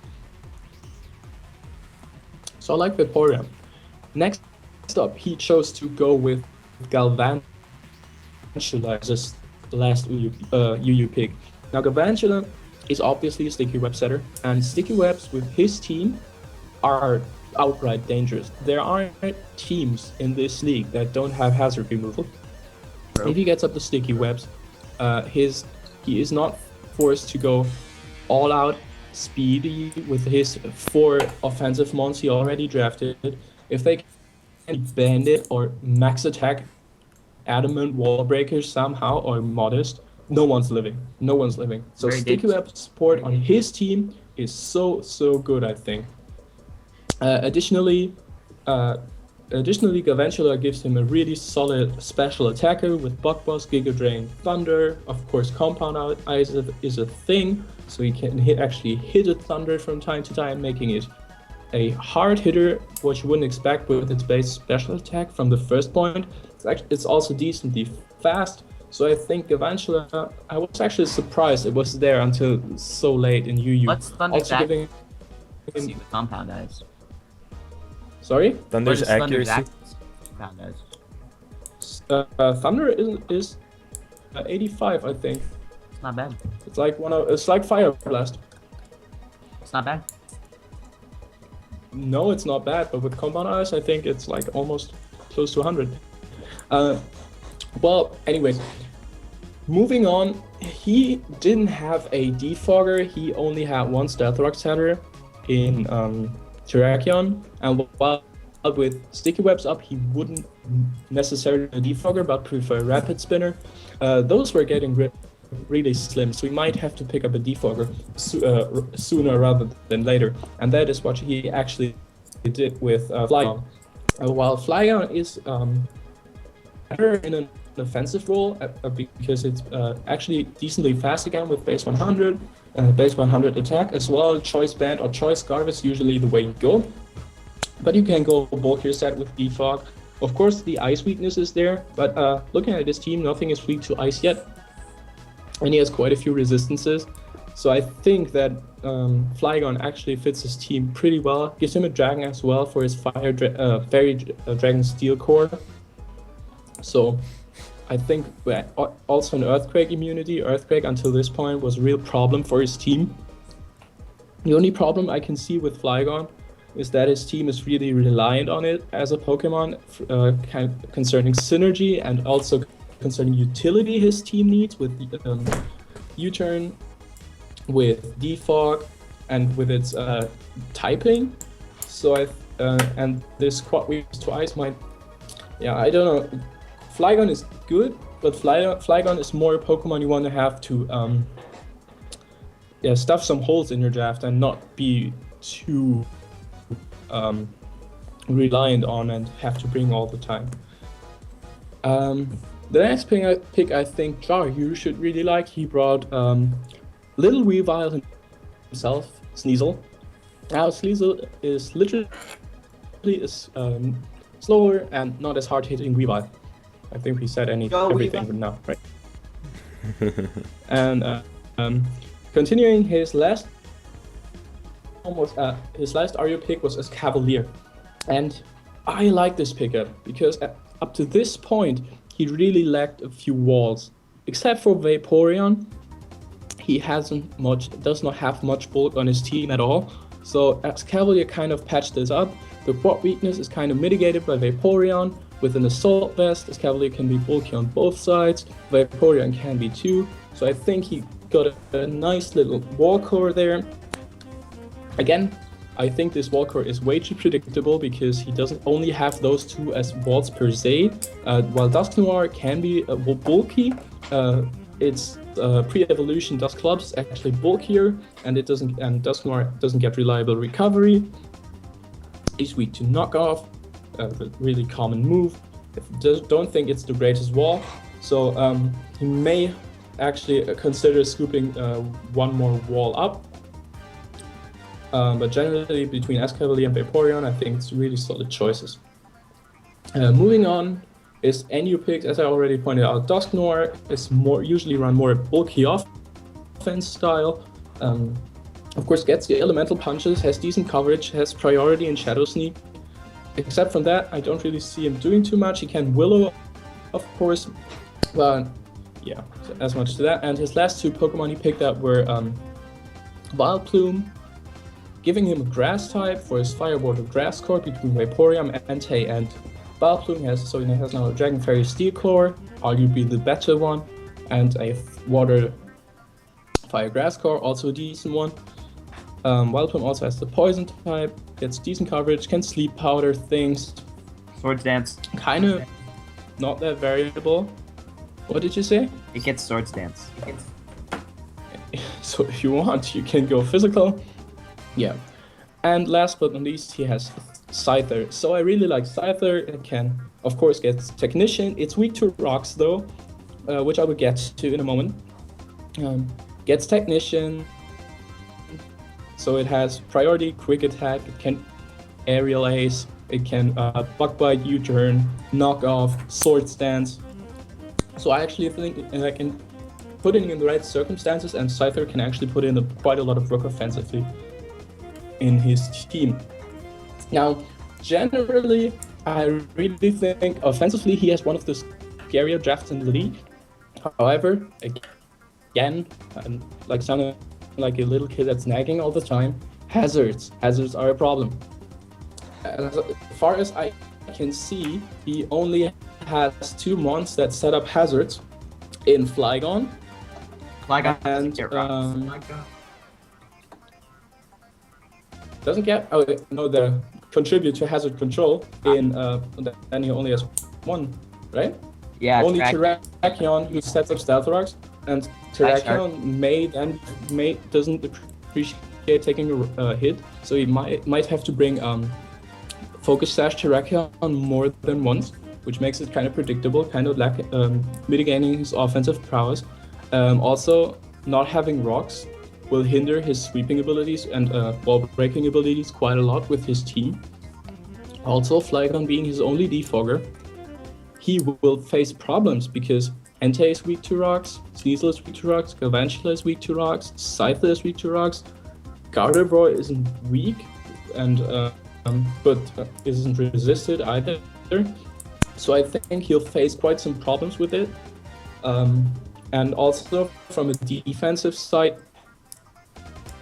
So I like Vaporeon. Next up, he chose to go with Galvantula as the last UU pick. Now Galvantula is obviously a Sticky Web setter, and Sticky Webs with his team are outright dangerous. There aren't teams in this league that don't have hazard removal. If he gets up the Sticky Webs, he is not forced to go all out speedy with his 4 offensive mons he already drafted. If they can Bandit or max attack Adamant Wall Breakers somehow or Modest, no one's living. So Very Sticky Web support on his team is so good, I think. Additionally, Galvantula gives him a really solid special attacker with Bug Buzz, Giga Drain, Thunder. Of course, Compound Ice is a thing, so he can actually hit a Thunder from time to time, making it a hard hitter, which you wouldn't expect with its base special attack from the first point. It's also decently fast, so I think Galvantula, I was actually surprised it was there until so late in UU. What's Thunder Also giving accuracy with Compound Eyes? Sorry? Thunder's What is Thunder's accuracy. Compound Eyes. Thunder is 85, I think. It's not bad. It's like Fire Blast. It's not bad. No, it's not bad, but with Compound Eyes, I think it's like almost close to 100. Well, anyways, moving on, he didn't have a Defogger, he only had 1 Stealth Rock setter in Terrakion, and while with Sticky Webs up, he wouldn't necessarily a Defogger, but prefer Rapid Spinner. Those were getting really slim, so we might have to pick up a Defogger sooner rather than later, and that is what he actually did with Flygon. While Flygon is better in an offensive role because it's actually decently fast again with base 100, base 100 attack as well. Choice Band or Choice Scarf is usually the way you go, but you can go bulkier set with Defog. Of course, the ice weakness is there, but looking at his team, nothing is weak to ice yet, and he has quite a few resistances. So I think that Flygon actually fits his team pretty well. Gives him a Dragon as well for his Fairy Dragon Steel core. So I think also an Earthquake immunity. Earthquake until this point was a real problem for his team. The only problem I can see with Flygon is that his team is really reliant on it as a Pokemon, kind of concerning synergy and also concerning utility his team needs with U-Turn, with Defog, and with its typing. So and this quad weakness to ice might, I don't know. Flygon is good, but Flygon is more a Pokemon you want to have to stuff some holes in your draft and not be too reliant on and have to bring all the time. The next pick I think Jarr you should really like. He brought Little Weavile himself, Sneasel. Now Sneasel is literally slower and not as hard hitting Weavile. I think we said everything for now, right? And continuing his last RU pick was as Cavalier, and I like this pickup because up to this point he really lacked a few walls. Except for Vaporeon, he does not have much bulk on his team at all. So as Cavalier kind of patched this up, the quad weakness is kind of mitigated by Vaporeon. With an Assault Vest, as Cavalier can be bulky on both sides, Vaporeon can be too. So I think he got a nice little wall core there. Again, I think this wall core is way too predictable because he doesn't only have those 2 as walls per se. While Dusknoir can be bulky, its pre-evolution Dusclops is actually bulkier, and Dusknoir doesn't get reliable recovery. He's weak to knockoff. A really common move. Don't think it's the greatest wall, so he may actually consider scooping 1 more wall up. But generally, between Escavalier and Vaporeon, I think it's really solid choices. Moving on is NU picks, as I already pointed out. Dusknoir is usually run more bulky offense style. Of course, gets the elemental punches, has decent coverage, has priority in Shadow Sneak. Except from that, I don't really see him doing too much. He can Willow, of course, but yeah, so as much to that. And his last two Pokemon he picked up were Vileplume, giving him a Grass type for his Fire Water Grass core between Vaporeon, Entei, and Vileplume. Has now a Dragon Fairy Steel core, arguably the better one, and a Water Fire Grass core, also a decent one. Vileplume also has the Poison type, gets decent coverage, can Sleep Powder things. Swords Dance. Kind of not that variable. What did you say? It gets Swords Dance. So if you want, you can go physical. Yeah. And last but not least, he has Scyther. So I really like Scyther. It can, of course, get Technician. It's weak to rocks, though, which I will get to in a moment. Gets Technician. So it has priority, quick attack, it can aerial ace, it can bug bite, U-turn, knock off, sword stance. So I actually think I can put it in the right circumstances, and Scyther can actually put in quite a lot of work offensively in his team. Now, generally, I really think offensively he has one of the scarier drafts in the league. However, again, like sounding like a little kid that's nagging all the time, hazards are a problem. As far as I can see, he only has 2 months that set up hazards in Flygon. And doesn't get the contribute to hazard control in then he only has 1, right? Yeah. Only Terrakion who sets up Stealth Rocks, and Terrakion doesn't appreciate taking a hit, so he might have to bring Focus Sash Terrakion more than once, which makes it kind of predictable, kind of mitigating his offensive prowess. Also, not having rocks will hinder his sweeping abilities and wall breaking abilities quite a lot with his team. Also, Flygon being his only defogger, he will face problems because Entei is weak to rocks, Sneasel is weak to rocks, Galvantula is weak to rocks, Scyther is weak to rocks, Gardevoir isn't weak, and but isn't resisted either. So I think he'll face quite some problems with it. And also from a defensive side,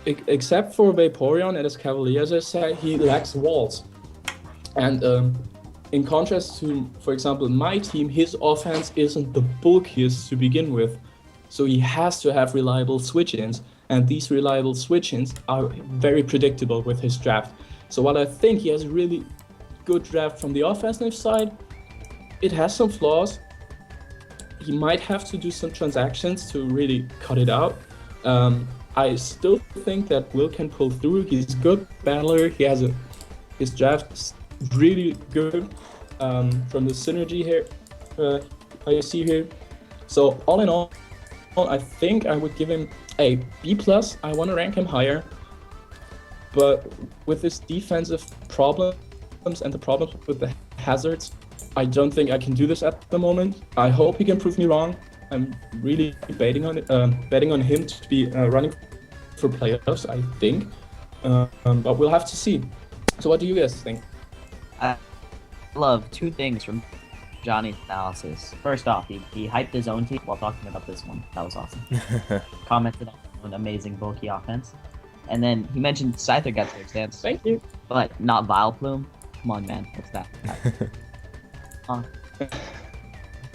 except for Vaporeon and his Cavalier, as I said, he lacks walls. And in contrast to, for example, my team, his offense isn't the bulkiest to begin with. So he has to have reliable switch-ins, and these reliable switch-ins are very predictable with his draft. So while I think he has a really good draft from the offensive side, it has some flaws. He might have to do some transactions to really cut it out. I still think that Will can pull through. He's a good battler. His draft is really good from the synergy here I see here. So all in all, I think I would give him a B+. I want to rank him higher, but with his defensive problems and the problems with the hazards, I don't think I can do this at the moment. I hope he can prove me wrong. I'm really betting on him to be running for playoffs, I think. But we'll have to see. So what do you guys think? I love 2 things from Johnny's analysis. First off, he hyped his own team while talking about this one. That was awesome. Commented on an amazing bulky offense. And then he mentioned Scyther gets their stance. Thank you. But not Vileplume. Come on, man. What's that?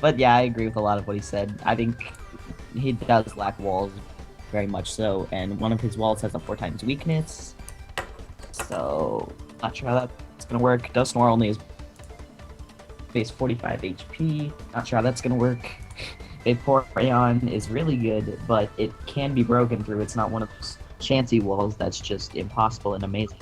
But yeah, I agree with a lot of what he said. I think he does lack walls, very much so, and one of his walls has a 4x weakness. So, not sure how that's gonna work. Dusknoir only has base 45 HP. Not sure how that's gonna work. Vaporeon is really good, but it can be broken through. It's not one of those chancy walls that's just impossible and amazing.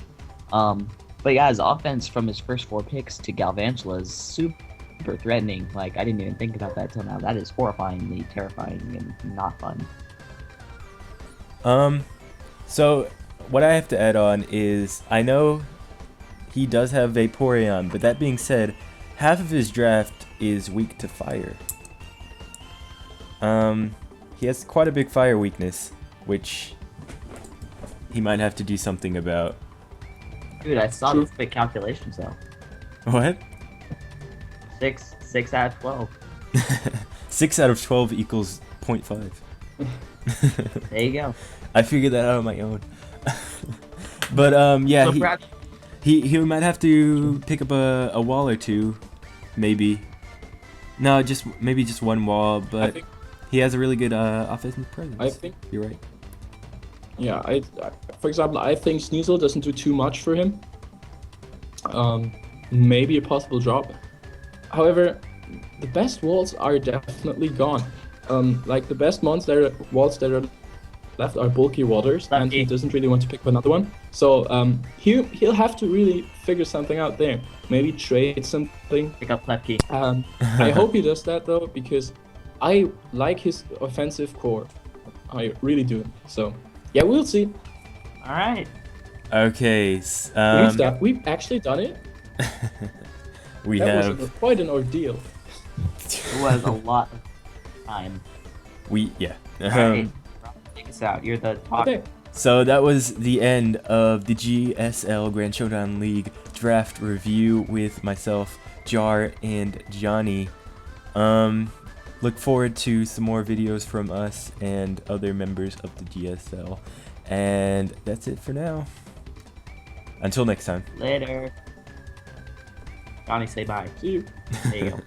But yeah, his offense from his first 4 picks to Galvantula is super threatening. Like, I didn't even think about that till now. That is horrifyingly terrifying and not fun. So what I have to add on is I know he does have Vaporeon, but that being said, half of his draft is weak to fire. He has quite a big fire weakness, which he might have to do something about. Dude, I saw those big calculations though. What? 6 out of 12. 6 out of 12 equals 0.5. There you go. I figured that out on my own. But yeah, So perhaps he might have to pick up a wall or two, maybe. No, maybe just one wall, but he has a really good offensive presence. I think You're right. Yeah, for example, I think Sneasel doesn't do too much for him. Maybe a possible drop. However, the best walls are definitely gone. Like the best walls that are left are bulky waters, and he doesn't really want to pick up another one. So he'll have to really figure something out there. Maybe trade something. pick up Klefki. I hope he does that though, because I like his offensive core. I really do. So yeah, we'll see. All right. Okay. We've actually done it. We That have. was quite an ordeal. It was a lot of time. Yeah. All right. Take us out. You're the talk. Okay. So that was the end of the GSL Grand Showdown League draft review with myself, Jarr, and Johnny. Look forward to some more videos from us and other members of the GSL. And that's it for now. Until next time. Later. Johnny, say bye. See you. There you go.